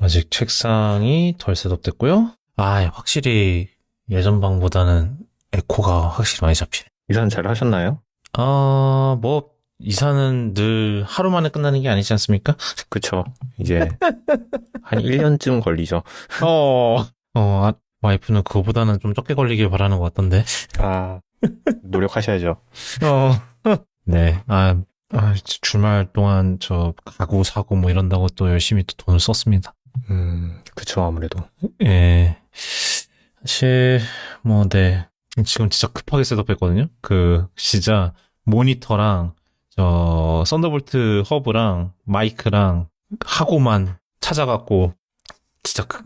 아직 책상이 덜 셋업됐고요. 확실히 예전 방보다는 에코가 확실히 많이 잡히네. 이사는 잘 하셨나요? 이사는 늘 하루 만에 끝나는 게 아니지 않습니까? 그쵸. 이제 한 1년쯤 걸리죠. 와이프는 그거보다는 좀 적게 걸리길 바라는 것 같던데. 아, 노력하셔야죠. 네. 주말 동안 저 가구 사고 뭐 이런다고 또 열심히 또 돈을 썼습니다. 그쵸, 아무래도. 예. 사실, 네. 지금 진짜 급하게 셋업했거든요? 진짜, 모니터랑, 썬더볼트 허브랑, 마이크랑, 하고만 찾아갖고,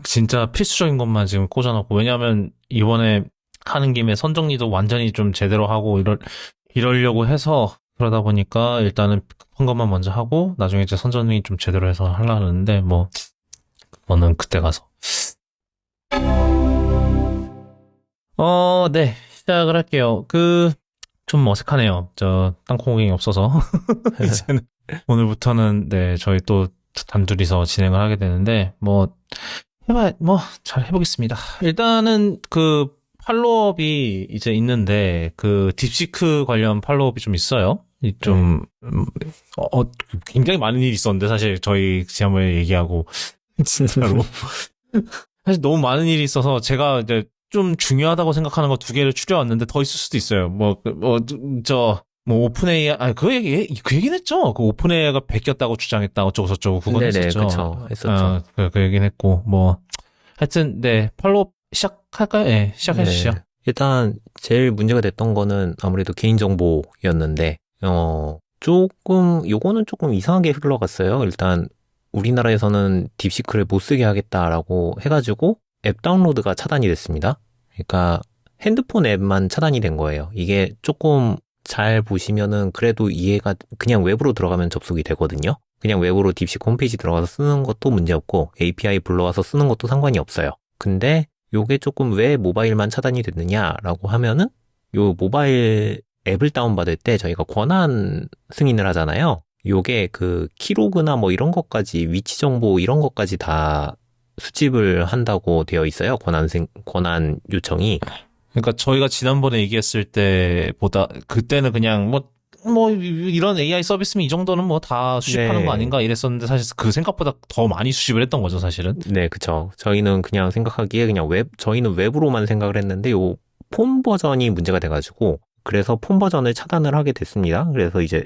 진짜 필수적인 것만 지금 꽂아놓고, 왜냐면, 이번에 하는 김에 선정리도 완전히 좀 제대로 하고, 이러려고 해서, 그러다 보니까, 일단은 급한 것만 먼저 하고, 나중에 이제 선정리 좀 제대로 해서 하려고 하는데, 그거는 그때 가서. 네. 시작을 할게요. 좀 어색하네요. 땅콩이 없어서. 이제는, 오늘부터는, 네, 저희 또 단둘이서 진행을 하게 되는데, 잘 해보겠습니다. 일단은, 팔로업이 이제 있는데, 딥시크 관련 팔로업이 좀 있어요. 굉장히 많은 일이 있었는데, 사실 저희 지난번에 얘기하고, 진짜로. 사실 너무 많은 일이 있어서, 제가 이제, 좀 중요하다고 생각하는 거 2개를 추려왔는데 더 있을 수도 있어요. 오픈 AI, 그 얘기는 했죠? 오픈 AI가 베꼈다고 주장했다, 어쩌고저쩌고, 그건 네네, 했었죠. 그쵸. 했었죠. 그 얘기는 했고, 하여튼, 네, 팔로우 시작할까요? 네, 시작해주시죠. 네. 일단, 제일 문제가 됐던 거는 아무래도 개인정보였는데, 요거는 조금 이상하게 흘러갔어요. 일단, 우리나라에서는 딥시크를 못 쓰게 하겠다라고 해가지고, 앱 다운로드가 차단이 됐습니다. 그러니까 핸드폰 앱만 차단이 된 거예요. 이게 조금 잘 보시면은 그래도 이해가 그냥 웹으로 들어가면 접속이 되거든요. 그냥 웹으로 딥시크 홈페이지 들어가서 쓰는 것도 문제없고 API 불러와서 쓰는 것도 상관이 없어요. 근데 요게 조금 왜 모바일만 차단이 됐느냐라고 하면은 요 모바일 앱을 다운받을 때 저희가 권한 승인을 하잖아요. 요게 키로그나 이런 것까지 위치 정보 이런 것까지 다 수집을 한다고 되어 있어요. 권한 요청이. 그러니까 저희가 지난번에 얘기했을 때보다 그때는 그냥 이런 AI 서비스면 이 정도는 다 수집하는 네. 거 아닌가 이랬었는데 사실 그 생각보다 더 많이 수집을 했던 거죠, 사실은. 네, 그쵸. 저희는 그냥 생각하기에 그냥 저희는 웹으로만 생각을 했는데 요 폰 버전이 문제가 돼가지고 그래서 폰 버전을 차단을 하게 됐습니다. 그래서 이제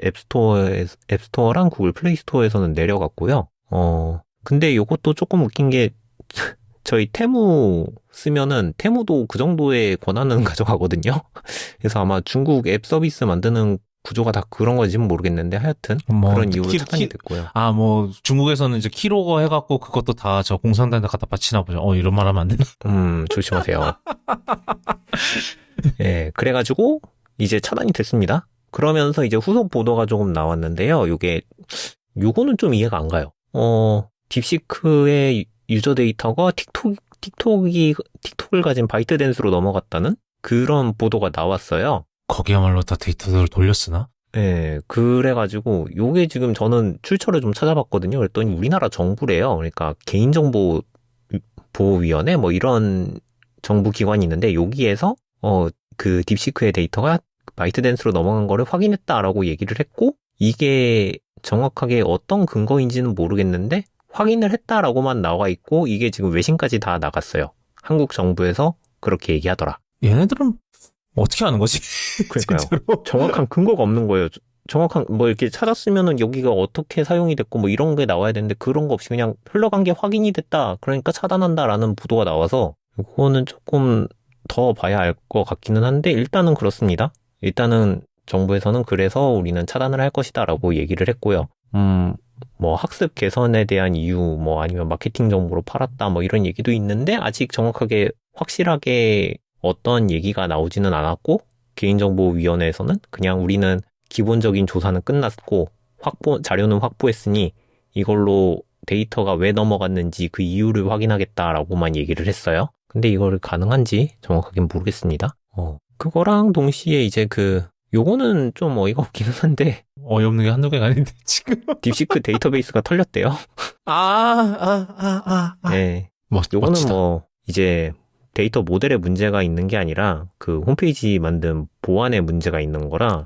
앱스토어랑 구글 플레이 스토어에서는 내려갔고요. 근데 요것도 조금 웃긴 게 저희 테무 쓰면은 테무도 그 정도의 권한은 가져가거든요. 그래서 아마 중국 앱 서비스 만드는 구조가 다 그런 건지는 모르겠는데 하여튼 그런 이유로 차단이 됐고요. 중국에서는 이제 키로거 해갖고 그것도 다 저 공산당에다 갖다 바치나 보죠. 이런 말 하면 안 되나? 조심하세요. 예, 그래가지고 이제 차단이 됐습니다. 그러면서 이제 후속 보도가 조금 나왔는데요. 요거는 좀 이해가 안 가요. 딥시크의 유저 데이터가 틱톡을 가진 바이트댄스로 넘어갔다는 그런 보도가 나왔어요. 거기야말로 다 데이터를 돌려쓰나? 네, 그래가지고 요게 지금 저는 출처를 좀 찾아봤거든요. 그랬더니 우리나라 정부래요. 그러니까 개인정보 보호위원회 이런 정부 기관이 있는데 여기에서 딥시크의 데이터가 바이트댄스로 넘어간 거를 확인했다라고 얘기를 했고 이게 정확하게 어떤 근거인지는 모르겠는데 확인을 했다라고만 나와 있고 이게 지금 외신까지 다 나갔어요. 한국 정부에서 그렇게 얘기하더라. 얘네들은 어떻게 하는 거지? 그러니까요. 정확한 근거가 없는 거예요. 정확한 이렇게 찾았으면은 여기가 어떻게 사용이 됐고 이런 게 나와야 되는데 그런 거 없이 그냥 흘러간 게 확인이 됐다. 그러니까 차단한다라는 보도가 나와서 그거는 조금 더 봐야 알 것 같기는 한데 일단은 그렇습니다. 일단은 정부에서는 그래서 우리는 차단을 할 것이다라고 얘기를 했고요. 학습 개선에 대한 이유, 아니면 마케팅 정보로 팔았다, 이런 얘기도 있는데, 아직 정확하게, 확실하게 어떤 얘기가 나오지는 않았고, 개인정보위원회에서는 그냥 우리는 기본적인 조사는 끝났고, 자료는 확보했으니, 이걸로 데이터가 왜 넘어갔는지 그 이유를 확인하겠다라고만 얘기를 했어요. 근데 이거를 가능한지 정확하게 모르겠습니다. 그거랑 동시에 이제 요거는 좀 어이가 없기는 한데, 어이없는 게 한두 개가 아닌데, 지금. 딥시크 데이터베이스가 털렸대요. 네. 요거는 멋지다. 뭐, 이제 데이터 모델에 문제가 있는 게 아니라, 그 홈페이지 만든 보안에 문제가 있는 거라,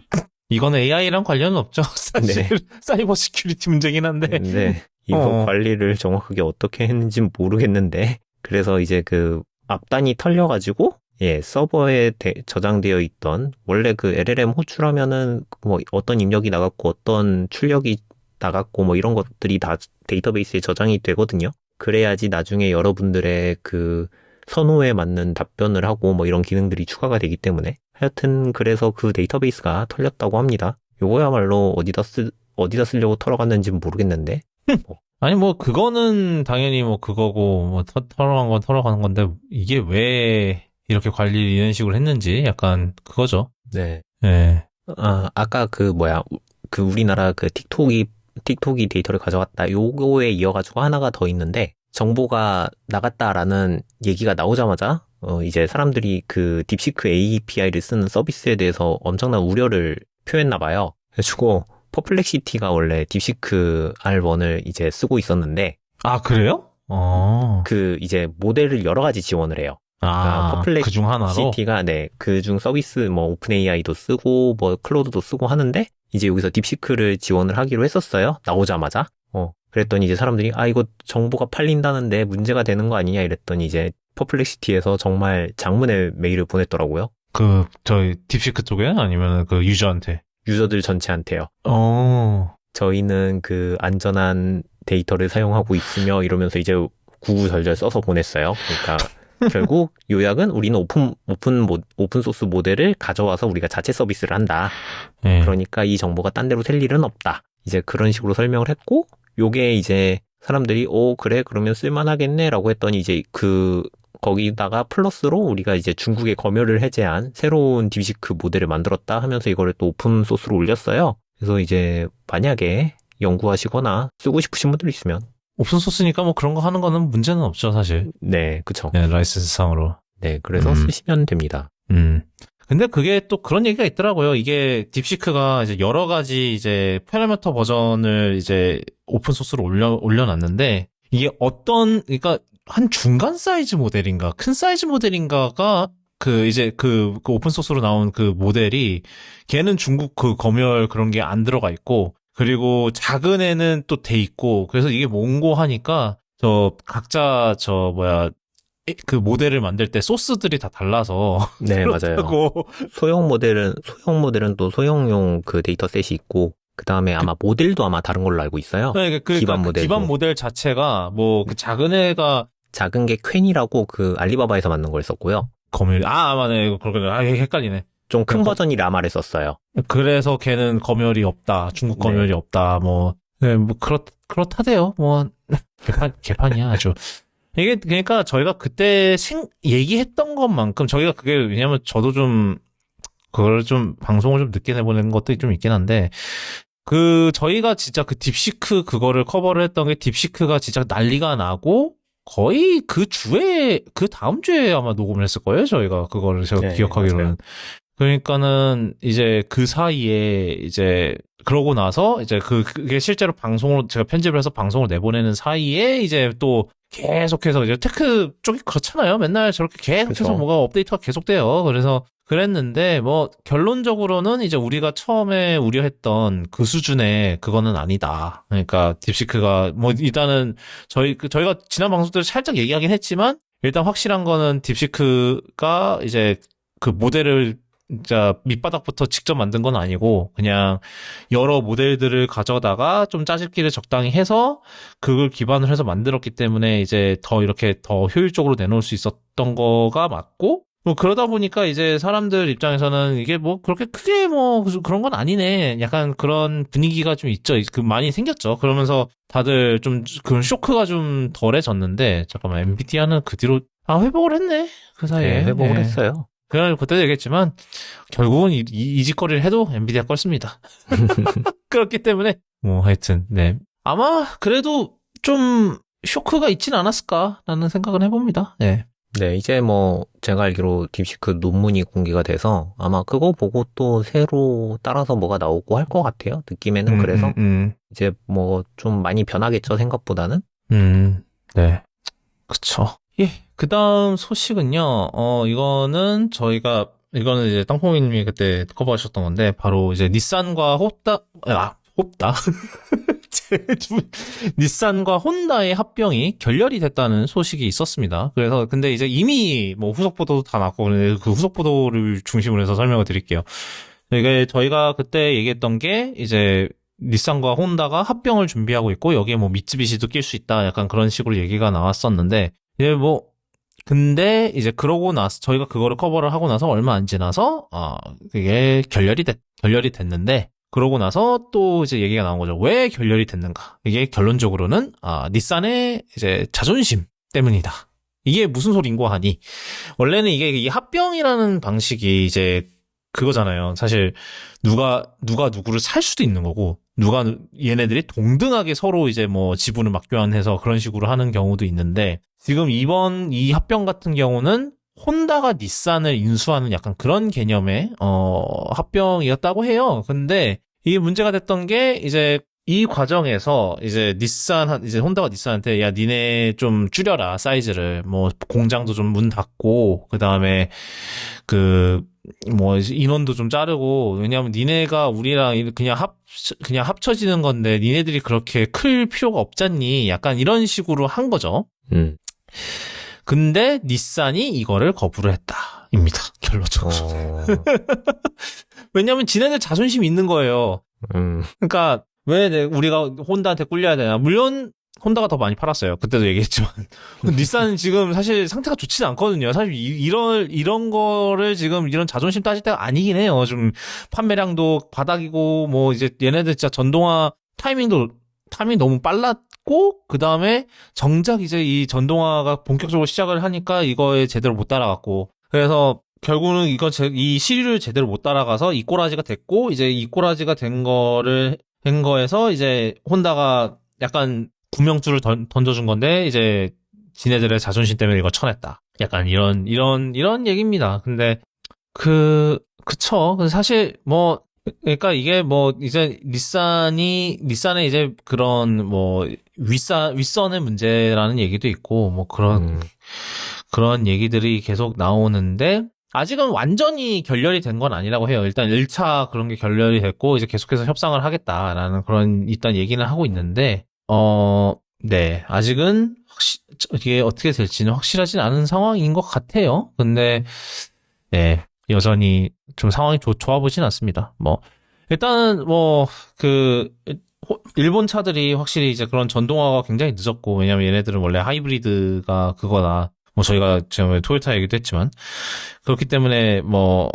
이거는 AI랑 관련은 없죠. 사실, 네. 사이버 시큐리티 문제긴 한데. 근데 이거 어. 관리를 정확하게 어떻게 했는지 모르겠는데, 그래서 이제 그 앞단이 털려가지고, 예, 서버에 저장되어 있던, 원래 그 LLM 호출하면은 뭐 어떤 입력이 나갔고 어떤 출력이 나갔고 뭐 이런 것들이 다 데이터베이스에 저장이 되거든요. 그래야지 나중에 여러분들의 그 선호에 맞는 답변을 하고 뭐 이런 기능들이 추가가 되기 때문에. 하여튼 그래서 그 데이터베이스가 털렸다고 합니다. 요거야말로 어디다 쓰려고 털어갔는지는 모르겠는데. 아니, 뭐, 그거는 당연히 뭐, 그거고, 뭐, 털어간 건 털어가는 건데, 이게 왜 이렇게 관리를 이런 식으로 했는지, 약간, 그거죠. 네. 예. 아까 그 우리나라 그 틱톡이 데이터를 가져갔다. 요거에 이어가지고 하나가 더 있는데, 정보가 나갔다라는 얘기가 나오자마자, 이제 사람들이 그 딥시크 API를 쓰는 서비스에 대해서 엄청난 우려를 표했나 봐요. 그래가지고, 퍼플렉시티가 원래 딥시크 R1을 이제 쓰고 있었는데, 아, 그래요? 그 이제 모델을 여러 가지 지원을 해요. 그러니까 그 중 하나로? 퍼플렉시티가 네, 그중 서비스 뭐 오픈 AI도 쓰고 뭐 클로드도 쓰고 하는데 이제 여기서 딥시크를 지원을 하기로 했었어요. 나오자마자. 그랬더니 이제 사람들이 이거 정보가 팔린다는데 문제가 되는 거 아니냐 이랬더니 이제 퍼플렉시티에서 정말 장문의 메일을 보냈더라고요. 저희 딥시크 쪽에? 아니면 그 유저한테? 유저들 전체한테요. 저희는 그 안전한 데이터를 사용하고 있으며 이러면서 이제 구구절절 써서 보냈어요. 그러니까 결국 요약은 우리는 오픈소스 모델을 가져와서 우리가 자체 서비스를 한다. 네. 그러니까 이 정보가 딴 데로 셀 일은 없다. 이제 그런 식으로 설명을 했고, 요게 이제 사람들이 그래 그러면 쓸만하겠네 라고 했더니 이제 거기다가 플러스로 우리가 이제 중국의 검열을 해제한 새로운 딥시크 모델을 만들었다 하면서 이거를 또 오픈소스로 올렸어요. 그래서 이제 만약에 연구하시거나 쓰고 싶으신 분들 있으면 오픈소스니까 뭐 그런 거 하는 거는 문제는 없죠, 사실. 네, 그쵸. 네, 라이센스상으로. 네, 그래서 쓰시면 됩니다. 근데 그게 또 그런 얘기가 있더라고요. 이게 딥시크가 이제 여러 가지 이제 파라미터 버전을 이제 오픈소스로 올려놨는데, 이게 그러니까 한 중간 사이즈 모델인가, 큰 사이즈 모델인가가 그 오픈소스로 나온 그 모델이, 걔는 중국 그 검열 그런 게 안 들어가 있고, 그리고 작은 애는 또 돼 있고, 그래서 이게 몽고 하니까, 각자 그 모델을 만들 때 소스들이 다 달라서. 네, 맞아요. 소형 모델은 또 소형용 그 데이터셋이 있고, 그 다음에 아마 모델도 아마 다른 걸로 알고 있어요. 네, 기반 모델 자체가 뭐 그 작은 게 퀸이라고 그 알리바바에서 만든 걸 썼고요. 맞네. 그러구나. 헷갈리네. 좀 큰 버전이 라마를 썼어요. 그래서 걔는 검열이 없다. 중국 검열이 네. 없다. 뭐 그렇다대요. 뭐 개판이야 아주. 이게 그러니까 저희가 그때 얘기했던 것만큼 저희가 그게 왜냐면 저도 좀 그걸 좀 방송을 좀 늦게 내보낸 것도 좀 있긴 한데, 저희가 진짜 그 딥시크 그거를 커버를 했던 게 딥시크가 진짜 난리가 나고 거의 그 다음 주에 아마 녹음을 했을 거예요. 저희가 그거를 제가 네, 기억하기로는. 맞아요. 그러니까는 이제 그 사이에 이제 그러고 나서 이제 그게 실제로 방송으로 제가 편집을 해서 방송을 내보내는 사이에 이제 또 계속해서 이제 테크 쪽이 그렇잖아요. 맨날 저렇게 계속해서 그쵸. 뭐가 업데이트가 계속돼요. 그래서 그랬는데 뭐 결론적으로는 이제 우리가 처음에 우려했던 그 수준의 그거는 아니다. 그러니까 딥시크가 뭐 일단은 저희가 지난 방송 때 살짝 얘기하긴 했지만 일단 확실한 거는 딥시크가 이제 그 모델을 진짜 밑바닥부터 직접 만든 건 아니고 그냥 여러 모델들을 가져다가 좀 짜집기를 적당히 해서 그걸 기반으로 해서 만들었기 때문에 이제 이렇게 더 효율적으로 내놓을 수 있었던 거가 맞고, 뭐 그러다 보니까 이제 사람들 입장에서는 이게 뭐 그렇게 크게 뭐 그런 건 아니네. 약간 그런 분위기가 좀 있죠. 많이 생겼죠. 그러면서 다들 좀 그런 쇼크가 좀 덜해졌는데, 잠깐만, 엔비디아는 그 뒤로 회복을 했네. 그 사이에. 네, 회복을 했어요. 그때도 얘기했지만 결국은 이 짓거리를 해도 엔비디아 걸 씁니다. 그렇기 때문에 뭐 하여튼 네, 아마 그래도 좀 쇼크가 있진 않았을까라는 생각은 해봅니다. 네. 네, 이제 뭐 제가 알기로 딥시크 논문이 공개가 돼서 아마 그거 보고 또 새로 따라서 뭐가 나오고 할 것 같아요. 느낌에는 그래서 이제 뭐 좀 많이 변하겠죠, 생각보다는. 네. 그쵸. 예. 그 다음 소식은요, 이거는 이제 땅콩이님이 그때 커버하셨던 건데, 바로 이제 홉다? 닛산과 혼다의 합병이 결렬이 됐다는 소식이 있었습니다. 그래서, 근데 이제 이미 뭐 후속 보도도 다 났고, 그 후속 보도를 중심으로 해서 설명을 드릴게요. 이게 저희가 그때 얘기했던 게, 이제, 닛산과 혼다가 합병을 준비하고 있고, 여기에 뭐 미쯔비시도 낄 수 있다. 약간 그런 식으로 얘기가 나왔었는데, 이제 뭐, 근데 이제 그러고 나서, 저희가 그거를 커버를 하고 나서 얼마 안 지나서, 그게 결렬이 됐는데, 그러고 나서 또 이제 얘기가 나온 거죠. 왜 결렬이 됐는가? 이게 결론적으로는, 닛산의 이제 자존심 때문이다. 이게 무슨 소린고 하니, 원래는 이게 이 합병이라는 방식이 이제 그거잖아요. 사실 누가 누구를 살 수도 있는 거고 얘네들이 동등하게 서로 이제 뭐 지분을 맞교환해서 그런 식으로 하는 경우도 있는데 지금 이번 이 합병 같은 경우는 혼다가 닛산을 인수하는 약간 그런 개념의 합병이었다고 해요. 근데 이게 문제가 됐던 게 이제 이 과정에서 이제 이제 혼다가 닛산한테 야 니네 좀 줄여라 사이즈를 뭐 공장도 좀 문 닫고 그다음에 뭐 인원도 좀 자르고 왜냐하면 니네가 우리랑 그냥 합쳐지는 건데 니네들이 그렇게 클 필요가 없잖니 약간 이런 식으로 한 거죠. 근데 닛산이 이거를 거부를 했다입니다. 결론적으로. 왜냐하면 지네들 자존심이 있는 거예요. 그러니까 왜 우리가 혼다한테 꿀려야 되나? 물론 혼다가 더 많이 팔았어요. 그때도 얘기했지만 닛산은 지금 사실 상태가 좋지는 않거든요. 사실 이런 거를 지금 이런 자존심 따질 때가 아니긴 해요. 좀 판매량도 바닥이고 뭐 이제 얘네들 진짜 전동화 타이밍 너무 빨랐고 그 다음에 정작 이제 이 전동화가 본격적으로 시작을 하니까 이거에 제대로 못 따라갔고 그래서 결국은 이 시류를 제대로 못 따라가서 이 꼬라지가 됐고 이제 이 꼬라지가 된 거에서 이제 혼다가 약간 구명줄을 던져준 건데 이제 지네들의 자존심 때문에 이거 쳐냈다. 약간 이런 얘기입니다. 근데 그쵸. 근데 사실 뭐 그러니까 이게 뭐 이제 닛산의 이제 그런 뭐 윗선의 문제라는 얘기도 있고 뭐 그런 얘기들이 계속 나오는데 아직은 완전히 결렬이 된 건 아니라고 해요. 일단 1차 그런 게 결렬이 됐고 이제 계속해서 협상을 하겠다라는 그런 일단 얘기는 하고 있는데 네. 아직은 이게 어떻게 될지는 확실하진 않은 상황인 것 같아요. 근데 네. 여전히 좀 상황이 좋아 보진 않습니다. 뭐 일단은 뭐 일본 차들이 확실히 이제 그런 전동화가 굉장히 늦었고 왜냐면 얘네들은 원래 하이브리드가 그거나 뭐 저희가 지금 토요타 얘기도 했지만 그렇기 때문에 뭐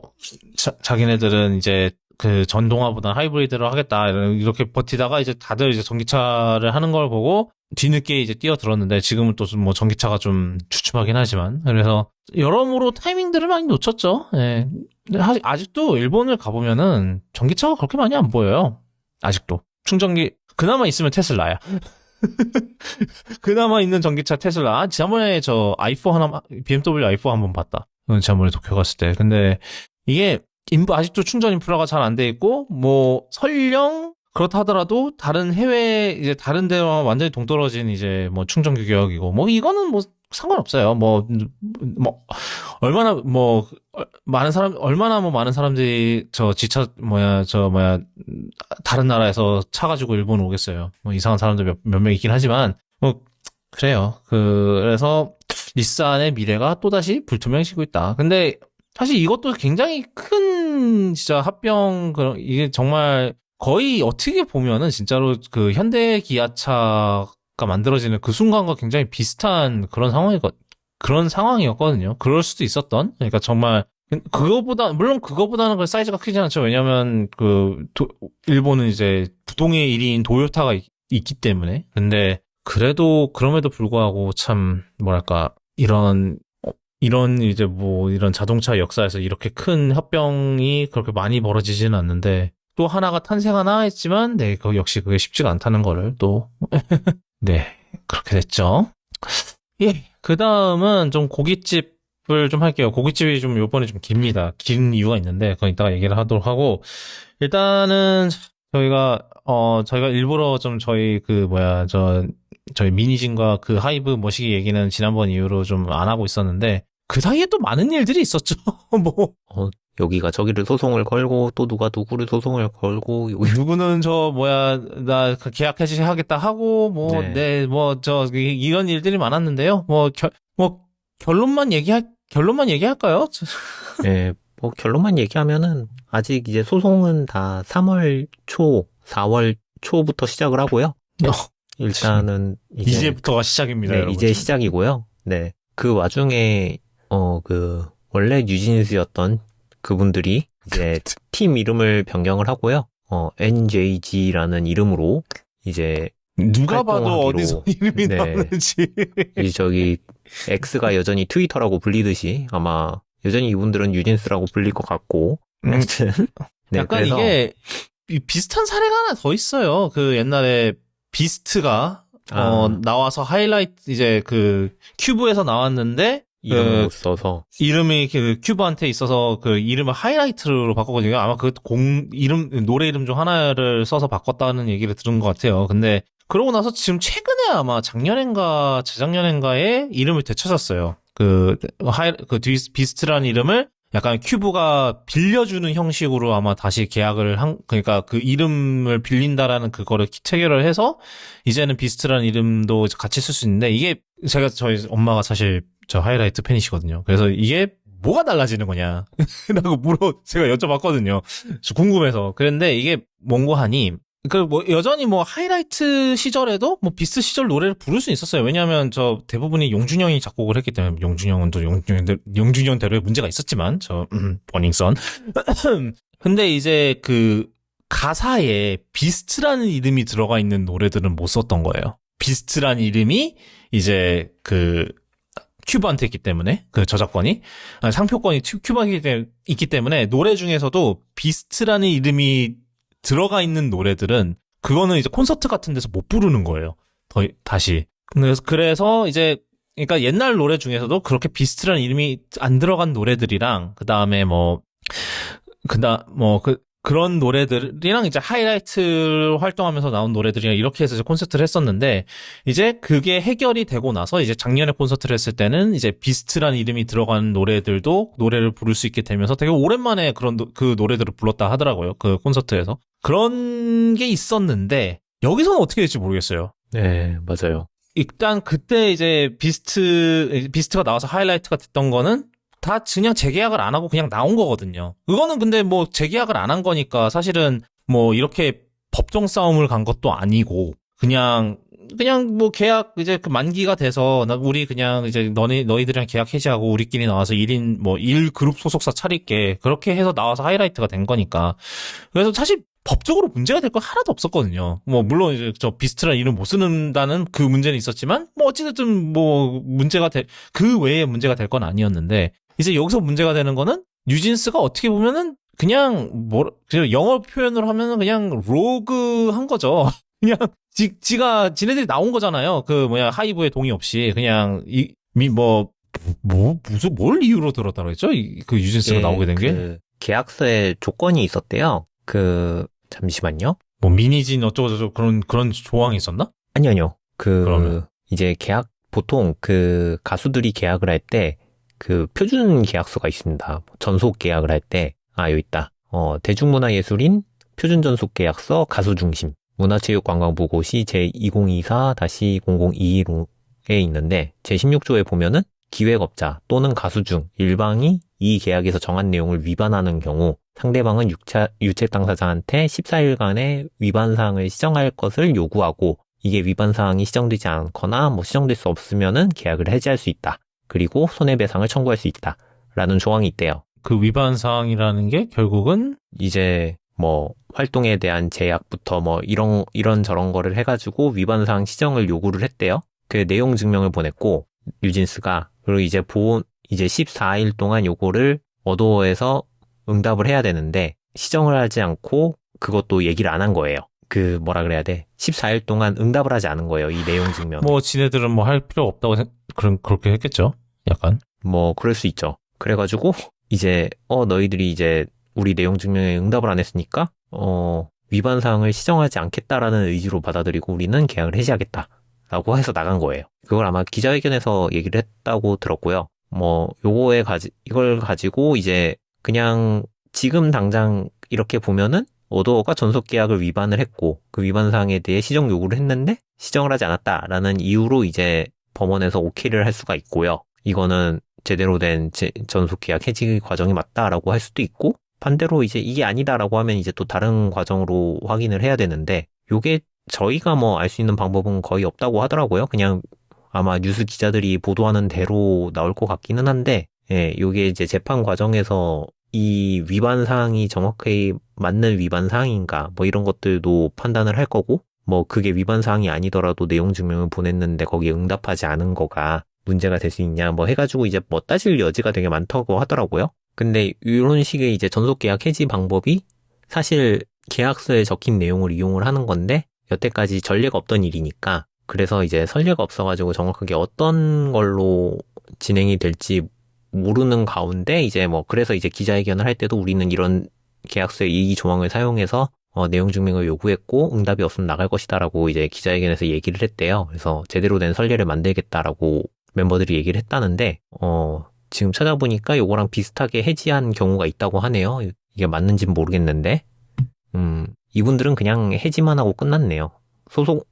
자기네들은 이제 그 전동화보다 하이브리드로 하겠다 이렇게 버티다가 이제 다들 이제 전기차를 하는 걸 보고 뒤늦게 이제 뛰어들었는데 지금은 또 뭐 전기차가 좀 주춤하긴 하지만 그래서 여러모로 타이밍들을 많이 놓쳤죠. 예. 근데 아직도 일본을 가보면은 전기차가 그렇게 많이 안 보여요. 아직도 충전기 그나마 있으면 테슬라야. 그나마 있는 전기차 테슬라. 지난번에 저 BMW i4 한번 봤다. 지난번에 도쿄 갔을 때. 근데 이게 아직도 충전 인프라가 잘 안 돼 있고, 뭐, 설령, 그렇다 하더라도, 다른 데와 완전히 동떨어진 이제, 뭐, 충전 규격이고, 뭐, 이거는 뭐, 상관없어요. 얼마나 많은 사람들이, 다른 나라에서 차 가지고 일본 오겠어요. 뭐, 이상한 사람들 몇 명 있긴 하지만, 뭐, 그래요. 그래서, 닛산의 미래가 또다시 불투명해지고 있다. 근데, 사실 이것도 굉장히 큰 진짜 이게 정말 거의 어떻게 보면은 진짜로 그 현대 기아차가 만들어지는 그 순간과 굉장히 비슷한 그런 상황이었거든요. 그럴 수도 있었던. 그러니까 정말 물론 그거보다는 그 사이즈가 크진 않죠. 왜냐면 일본은 이제 부동의 1위인 도요타가 있기 때문에. 근데 그럼에도 불구하고 참 뭐랄까 이런 자동차 역사에서 이렇게 큰 합병이 그렇게 많이 벌어지지는 않는데 또 하나가 탄생하나 했지만 네, 역시 그게 쉽지가 않다는 거를 또 네, 그렇게 됐죠. 예. 그 다음은 좀 고깃집을 좀 할게요. 고깃집이 좀 요번에 좀 깁니다. 긴 이유가 있는데, 그건 이따가 얘기를 하도록 하고, 일단은 저희가 일부러 좀 저희 미니진과 그 하이브 머시기 얘기는 지난번 이후로 좀 안 하고 있었는데, 그 사이에 또 많은 일들이 있었죠. 뭐, 여기가 저기를 소송을 걸고 또 누가 누구를 소송을 걸고 여기 누구는 나 계약 해지하겠다 하고, 네. 이런 일들이 많았는데요. 결론만 얘기할까요? 네, 뭐 결론만 얘기하면은 아직 이제 소송은 다 3월 초, 4월 초부터 시작을 하고요. 일단은 이제부터가 시작입니다, 네, 여러분. 이제 시작이고요. 네. 그 와중에 원래 뉴진스였던 그분들이 이제 팀 이름을 변경을 하고요. NJG라는 이름으로 이제 누가 봐도 활동하기로. 어디서 이름이 네. 나오는지. 이 저기 X가 여전히 트위터라고 불리듯이 아마 여전히 이분들은 뉴진스라고 불릴 것 같고. 아무튼 네, 약간 그래서 이게 비슷한 사례가 하나 더 있어요. 그 옛날에 비스트가 나와서 하이라이트 이제 그 큐브에서 나왔는데 이름을 못 써서 이름이 그 큐브한테 있어서 그 이름을 하이라이트로 바꿨거든요. 아마 노래 이름 중 하나를 써서 바꿨다는 얘기를 들은 것 같아요. 근데 그러고 나서 지금 최근에 아마 작년엔가 재작년엔가에 이름을 되찾았어요. 비스트라는 이름을 약간 큐브가 빌려주는 형식으로 아마 다시 그러니까 그 이름을 빌린다라는 그거를 체결을 해서 이제는 비스트라는 이름도 같이 쓸 수 있는데 이게 저희 엄마가 사실 저 하이라이트 팬이시거든요. 그래서 이게 뭐가 달라지는 거냐 라고 제가 여쭤봤거든요. 궁금해서. 그런데 이게 뭔고 하니 여전히 하이라이트 시절에도 비스트 시절 노래를 부를 수 있었어요. 왜냐하면 대부분이 용준영이 작곡을 했기 때문에, 용준영은 또 용준영대로의 문제가 있었지만, 버닝썬. 근데 이제 가사에 비스트라는 이름이 들어가 있는 노래들은 못 썼던 거예요. 비스트라는 이름이 이제 큐브한테 있기 때문에, 저작권이, 상표권이 큐브한테 있기 때문에, 노래 중에서도 비스트라는 이름이 들어가 있는 노래들은 그거는 이제 콘서트 같은 데서 못 부르는 거예요. 다시. 그래서 이제 그러니까 옛날 노래 중에서도 그렇게 비스트라는 이름이 안 들어간 노래들이랑 그다음에 그런 노래들이랑 이제 하이라이트 활동하면서 나온 노래들이랑 이렇게 해서 이제 콘서트를 했었는데 이제 그게 해결이 되고 나서 이제 작년에 콘서트를 했을 때는 이제 비스트라는 이름이 들어간 노래들도 노래를 부를 수 있게 되면서 되게 오랜만에 그 노래들을 불렀다 하더라고요. 그 콘서트에서. 그런 게 있었는데 여기서는 어떻게 될지 모르겠어요. 네, 맞아요. 일단 그때 이제 비스트가 나와서 하이라이트가 됐던 거는 다 그냥 재계약을 안 하고 그냥 나온 거거든요. 그거는 근데 재계약을 안 한 거니까 사실은 이렇게 법정 싸움을 간 것도 아니고 그냥 계약 이제 만기가 돼서 우리 그냥 이제 너희들이랑 계약 해지하고 우리끼리 나와서 1 그룹 소속사 차릴게. 그렇게 해서 나와서 하이라이트가 된 거니까. 그래서 사실 법적으로 문제가 될 거 하나도 없었거든요. 물론 이제 비스트라는 이름 못 쓰는다는 그 문제는 있었지만 어찌됐든 그 외에 문제가 될 건 아니었는데 이제 여기서 문제가 되는 거는 뉴진스가 어떻게 보면은 그냥 영어 표현으로 하면은 그냥 로그한 거죠. 그냥 지네들이 나온 거잖아요. 하이브의 동의 없이 그냥 뭘 이유로 들었다고 그랬죠? 그 뉴진스가 나오게 된 게? 계약서에 조건이 있었대요. 잠시만요. 미니진 어쩌고저쩌고 그런 조항이 있었나? 아니요. 그러면 이제 보통 가수들이 계약을 할 때 표준 계약서가 있습니다. 전속 계약을 할 때, 여기 있다. 대중문화예술인 표준 전속 계약서 가수 중심. 문화체육관광부고시 제2024-0022에 있는데, 제16조에 보면은 기획업자 또는 가수 중 일방이 이 계약에서 정한 내용을 위반하는 경우 상대방은 유책 당사자한테 14일간의 위반 사항을 시정할 것을 요구하고 이게 위반 사항이 시정되지 않거나 시정될 수 없으면은 계약을 해지할 수 있다. 그리고 손해배상을 청구할 수 있다. 라는 조항이 있대요. 그 위반 사항이라는 게 결국은 이제 활동에 대한 제약부터 이런 저런 거를 해가지고 위반 사항 시정을 요구를 했대요. 그 내용 증명을 보냈고 뉴진스가 그리고 이제 14일 동안 요거를 어도어에서 응답을 해야 되는데 시정을 하지 않고 그것도 얘기를 안 한 거예요. 뭐라 그래야 돼. 14일 동안 응답을 하지 않은 거예요. 이 내용 증명. 뭐 지네들은 뭐 할 필요 없다고 그렇게 했겠죠. 약간. 뭐 그럴 수 있죠. 그래가지고 이제 너희들이 이제 우리 내용 증명에 응답을 안 했으니까 위반 사항을 시정하지 않겠다라는 의지로 받아들이고 우리는 계약을 해지하겠다라고 해서 나간 거예요. 그걸 아마 기자회견에서 얘기를 했다고 들었고요. 뭐 이걸 가지고 이제 그냥 지금 당장 이렇게 보면은 오더가 전속 계약을 위반을 했고 그 위반 사항에 대해 시정 요구를 했는데 시정을 하지 않았다라는 이유로 이제 법원에서 오케이를 할 수가 있고요. 이거는 제대로 된 전속 계약 해지 과정이 맞다라고 할 수도 있고 반대로 이제 이게 아니다라고 하면 이제 또 다른 과정으로 확인을 해야 되는데 요게 저희가 뭐 알 수 있는 방법은 거의 없다고 하더라고요. 그냥 아마 뉴스 기자들이 보도하는 대로 나올 것 같기는 한데 요게 이제 재판 과정에서 이 위반 사항이 정확히 맞는 위반 사항인가 뭐 이런 것들도 판단을 할 거고 뭐 그게 위반 사항이 아니더라도 내용 증명을 보냈는데 거기에 응답하지 않은 거가 문제가 될 수 있냐 뭐 해가지고 이제 뭐 따질 여지가 되게 많다고 하더라고요. 근데 이런 식의 이제 전속 계약 해지 방법이 사실 계약서에 적힌 내용을 이용을 하는 건데 여태까지 전례가 없던 일이니까 그래서 이제 선례가 없어가지고 정확하게 어떤 걸로 진행이 될지 모르는 가운데 이제 뭐 그래서 이제 기자회견을 할 때도 우리는 이런 계약서의 이 조항을 사용해서 내용 증명을 요구했고 응답이 없으면 나갈 것이다라고 이제 기자회견에서 얘기를 했대요. 그래서 제대로 된 선례를 만들겠다라고 멤버들이 얘기를 했다는데 지금 찾아보니까 요거랑 비슷하게 해지한 경우가 있다고 하네요. 이게 맞는지는 모르겠는데 이분들은 그냥 해지만 하고 끝났네요.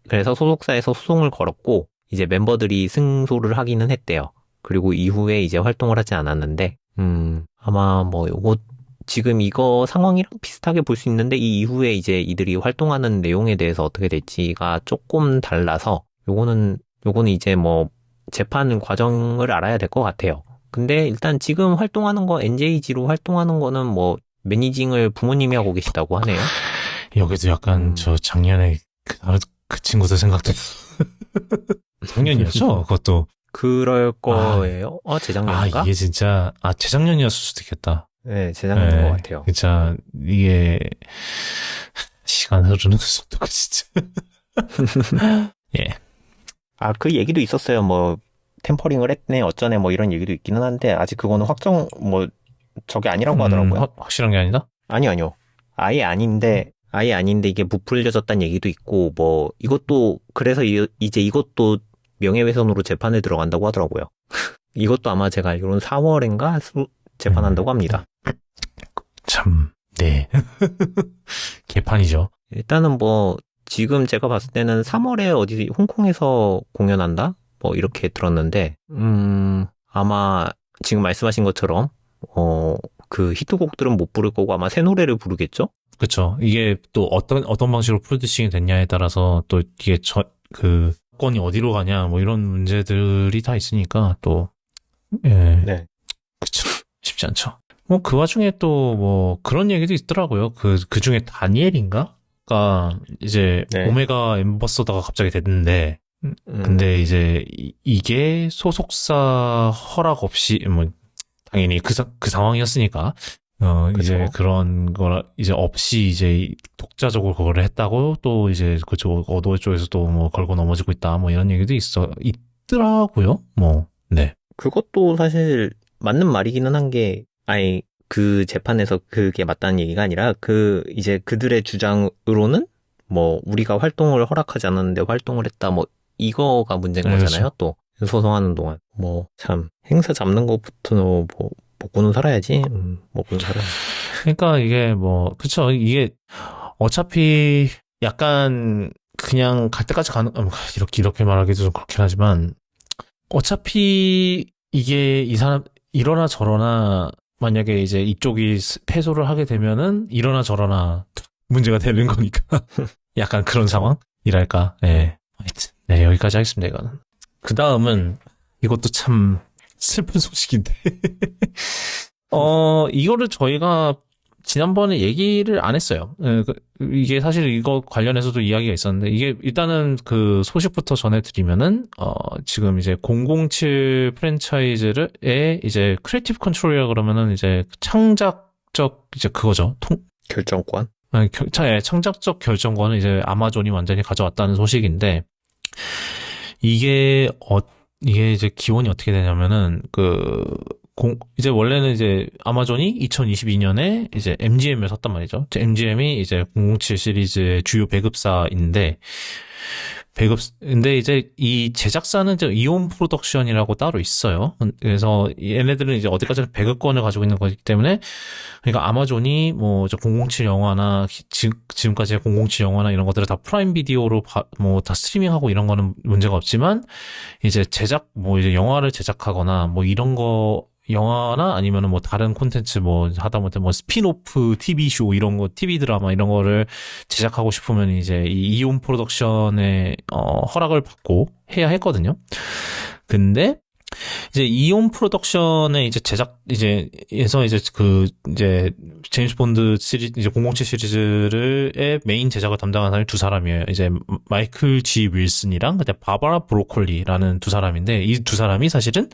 그래서 소속사에서 소송을 걸었고 이제 멤버들이 승소를 하기는 했대요. 그리고 이후에 이제 활동을 하지 않았는데 아마 뭐 요거 지금 이거 상황이랑 비슷하게 볼 수 있는데 이 이후에 이제 이들이 활동하는 내용에 대해서 어떻게 될지가 조금 달라서 요거는 이제 뭐 재판 과정을 알아야 될 것 같아요. 근데 일단 지금 활동하는 거 NJG로 활동하는 거는 뭐 매니징을 부모님이 하고 계시다고 하네요. 여기도 약간 저 작년에 그 친구들 생각도 작년이었죠? 그것도. 그럴 거예요. 재작년인가? 이게 진짜 재작년이었을 수도 있겠다. 네, 재작년인 것 같아요. 진짜 이게 시간 흐르는 속도가 진짜. 예. 그 얘기도 있었어요. 뭐 템퍼링을 했네 어쩌네 뭐 이런 얘기도 있기는 한데 아직 그거는 확정 뭐 저게 아니라고 하더라고요. 확실한 게 아니다? 아니요. 아예 아닌데 이게 부풀려졌다는 얘기도 있고 뭐 이것도 그래서 이제 이것도 명예훼손으로 재판에 들어간다고 하더라고요. 이것도 아마 제가 알기로는 4월인가 재판한다고 합니다. 참, 네. 개판이죠. 일단은 뭐 지금 제가 봤을 때는 3월에 어디 홍콩에서 공연한다? 뭐 이렇게 들었는데 아마 지금 말씀하신 것처럼 그 히트곡들은 못 부를 거고 아마 새 노래를 부르겠죠? 그쵸. 이게 또 어떤 방식으로 프로듀싱이 됐냐에 따라서 또 이게 그 건이 어디로 가냐 뭐 이런 문제들이 다 있으니까 또 네. 그쵸. 쉽지 않죠. 뭐 그 와중에 또 뭐 그런 얘기도 있더라고요. 그 중에 다니엘인가?가 이제 네. 오메가 앰버서더가 갑자기 됐는데 근데 이제 이게 소속사 허락 없이 뭐 당연히 그 상황이었으니까 이제 그런 거라 이제 없이 이제 독자적으로 그거를 했다고 또 이제 그쪽 어도 쪽에서 또 뭐 걸고 넘어지고 있다 뭐 이런 얘기도 있더라고요. 뭐 네. 그것도 사실 맞는 말이기는 한 게 아니 그 재판에서 그게 맞다는 얘기가 아니라 이제 그들의 주장으로는 뭐 우리가 활동을 허락하지 않았는데 활동을 했다 뭐 이거가 문제인 거잖아요. 그렇죠. 또 소송하는 동안 뭐 참 행사 잡는 것부터 뭐 먹고는 살아야지. 먹고는 살아야지. 그러니까 이게 뭐 그쵸. 이게 어차피 약간 그냥 갈 때까지 가는 이렇게 말하기도 좀 그렇긴 하지만 어차피 이게 이 사람 이러나 저러나 만약에 이제 이쪽이 패소를 하게 되면은 이러나 저러나 문제가 되는 거니까 약간 그런 상황이랄까. 네. 하여튼 네 여기까지 하겠습니다. 이거는. 그 다음은 이것도 참 슬픈 소식인데 이거를 저희가 지난번에 얘기를 안 했어요. 이게 사실 이거 관련해서도 이야기가 있었는데 이게 일단은 그 소식부터 전해드리면은 지금 이제 007 프랜차이즈에 이제 크리에이티브 컨트롤이라 그러면은 이제 창작적 이제 그거죠. 결정권? 창작적 결정권은 이제 아마존이 완전히 가져왔다는 소식인데, 이게, 이게 이제 기원이 어떻게 되냐면은, 이제 원래는 이제 아마존이 2022년에 이제 MGM을 샀단 말이죠. MGM이 이제 007 시리즈의 주요 배급사인데, 근데 이제 이 제작사는 이제 이온 프로덕션이라고 따로 있어요. 그래서 얘네들은 이제 어디까지나 배급권을 가지고 있는 거기 때문에, 그러니까 아마존이 뭐 저 007 영화나 지금까지의 007 영화나 이런 것들을 다 프라임 비디오로 뭐 다 스트리밍하고 이런 거는 문제가 없지만, 이제 뭐 이제 영화를 제작하거나 뭐 이런 거 영화나 아니면은 뭐 다른 콘텐츠 뭐 하다못해 뭐 스핀오프 TV쇼 이런 거 TV 드라마 이런 거를 제작하고 싶으면 이제 이 이온 프로덕션의 허락을 받고 해야 했거든요. 근데 이제 이온 프로덕션의 이제 제작에서 이제 제임스 본드 시리즈 이제 007 시리즈의 메인 제작을 담당한 사람이 두 사람이에요. 이제 마이클 G 윌슨이랑 그다음에 바바라 브로콜리라는 두 사람인데, 이 두 사람이 사실은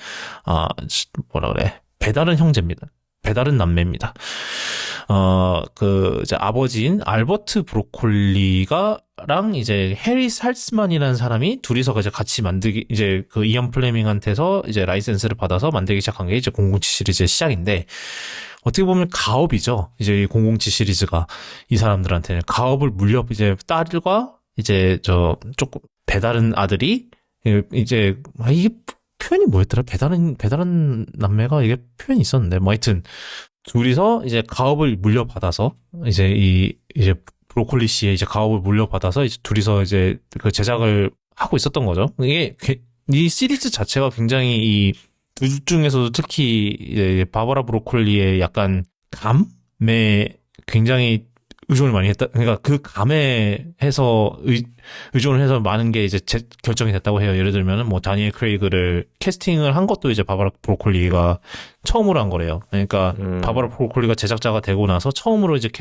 배다른 형제입니다. 배다른 남매입니다. 이제 아버지인 알버트 브로콜리가랑 이제 해리 살츠만이라는 사람이 둘이서 이제 같이 이제 이언 플레밍한테서 이제 라이센스를 받아서 만들기 시작한 게 이제 007 시리즈의 시작인데, 어떻게 보면 가업이죠. 이제 이 007 시리즈가 이 사람들한테는 가업을 이제 딸과 이제 조금 배다른 아들이 이제 이게 표현이 뭐였더라? 배다른 남매가 이게 표현이 있었는데, 뭐 하여튼 둘이서 이제 가업을 물려받아서 이제 브로콜리 씨의 이제 가업을 물려받아서 이제 둘이서 이제 그 제작을 하고 있었던 거죠. 이게 이 시리즈 자체가 굉장히 이 둘 중에서도 특히 이제 바바라 브로콜리의 약간 감에 굉장히 의존을 많이 했다. 그러니까 그 감에 의존을 해서 많은 게 이제 결정이 됐다고 해요. 예를 들면은 뭐 다니엘 크레이그를 캐스팅을 한 것도 이제 바바라 브로콜리가 처음으로 한 거래요. 그러니까 바바라 브로콜리가 제작자가 되고 나서 처음으로 이제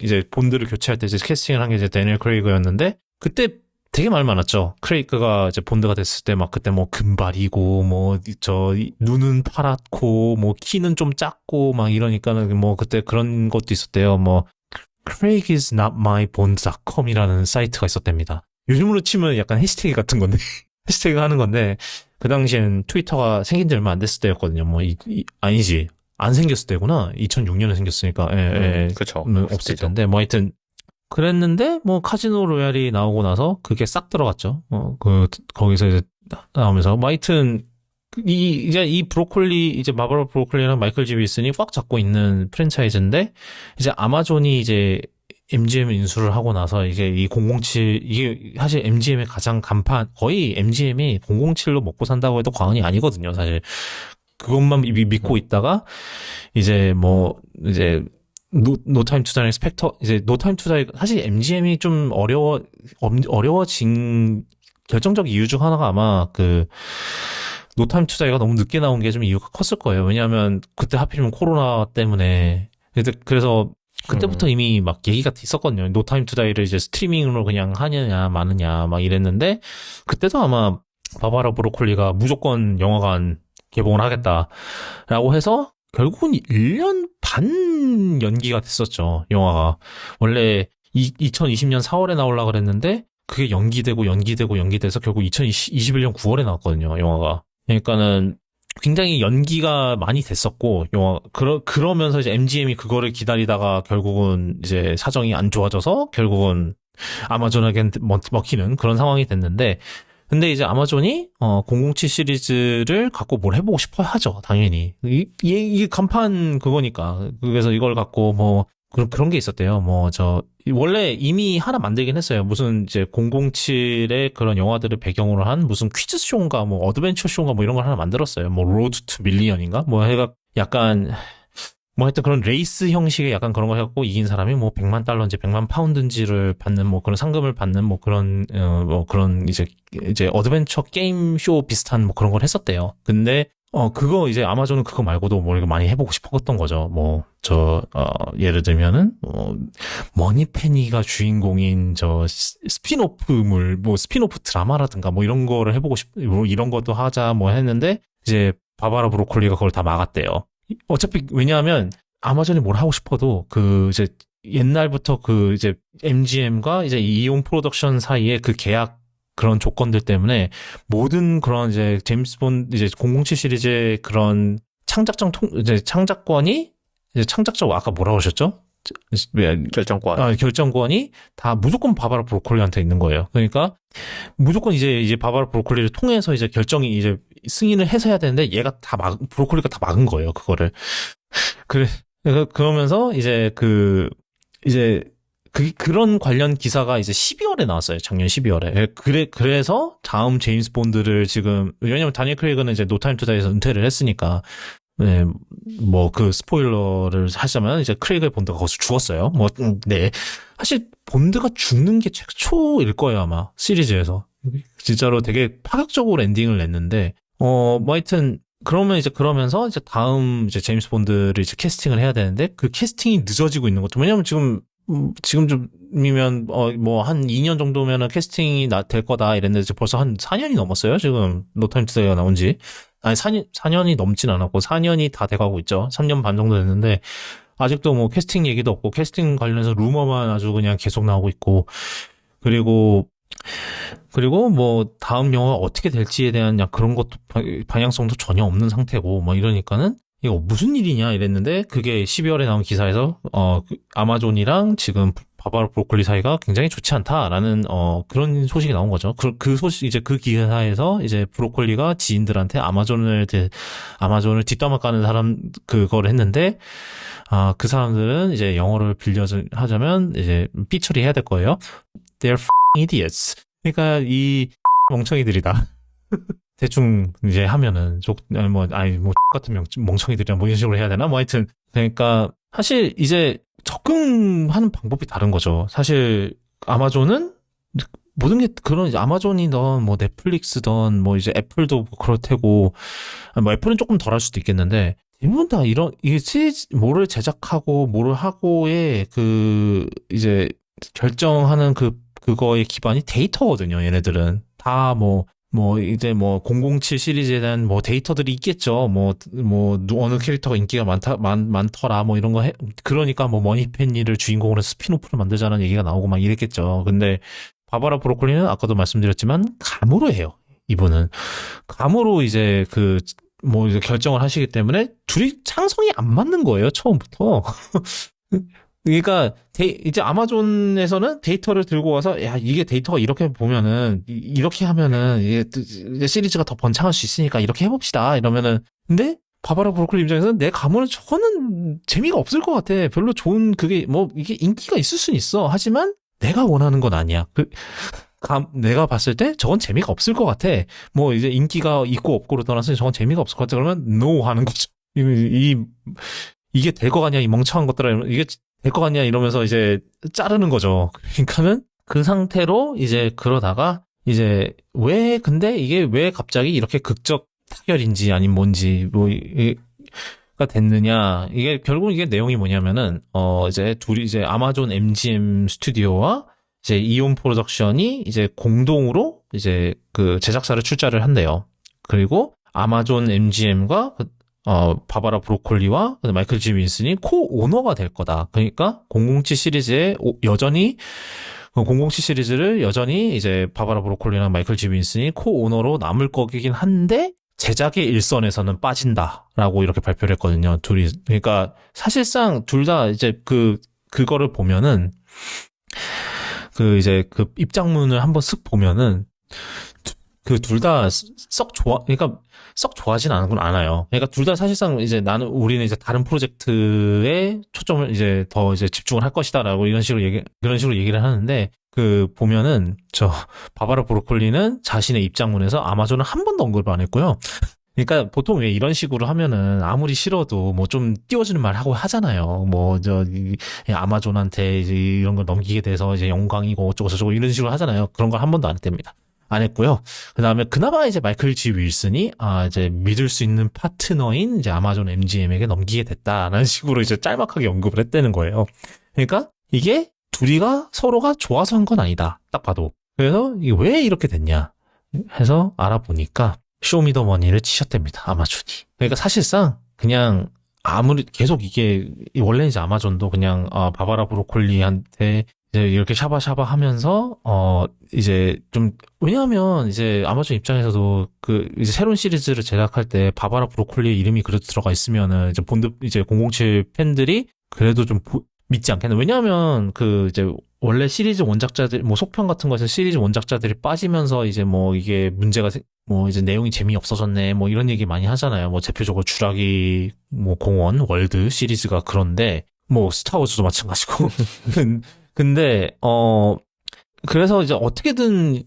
이제 본드를 교체할 때 이제 캐스팅을 한 게 이제 다니엘 크레이그였는데, 그때 되게 말 많았죠. 크레이그가 이제 본드가 됐을 때 막 그때 뭐 금발이고 뭐 눈은 파랗고 뭐 키는 좀 작고 막 이러니까는 뭐 그때 그런 것도 있었대요. 뭐 Craig is not my bond.com이라는 사이트가 있었답니다. 요즘으로 치면 약간 해시태그 같은 건데, 해시태그 하는 건데, 그 당시엔 트위터가 생긴 지 얼마 안 됐을 때였거든요. 아니지. 안 생겼을 때구나. 2006년에 생겼으니까, 그쵸. 없을 때인데, 뭐 하여튼, 그랬는데, 뭐, 카지노 로얄이 나오고 나서 그게 싹 들어갔죠. 거기서 이제 나오면서, 뭐 하여튼, 이 브로콜리, 이제 바바라 브로콜리랑 마이클 G 윌슨이 꽉 잡고 있는 프랜차이즈인데, 이제 아마존이 이제 MGM 인수를 하고 나서 이게 이게 사실 MGM의 가장 거의 MGM이 007로 먹고 산다고 해도 과언이 아니거든요, 사실. 그것만 믿고 있다가, 이제 노 타임 투 다이의 스펙터, 이제 노 타임 투 다이, 사실 MGM이 좀 어려워진 결정적 이유 중 하나가 아마 노타임 투자가 너무 늦게 나온 게 좀 이유가 컸을 거예요. 왜냐하면 그때 하필이면 코로나 때문에. 그래서 그때부터 이미 막 얘기가 있었거든요. 노타임 투자이를 이제 스트리밍으로 그냥 하느냐 마느냐 막 이랬는데, 그때도 아마 바바라 브로콜리가 무조건 영화관 개봉을 하겠다라고 해서 결국은 1년 반 연기가 됐었죠. 영화가 원래 2020년 4월에 나오려고 그랬는데 그게 연기돼서 결국 2021년 9월에 나왔거든요, 영화가. 그러니까는 굉장히 연기가 많이 됐었고, 그러면서 이제 MGM이 그거를 기다리다가 결국은 이제 사정이 안 좋아져서 결국은 아마존에게 먹히는 그런 상황이 됐는데, 근데 이제 아마존이 007 시리즈를 갖고 뭘 해보고 싶어 하죠, 당연히. 이게 간판 그거니까. 그래서 이걸 갖고 뭐 그런 게 있었대요. 원래 이미 하나 만들긴 했어요. 무슨 이제 007의 그런 영화들을 배경으로 한 무슨 퀴즈쇼인가, 뭐 어드벤처 쇼인가 뭐 이런 걸 하나 만들었어요. 뭐 로드 투 밀리언인가? 뭐 해가 약간 뭐 하여튼 그런 레이스 형식의 약간 그런 거 해갖고 이긴 사람이 뭐 100만 달러인지 100만 파운드인지를 받는 뭐 그런 상금을 받는 뭐 그런 이제 어드벤처 게임 쇼 비슷한 뭐 그런 걸 했었대요. 근데 그거 이제 아마존은 그거 말고도 뭐 이거 많이 해보고 싶었던 거죠. 예를 들면은, 머니페니가 주인공인 스피노프물, 뭐 스피노프 드라마라든가 뭐 이런 거를 해보고 뭐 이런 것도 하자 뭐 했는데, 이제 바바라 브로콜리가 그걸 다 막았대요. 어차피, 왜냐하면 아마존이 뭘 하고 싶어도 이제 옛날부터 그 이제 MGM과 이제 이온 프로덕션 사이의 그 계약 그런 조건들 때문에 모든 그런 이제 제임스 본드 이제 007 시리즈의 그런 이제 창작권이 이제 창작자 아까 뭐라고 하셨죠? 결정권. 결정권이 다 무조건 바바라 브로콜리한테 있는 거예요. 그러니까 무조건 이제 바바라 브로콜리를 통해서 이제 결정이 이제 승인을 해서 해야 되는데 얘가 브로콜리가 다 막은 거예요. 그거를. 그러면서 이제 그런 관련 기사가 이제 12월에 나왔어요. 작년 12월에. 그래서 다음 제임스 본드를 지금, 왜냐면 다니엘 크레이그는 이제 노 타임 투 다이에서 은퇴를 했으니까, 네, 뭐 그 스포일러를 하자면 이제 크레이그의 본드가 거기서 죽었어요. 네. 사실 본드가 죽는 게 최초일 거예요, 아마. 시리즈에서. 진짜로 되게 파격적으로 엔딩을 냈는데, 뭐 하여튼, 그러면서 이제 다음 이제 제임스 본드를 이제 캐스팅을 해야 되는데 그 캐스팅이 늦어지고 있는 것도 왜냐면 지금쯤이면 뭐 한 2년 정도면은 캐스팅이 될 거다 이랬는데 지금 벌써 한 4년이 넘었어요. 지금 노 타임 투 데이가 나온 지. 아니 4년이 넘진 않았고 4년이 다 돼가고 있죠. 3년 반 정도 됐는데 아직도 뭐 캐스팅 얘기도 없고 캐스팅 관련해서 루머만 아주 그냥 계속 나오고 있고 그리고 뭐 다음 영화가 어떻게 될지에 대한 그런 것도 방향성도 전혀 없는 상태고 뭐 이러니까는 이거 무슨 일이냐 이랬는데 그게 12월에 나온 기사에서 아마존이랑 지금 바바라 브로콜리 사이가 굉장히 좋지 않다라는 그런 소식이 나온 거죠. 그 소식 이제 그 기사에서 이제 브로콜리가 지인들한테 아마존을 뒷담화 까는 사람 그걸 했는데 그 사람들은 이제 영어를 하자면 이제 삐처리 해야 될 거예요. They're idiots. 그러니까 이 멍청이들이다. 대충 이제 하면은 같은 멍청이들이랑 뭐 이런 식으로 해야 되나? 뭐 하여튼 그러니까 사실 이제 접근하는 방법이 다른 거죠. 사실 아마존은 모든 게 그런 이제 아마존이든 뭐 넷플릭스든 뭐 이제 애플도 그럴 테고 뭐 애플은 조금 덜 할 수도 있겠는데 대부분 다 이게 시리즈 뭐를 제작하고 뭐를 하고의 그 이제 결정하는 그거의 기반이 데이터거든요. 얘네들은 다 이제 007 시리즈에 대한 데이터들이 있겠죠. 어느 캐릭터가 인기가 많더라, 이런 거 그러니까 머니penny를 주인공으로 해서 스피노프를 만들자는 얘기가 나오고 막 이랬겠죠. 근데, 바바라 브로콜리는 아까도 말씀드렸지만, 감으로 해요. 이분은. 감으로 이제 이제 결정을 하시기 때문에, 둘이 창성이 안 맞는 거예요, 처음부터. 그러니까 이제 아마존에서는 데이터를 들고 와서 야 이게 데이터가 이렇게 보면은 이렇게 하면은 이게 시리즈가 더 번창할 수 있으니까 이렇게 해봅시다 이러면은 근데 바바라 브로콜리 입장에서는 내 감은 저거는 재미가 없을 것 같아. 별로 좋은 그게 이게 인기가 있을 수는 있어. 하지만 내가 원하는 건 아니야. 내가 봤을 때 저건 재미가 없을 것 같아. 이제 인기가 있고 없고로 떠나서 저건 재미가 없을 것 같아. 그러면 no 하는 거죠. 이게 될 것 같냐 이 멍청한 것들아 이게 될 것 같냐 이러면서 이제 자르는 거죠. 그러니까는 그 상태로 이제 그러다가 이제 근데 이게 왜 갑자기 이렇게 극적 타결인지 아닌 뭔지 가 됐느냐 이게 결국 이게 내용이 뭐냐면은 이제 둘이 이제 아마존 MGM 스튜디오와 이제 이온 프로덕션이 이제 공동으로 이제 그 제작사를 출자를 한대요. 그리고 아마존 MGM과 바바라 브로콜리와 마이클 G. 윈슨이 코-오너가 될 거다. 그러니까 007 시리즈에 여전히 007 시리즈를 여전히 이제 바바라 브로콜리랑 마이클 G. 윈슨이 코-오너로 남을 거긴 한데 제작의 일선에서는 빠진다라고 이렇게 발표를 했거든요. 둘이. 그러니까 사실상 둘 다 이제 그거를 보면은 이제 입장문을 한번 쓱 보면은 둘 다 그러니까 썩 좋아하진 않아요. 그러니까 둘 다 사실상 이제 우리는 이제 다른 프로젝트에 초점을 이제 더 이제 집중을 할 것이다라고 이런 식으로 얘기를 하는데 보면은 바바라 브로콜리는 자신의 입장문에서 아마존을 한 번도 언급을 안 했고요. 그러니까 보통 왜 이런 식으로 하면은 아무리 싫어도 좀 띄워주는 말 하고 하잖아요. 아마존한테 이제 이런 걸 넘기게 돼서 이제 영광이고 어쩌고 저쩌고 이런 식으로 하잖아요. 그런 걸 한 번도 안 했답니다. 안 했고요. 그 다음에 그나마 이제 마이클 G. 윌슨이 이제 믿을 수 있는 파트너인 이제 아마존 MGM에게 넘기게 됐다라는 식으로 이제 짤막하게 언급을 했다는 거예요. 그러니까 이게 둘이가 서로가 좋아서 한 건 아니다. 딱 봐도. 그래서 이게 왜 이렇게 됐냐 해서 알아보니까 쇼미더머니를 치셨답니다. 아마존이. 그러니까 사실상 그냥 아무리 계속 이게 원래 이제 아마존도 그냥 바바라 브로콜리한테 이제 이렇게 샤바샤바 하면서 이제 좀 왜냐하면 이제 아마존 입장에서도 그 이제 새로운 시리즈를 제작할 때 바바라 브로콜리의 이름이 그래도 들어가 있으면은 이제 본드 이제 007 팬들이 그래도 좀 믿지 않겠나. 왜냐하면 그 이제 원래 시리즈 원작자들 뭐 속편 같은 거에서 시리즈 원작자들이 빠지면서 이제 뭐 이게 문제가 뭐 이제 내용이 재미없어졌네 뭐 이런 얘기 많이 하잖아요. 뭐 대표적으로 주라기 뭐 공원 월드 시리즈가 그런데 뭐 스타워즈도 마찬가지고 근데 그래서 이제 어떻게든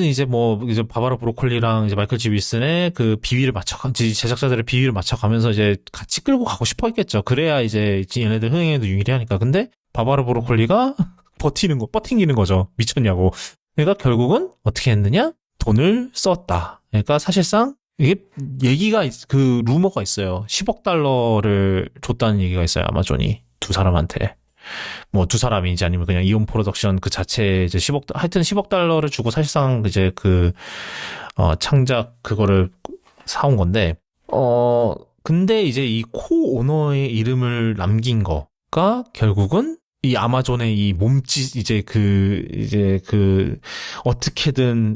이제 뭐 이제 바바라 브로콜리랑 이제 마이클 G 윌슨의 그 비위를 제작자들의 비위를 맞춰가면서 이제 같이 끌고 가고 싶어 했겠죠. 그래야 이제 얘네들 흥행에도 유리하니까. 근데 바바라 브로콜리가 버팅기는 거죠. 미쳤냐고. 그러니까 결국은 어떻게 했느냐? 돈을 썼다. 그러니까 사실상 이게 그 루머가 있어요. 10억 달러를 줬다는 얘기가 있어요. 아마존이 두 사람한테. 뭐 두 사람인지 아니면 그냥 이온 프로덕션 그 자체에 이제 하여튼 10억 달러를 주고 사실상 이제 그 창작 그거를 사온 건데 근데 이제 이 코 오너의 이름을 남긴 거가 결국은 이 아마존의 이 몸짓 어떻게든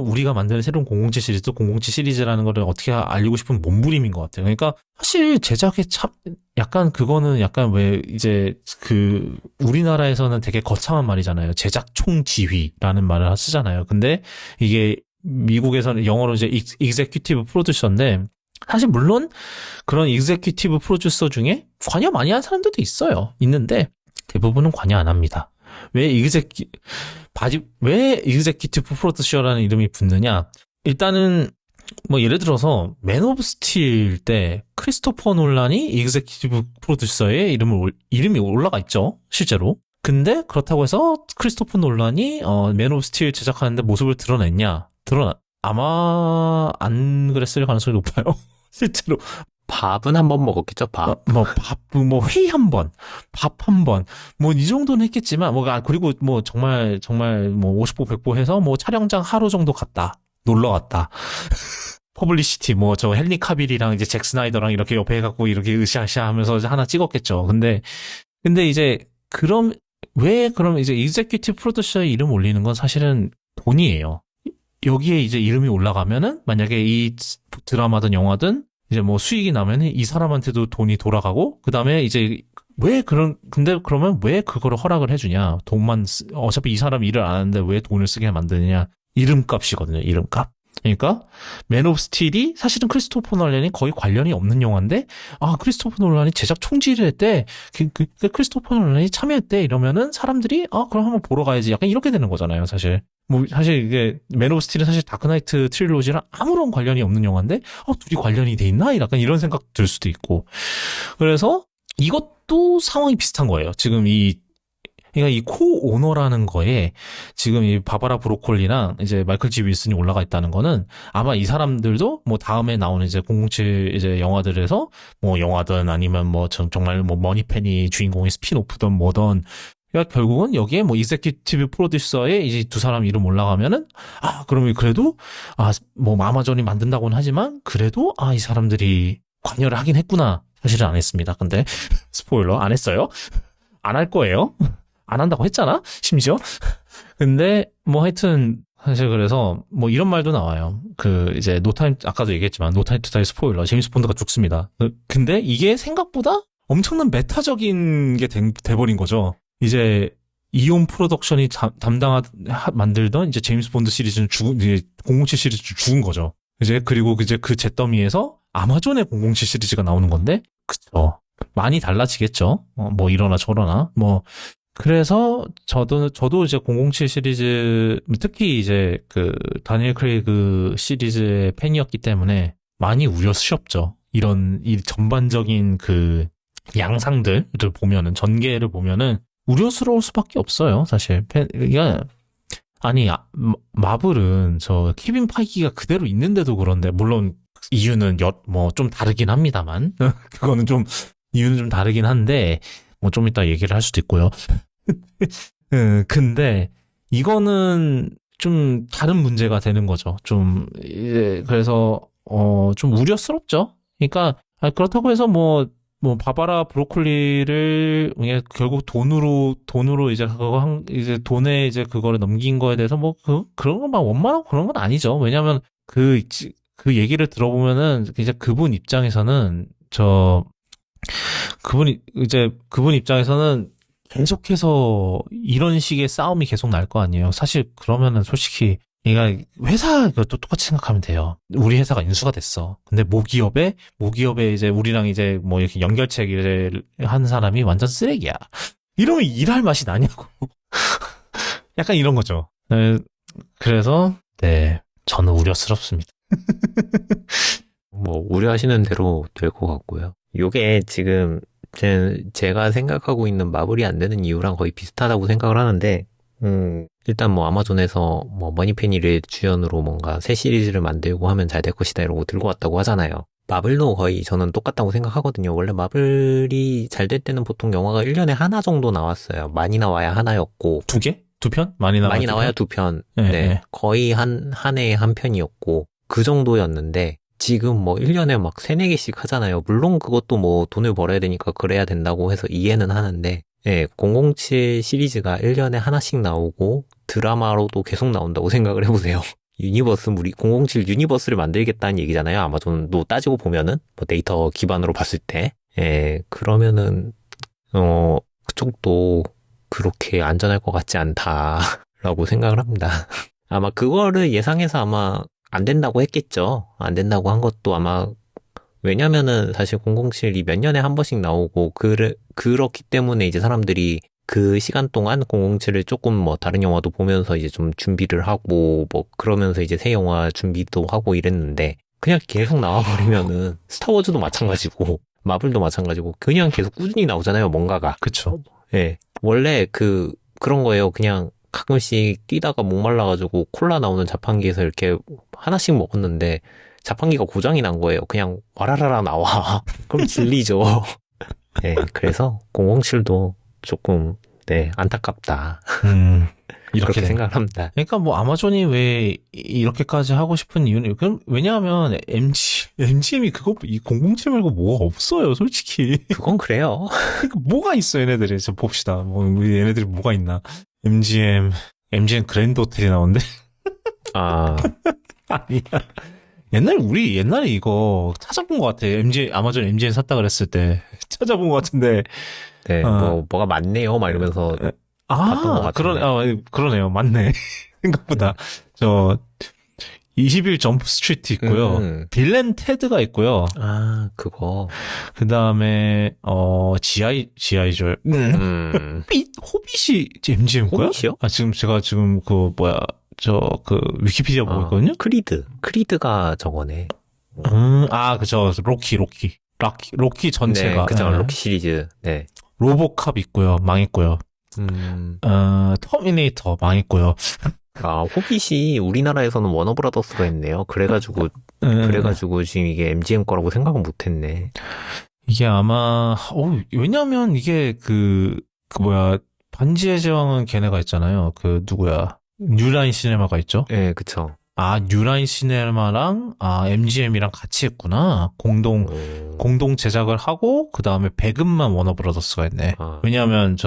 우리가 만드는 새로운 007 시리즈도 007 시리즈라는 거를 어떻게 알리고 싶은 몸부림인 것 같아요. 그러니까 사실 제작에 참 약간 그거는 약간 왜 이제 그 우리나라에서는 되게 거창한 말이잖아요. 제작 총지휘라는 말을 쓰잖아요. 근데 이게 미국에서는 영어로 이제 executive producer인데 사실 물론 그런 executive producer 중에 관여 많이 한 사람들도 있는데 대부분은 관여 안 합니다. 왜 executive producer라는 이름이 붙느냐? 일단은 뭐 예를 들어서 맨 오브 스틸 때 크리스토퍼 놀란이 executive producer의 이름이 올라가 있죠. 실제로. 근데 그렇다고 해서 크리스토퍼 놀란이 맨 오브 스틸 제작하는데 모습을 드러냈냐? 아마 안 그랬을 가능성이 높아요. 실제로. 밥은 한 번 먹었겠죠, 밥. 회 한 번, 밥 한 번, 뭐 이 정도는 했겠지만, 그리고 뭐 정말 뭐 50보 100보 해서 뭐 촬영장 하루 정도 놀러 갔다. 퍼블리시티 뭐 저 헨리 카빌이랑 이제 잭 스나이더랑 이렇게 옆에 해갖고 이렇게 으쌰으쌰 하면서 하나 찍었겠죠. 근데 이제 그럼 이제 executive producer의 이름 올리는 건 사실은 돈이에요. 여기에 이제 이름이 올라가면은 만약에 이 드라마든 영화든 이제 뭐 수익이 나면은 이 사람한테도 돈이 돌아가고 그다음에 이제 근데 그러면 왜 그거를 허락을 해주냐? 어차피 이 사람 일을 안 하는데 왜 돈을 쓰게 만드느냐? 이름값이거든요. 이름값. 그러니까 맨 오브 스틸이 사실은 크리스토퍼 놀란이 거의 관련이 없는 영화인데 크리스토퍼 놀란이 제작 총지를 했대. 크리스토퍼 놀란이 참여했대. 이러면은 사람들이 그럼 한번 보러 가야지. 약간 이렇게 되는 거잖아요, 사실. 뭐 사실 이게 맨 오브 스틸은 사실 다크나이트 트릴로지랑 아무런 관련이 없는 영화인데 둘이 관련이 돼 있나? 약간 이런 생각 들 수도 있고. 그래서 이것도 상황이 비슷한 거예요. 지금 그러니까 이 코 오너라는 거에 지금 이 바바라 브로콜리랑 이제 마이클 G 윌슨이 올라가 있다는 거는 아마 이 사람들도 뭐 다음에 나오는 이제 007 이제 영화들에서 뭐 영화든 아니면 뭐 정말 뭐 머니pen이 주인공의 스핀오프든 뭐든 그러니까 결국은 여기에 뭐 익세큐티브 프로듀서에 이제 두 사람 이름 올라가면은 그러면 그래도 뭐 아마존이 만든다고는 하지만 그래도 이 사람들이 관여를 하긴 했구나. 사실은 안 했습니다. 근데 스포일러 안 했어요. 안 할 거예요. 안 한다고 했잖아, 심지어. 근데, 뭐 하여튼, 사실 그래서, 뭐 이런 말도 나와요. 이제, 아까도 얘기했지만, 노타임 투 다이 스포일러, 제임스 본드가 죽습니다. 근데 이게 생각보다 엄청난 메타적인 게 돼버린 거죠. 이제, 이온 프로덕션이 만들던 이제 제임스 본드 시리즈는 이제 007 시리즈 죽은 거죠. 그리고 이제 그 잿더미에서 아마존의 007 시리즈가 나오는 건데, 그쵸. 많이 달라지겠죠. 뭐 이러나 저러나, 그래서 저도 이제 007 시리즈 특히 이제 다니엘 크레이그 시리즈의 팬이었기 때문에 많이 우려스럽죠. 이 전반적인 양상들을 보면은 전개를 보면은 우려스러울 수밖에 없어요. 사실 마블은 저 케빈 파이기가 그대로 있는데도 그런데 물론 이유는 뭐 좀 다르긴 합니다만 그거는 좀 이유는 좀 다르긴 한데 뭐 좀 이따 얘기를 할 수도 있고요. 근데 이거는 좀 다른 문제가 되는 거죠. 그래서 좀 우려스럽죠. 그러니까, 그렇다고 해서 바바라 브로콜리를, 그냥 결국 돈으로 이제 이제 돈에 이제 그거를 넘긴 거에 대해서 그런 거 막 원만하고 그런 건 아니죠. 왜냐면 그 얘기를 들어보면은, 이제 그분 입장에서는, 그분 입장에서는 계속해서 이런 식의 싸움이 계속 날 거 아니에요. 사실 그러면은 솔직히 얘가 회사 이것도 똑같이 생각하면 돼요. 우리 회사가 인수가 됐어. 근데 모기업에 이제 우리랑 이제 뭐 이렇게 연결체계를 한 사람이 완전 쓰레기야. 이러면 일할 맛이 나냐고. 약간 이런 거죠. 네, 그래서 네, 저는 우려스럽습니다. 뭐 우려하시는 대로 될 것 같고요. 요게 지금 제가 생각하고 있는 마블이 안 되는 이유랑 거의 비슷하다고 생각을 하는데, 일단 뭐 아마존에서 뭐 머니페니를 주연으로 뭔가 새 시리즈를 만들고 하면 잘 될 것이다 이러고 들고 왔다고 하잖아요. 마블도 거의 저는 똑같다고 생각하거든요. 원래 마블이 잘 될 때는 보통 영화가 1년에 하나 정도 나왔어요. 많이 나와야 하나였고. 2개? 2편? 많이 나와야 2편. 네, 네. 네. 거의 한 해에 한 편이었고, 그 정도였는데, 지금 뭐 1년에 막 3, 4개씩 하잖아요. 물론 그것도 뭐 돈을 벌어야 되니까 그래야 된다고 해서 이해는 하는데, 예, 007 시리즈가 1년에 하나씩 나오고 드라마로도 계속 나온다고 생각을 해보세요. 우리 007 유니버스를 만들겠다는 얘기잖아요. 아마존도 따지고 보면은, 뭐 데이터 기반으로 봤을 때. 예, 그러면은, 그쪽도 그렇게 안전할 것 같지 않다라고 생각을 합니다. 아마 그거를 예상해서 아마 안 된다고 했겠죠. 안 된다고 한 것도 아마, 왜냐면은 사실 007이 몇 년에 한 번씩 나오고, 그렇기 때문에 이제 사람들이 그 시간 동안 007을 조금 뭐 다른 영화도 보면서 이제 좀 준비를 하고, 뭐 그러면서 이제 새 영화 준비도 하고 이랬는데, 그냥 계속 나와버리면은 스타워즈도 마찬가지고, 마블도 마찬가지고, 그냥 계속 꾸준히 나오잖아요, 뭔가가. 그쵸. 예. 원래 그런 거예요. 그냥 가끔씩 뛰다가 목말라가지고 콜라 나오는 자판기에서 이렇게 하나씩 먹었는데 자판기가 고장이 난 거예요. 그냥 와라라라 나와. 그럼 질리죠. 네, 그래서 007도 조금 네, 안타깝다. 이렇게 그렇게 생각을 합니다. 그러니까 뭐 아마존이 왜 이렇게까지 하고 싶은 이유는 왜냐하면 MGM이 이 007 말고 뭐가 없어요, 솔직히. 그건 그래요. 그러니까 뭐가 있어, 얘네들이. 좀 봅시다. 얘네들이 뭐가 있나. MGM 그랜드 호텔이 나오는데? 아, 아니야. 옛날에 이거 찾아본 것 같아. 아마존 MGM 샀다 그랬을 때. 찾아본 것 같은데. 네, 뭐가 많네요. 막 이러면서 봤던 것 같은데. 그러네요. 맞네. 생각보다. 20일 점프 스트리트 있고요. 빌 앤 테드가 있고요. 아, 그거. 그 다음에, 지아이죠. 호빗이 MGM 거야? 호빗이요? 제가 위키피디아 보고 있거든요? 크리드가 저거네. 그죠. 로키 전체가. 네, 그죠. 로키 시리즈. 네. 로보캅 있고요. 망했고요. 터미네이터 망했고요. 호빗이 우리나라에서는 워너브라더스가 했네요. 그래가지고 지금 이게 MGM 거라고 생각은 못했네. 이게 아마, 왜냐면 이게 반지의 제왕은 걔네가 있잖아요. 누구야. 뉴라인 시네마가 있죠? 네, 그쵸. 뉴라인 시네마랑, MGM이랑 같이 했구나. 공동 제작을 하고, 그 다음에 배급만 워너브라더스가 했네. 왜냐하면,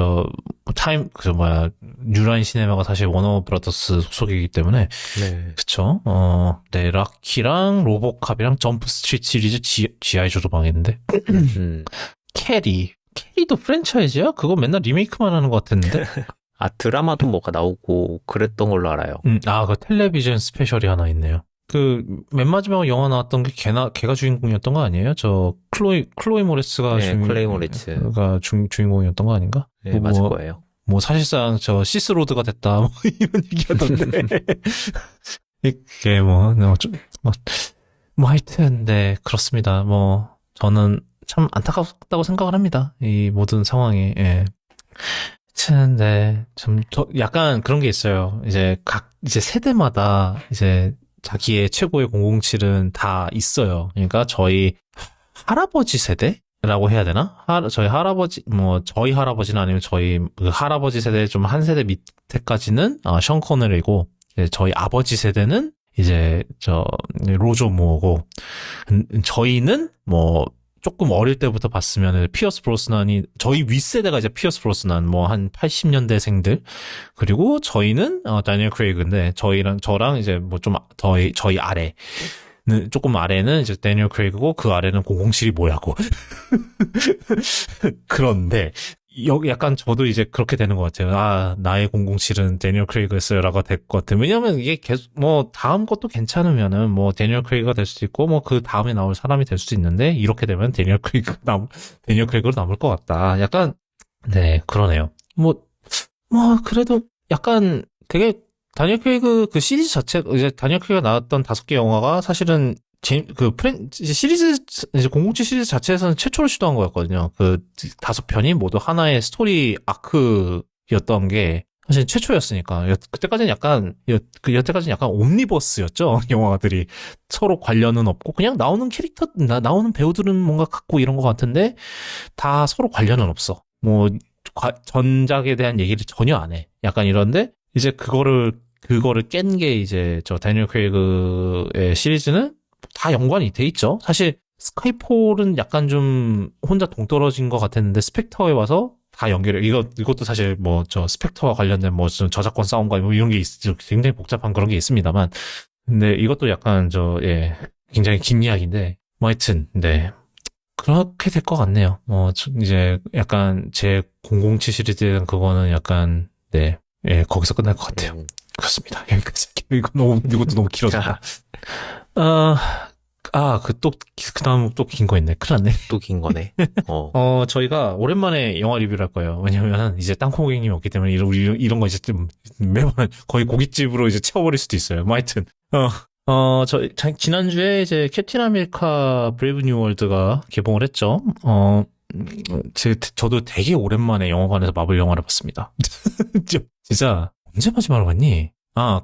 뉴라인 시네마가 사실 워너브라더스 소속이기 때문에. 네. 그쵸. 네, 락키랑 로보캅이랑 점프 스트리트 시리즈 G.I.조도 망했는데. 캐리도 프랜차이즈야? 그거 맨날 리메이크만 하는 것 같았는데. 드라마도 뭐가 나오고 그랬던 걸로 알아요. 그 텔레비전 스페셜이 하나 있네요. 맨 마지막 영화 나왔던 게 걔가 주인공이었던 거 아니에요? 클로이 모레츠가 네, 클로이 모레츠가 주인공이었던 거 아닌가? 네, 맞을 거예요. 사실상 시스로드가 됐다, 이런 얘기하던데. 이게 하여튼, 네, 그렇습니다. 저는 참 안타깝다고 생각을 합니다. 이 모든 상황이, 예. 네, 약간 그런 게 있어요. 이제 세대마다 자기의 최고의 007은 다 있어요. 그러니까 저희 할아버지 세대라고 해야 되나? 저희 할아버지는 아니면 저희 할아버지 세대 좀 한 세대 밑에까지는 션 코네리고, 저희 아버지 세대는 로저 무어고, 저희는 뭐 조금 어릴 때부터 봤으면 피어스 브로스난이 저희 윗세대가 이제 피어스 브로스난 뭐 한 80년대생들 그리고 저희는 다니엘 크레이그인데 저랑 이제 뭐 좀 더 저희 아래 조금 아래는 이제 다니엘 크레이그고 그 아래는 007이 뭐야고 그런데 여기 약간 저도 이제 그렇게 되는 것 같아요. 아, 나의 007은 다니엘 크레이그였어요라고 될 것 같아요. 왜냐면 이게 계속 뭐 다음 것도 괜찮으면은 뭐 다니엘 크레이그가 될 수도 있고 뭐 그 다음에 나올 사람이 될 수도 있는데 이렇게 되면 다니엘 크레이그로 남을 것 같다. 약간 네 그러네요. 뭐 그래도 약간 되게 다니엘 크레이그 그 시리즈 자체 이제 다니엘 크레이그가 나왔던 5개 영화가 사실은 시리즈, 이제 007 시리즈 자체에서는 최초로 시도한 거였거든요. 그 5편이 모두 하나의 스토리 아크였던 게 사실 최초였으니까. 여태까지는 약간 옴니버스였죠. 영화들이. 서로 관련은 없고, 그냥 나오는 나오는 배우들은 뭔가 갖고 이런 것 같은데, 다 서로 관련은 없어. 뭐, 전작에 대한 얘기를 전혀 안 해. 약간 이런데, 이제 그거를 깬 게 이제 다니엘 크레이그의 시리즈는 다 연관이 돼 있죠. 사실 스카이폴은 약간 좀 혼자 동떨어진 것 같았는데 스펙터에 와서 다 연결해. 이것도 사실 뭐 스펙터와 관련된 뭐 저작권 싸움과 뭐 이런 게 굉장히 복잡한 그런 게 있습니다만, 근데 이것도 약간 굉장히 긴 이야기인데 뭐 하여튼 네 그렇게 될 것 같네요. 이제 약간 제 007 시리즈에 대한 그거는 약간 거기서 끝날 것 같아요. 그렇습니다. 여기까지. 이것도 너무 길어졌다. 그 다음 또 긴 거 있네. 큰일 났네. 또 긴 거네. 저희가 오랜만에 영화 리뷰를 할 거예요. 왜냐면은 이제 땅콩 고객님이 없기 때문에 이런 거 이제 좀 매번 거의 고깃집으로 이제 채워버릴 수도 있어요. 뭐 하여튼, 지난주에 이제 캡틴 아메리카 브레이브 뉴 월드가 개봉을 했죠. 저도 되게 오랜만에 영화관에서 마블 영화를 봤습니다. 진짜, 언제 마지막으로 봤니?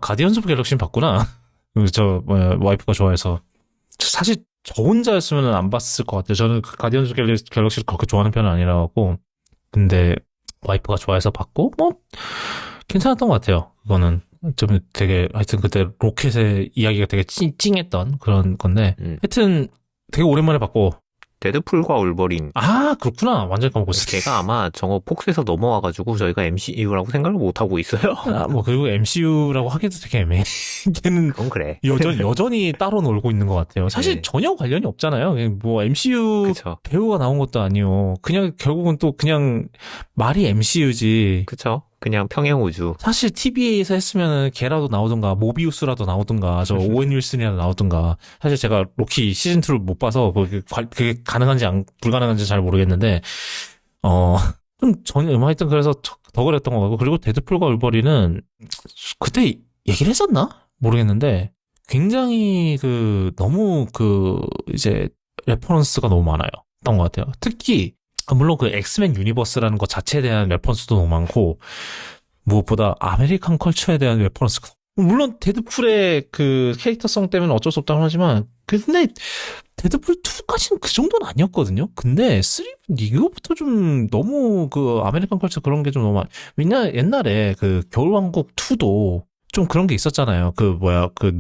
가디언즈 오브 갤럭시는 봤구나. 와이프가 좋아해서. 사실, 저 혼자였으면 안 봤을 것 같아요. 저는 가디언즈 오브 갤럭시를 그렇게 좋아하는 편은 아니라고. 근데, 와이프가 좋아해서 봤고, 괜찮았던 것 같아요. 그거는. 좀 되게, 하여튼 그때 로켓의 이야기가 되게 찡했던 그런 건데. 하여튼, 되게 오랜만에 봤고, 데드풀과 울버린. 그렇구나. 완전히 까먹었어. 걔가 아마 폭스에서 넘어와가지고 저희가 MCU라고 생각을 못하고 있어요. 그리고 MCU라고 하기도 되게 애매해. 걔는. 그건 그래. 여전히 따로 놀고 있는 것 같아요. 사실 전혀 관련이 없잖아요. 뭐 MCU 그쵸. 배우가 나온 것도 아니고. 그냥 결국은 또 그냥 말이 MCU지. 그쵸. 그냥 평행우주. 사실 TV에서 했으면은 걔라도 나오든가 모비우스라도 나오든가 오웬 윌슨이라도 나오든가. 사실 제가 로키 시즌2를 못 봐서 그게 가능한지 불가능한지 잘 모르겠는데 하여튼 그래서 더 그랬던 것 같고. 그리고 데드풀과 울버린은 그때 얘기를 했었나? 모르겠는데 굉장히 너무 이제 레퍼런스가 너무 많아요. 것 같아요. 특히 물론 그 엑스맨 유니버스라는 것 자체에 대한 레퍼런스도 너무 많고, 무엇보다 아메리칸 컬처에 대한 레퍼런스가, 물론 데드풀의 그 캐릭터성 때문에 어쩔 수 없다고 하지만, 근데 데드풀 2까지는 그 정도는 아니었거든요. 근데 3, 이거부터 좀 너무 아메리칸 컬처 그런 게 좀 너무 옛날에 겨울왕국 2도 좀 그런 게 있었잖아요. 누구야? 그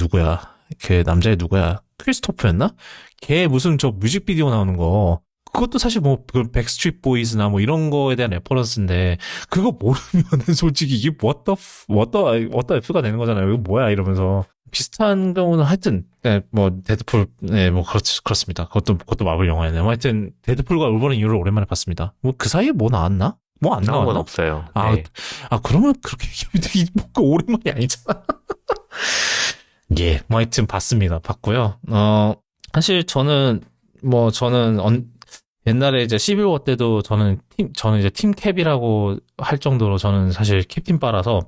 남자애 누구야? 크리스토프였나? 걔 무슨 뮤직비디오 나오는 거. 그것도 사실 백스트리트 보이즈나 이런 거에 대한 레퍼런스인데, 그거 모르면은 솔직히 이게 what the F가 되는 거잖아요. 이거 뭐야? 이러면서. 비슷한 경우는 하여튼, 데드풀, 그렇습니다. 그것도 마블 영화였네요. 하여튼, 데드풀과 울버린 이후로 오랜만에 봤습니다. 그 사이에 나왔나? 안 나온 건 나왔나? 없어요. 그러면 그렇게 얘기하면 오랜만이 아니잖아. 하여튼 봤습니다. 봤고요. 사실 저는 옛날에 이제 11워 때도 저는 이제 팀캡이라고 할 정도로 저는 사실 캡틴 빠라서,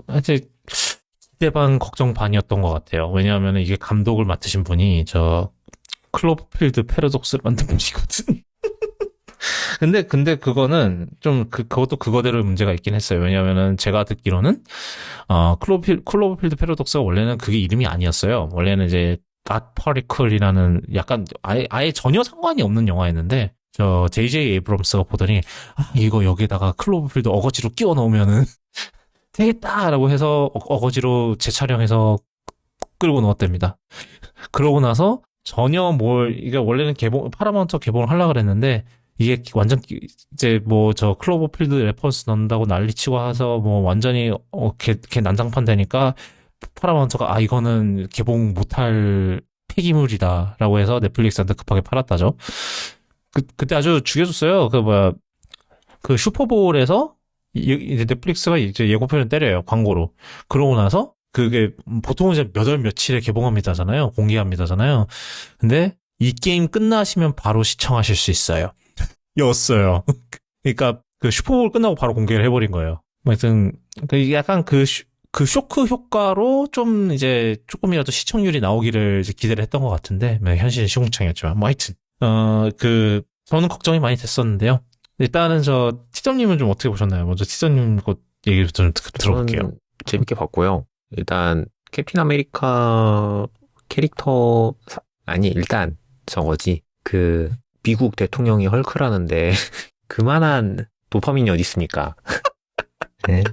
사실 기대 반 걱정 반이었던 것 같아요. 왜냐하면 이게 감독을 맡으신 분이 클로버필드 패러독스를 만든 분이거든. 근데 그거는 그것도 그거대로 문제가 있긴 했어요. 왜냐면은 제가 듣기로는, 클로버필드 패러독스가 원래는 그게 이름이 아니었어요. 원래는 이제, 파리클이라는 약간 아예 전혀 상관이 없는 영화였는데 JJ 에이브럼스가 보더니 이거 여기다가 클로버필드 어거지로 끼워 넣으면은 되겠다라고 해서 어거지로 재촬영해서 끌고 넣었답니다. 그러고 나서 전혀 이게 원래는 파라마운트 개봉을 하려고 그랬는데, 이게 완전, 이제 뭐, 클로버필드 레퍼런스 넣는다고 난리치고 해서, 뭐, 완전히, 걔 난장판 되니까, 파라마운트가, 이거는 개봉 못할 폐기물이다라고 해서 넷플릭스한테 급하게 팔았다죠. 그때 아주 죽여줬어요. 그 슈퍼볼에서 이제 넷플릭스가 이제 예고편을 때려요. 광고로. 그러고 나서 그게 보통은 이제 몇 월 며칠에 개봉합니다잖아요. 공개합니다잖아요. 근데 이 게임 끝나시면 바로 시청하실 수 있어요. 였어요. 그러니까 그 슈퍼볼 끝나고 바로 공개를 해버린 거예요. 하여튼 약간 그 쇼크 효과로 좀 이제 조금이라도 시청률이 나오기를 이제 기대를 했던 것 같은데, 현실은 시궁창이었지만, 뭐 하여튼, 저는 걱정이 많이 됐었는데요. 일단은 티점님은 좀 어떻게 보셨나요? 먼저 티점님 것 얘기를 좀 들어볼게요. 저는 재밌게 봤고요. 일단 캡틴 아메리카 캐릭터 일단 저거지. 그 미국 대통령이 헐크라는데 그만한 도파민이 어디 있습니까? 네.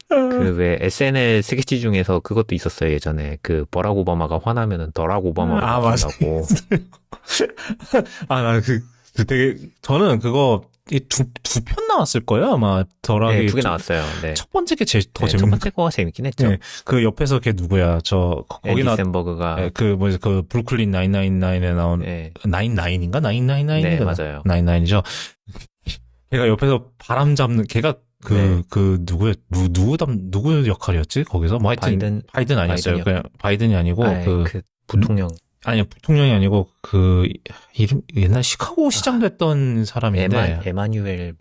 그 왜 SNL 스케치 중에서 그것도 있었어요. 예전에 그 버락 오바마가 화나면은 더락 오바마로 바뀐다고. 나 되게 저는 그거 두 편 나왔을 거예요. 아마 더락이 네, 2개 나왔어요. 네. 첫 번째 게 제일 더 재밌는. 첫 번째 거가 재밌긴 했죠. 네, 그 옆에서 걔 누구야? 앤디 샘버그가 네, 그 브루클린 999에 나온 네. 99인가? 999인가? 네, 맞아요. 99이죠. 걔가 옆에서 바람 잡는 걔가 누구 역할이었지? 거기서? 뭐 하여튼, 바이든 아니었어요. 그냥 바이든이 아니고, 그 부통령. 아니요, 부통령이 아니고, 이름, 옛날 시카고 시장 됐던 사람인데. 에마뉴엘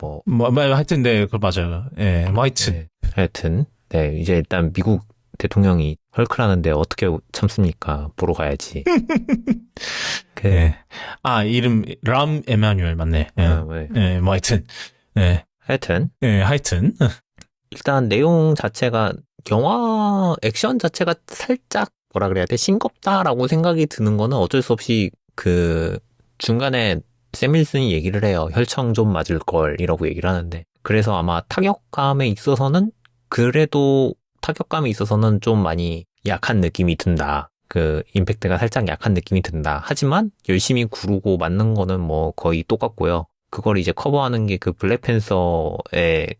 하여튼, 네, 맞아요. 예, 뭐 하여튼. 네, 하여튼, 네, 이제 일단 미국 대통령이 헐크라는데 어떻게 참습니까? 보러 가야지. 네. 이름, 람 에마뉴엘 맞네. 예, 네, 뭐 하여튼. 네. 하여튼. 일단 내용 자체가 영화 액션 자체가 살짝 뭐라 그래야 돼? 싱겁다라고 생각이 드는 거는 어쩔 수 없이 그 중간에 샘 윌슨이 얘기를 해요. 혈청 좀 맞을 걸이라고 얘기를 하는데 그래서 아마 타격감에 있어서는 좀 많이 약한 느낌이 든다. 그 임팩트가 살짝 약한 느낌이 든다. 하지만 열심히 구르고 맞는 거는 뭐 거의 똑같고요. 그걸 이제 커버하는 게 그 블랙팬서의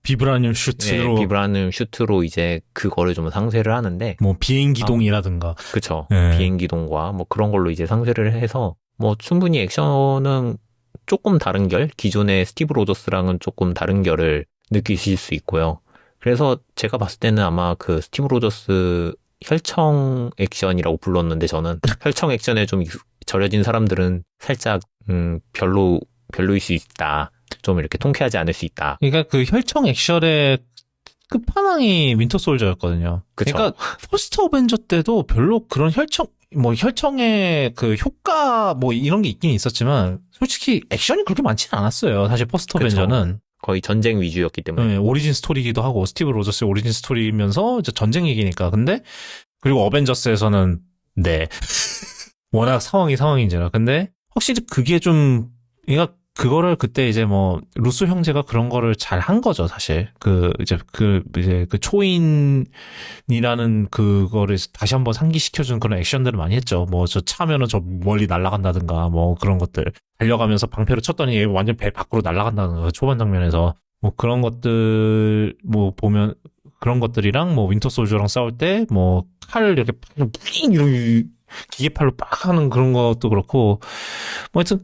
비브라늄 슈트로. 네, 비브라늄 슈트로 이제 그거를 좀 상쇄를 하는데. 뭐 비행기동이라든가. 그쵸. 네. 비행기동과 뭐 그런 걸로 이제 상쇄를 해서 뭐 충분히 액션은 조금 다른 기존의 스티브 로저스랑은 조금 다른 결을 느끼실 수 있고요. 그래서 제가 봤을 때는 아마 그 스티브 로저스 혈청 액션이라고 불렀는데 저는 혈청 액션에 좀 절여진 사람들은 살짝 별로일 수 있다. 좀 이렇게 통쾌하지 않을 수 있다. 그러니까 그 혈청 액션의 끝판왕이 윈터 솔저였거든요. 그쵸? 그러니까 퍼스트 어벤져 때도 별로 그런 혈청의 그 효과 이런 게 있긴 있었지만 솔직히 액션이 그렇게 많지는 않았어요. 사실 퍼스트 어벤져는 거의 전쟁 위주였기 때문에. 네, 오리진 스토리기도 하고 스티브 로저스의 오리진 스토리면서 이제 전쟁 얘기니까. 근데 그리고 어벤져스에서는 네. 워낙 상황인지라. 근데 확실히 그게 좀 그러니까 그거를 그때 이제 루소 형제가 그런 거를 잘 한 거죠, 사실. 그 초인이라는 그거를 다시 한번 상기시켜준 그런 액션들을 많이 했죠. 차면은 저 멀리 날아간다든가, 그런 것들. 달려가면서 방패로 쳤더니 얘 완전 배 밖으로 날아간다든가, 초반 장면에서. 그런 것들, 보면, 그런 것들이랑, 윈터 솔저랑 싸울 때, 칼을 이렇게, 이런, 기계팔로 빡 하는 그런 것도 그렇고, 하여튼,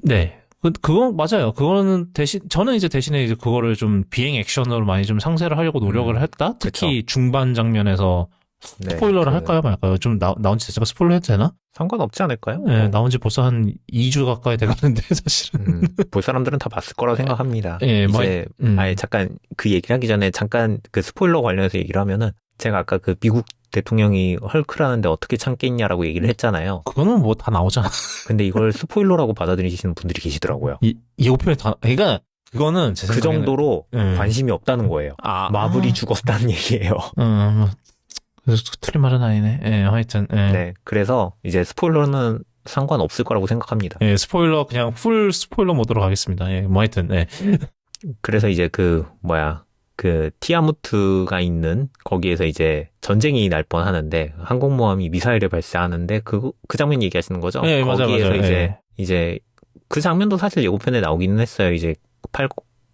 네. 그거 맞아요. 그거는 저는 이제 대신에 이제 그거를 좀 비행 액션으로 많이 좀 상쇄를 하려고 노력을 했다. 특히 그쵸. 중반 장면에서 스포일러를 할까요, 말까요? 좀 나온 지 제가 스포일러 해도 되나? 상관없지 않을까요? 네, 나온 지 벌써 한 2주 가까이 돼가는데 사실은. 볼 사람들은 다 봤을 거라고 생각합니다. 예, 이제 잠깐 그 얘기를 하기 전에 잠깐 그 스포일러 관련해서 얘기를 하면은 제가 아까 그 미국 대통령이 헐크라는데 어떻게 참겠냐라고 얘기를 했잖아요. 그거는 다 나오잖아. 근데 이걸 스포일러라고 받아들이시는 분들이 계시더라고요. 예고편에 그러니까 그거는 제 그 정도로 관심이 없다는 거예요. 마블이 죽었다는 얘기예요. 그래서 틀린 말은 아니네. 예, 하여튼. 예. 네, 그래서 이제 스포일러는 상관없을 거라고 생각합니다. 예, 스포일러 그냥 풀 스포일러 모드로 가겠습니다. 예, 하여튼. 예. 그래서 이제 그 티아무트가 있는 거기에서 이제 전쟁이 날 뻔하는데 항공모함이 미사일을 발사하는데 그 장면 얘기하시는 거죠? 네, 맞아요, 거기에서 맞아요. 이제 네. 이제 그 장면도 사실 예고편에 나오기는 했어요. 이제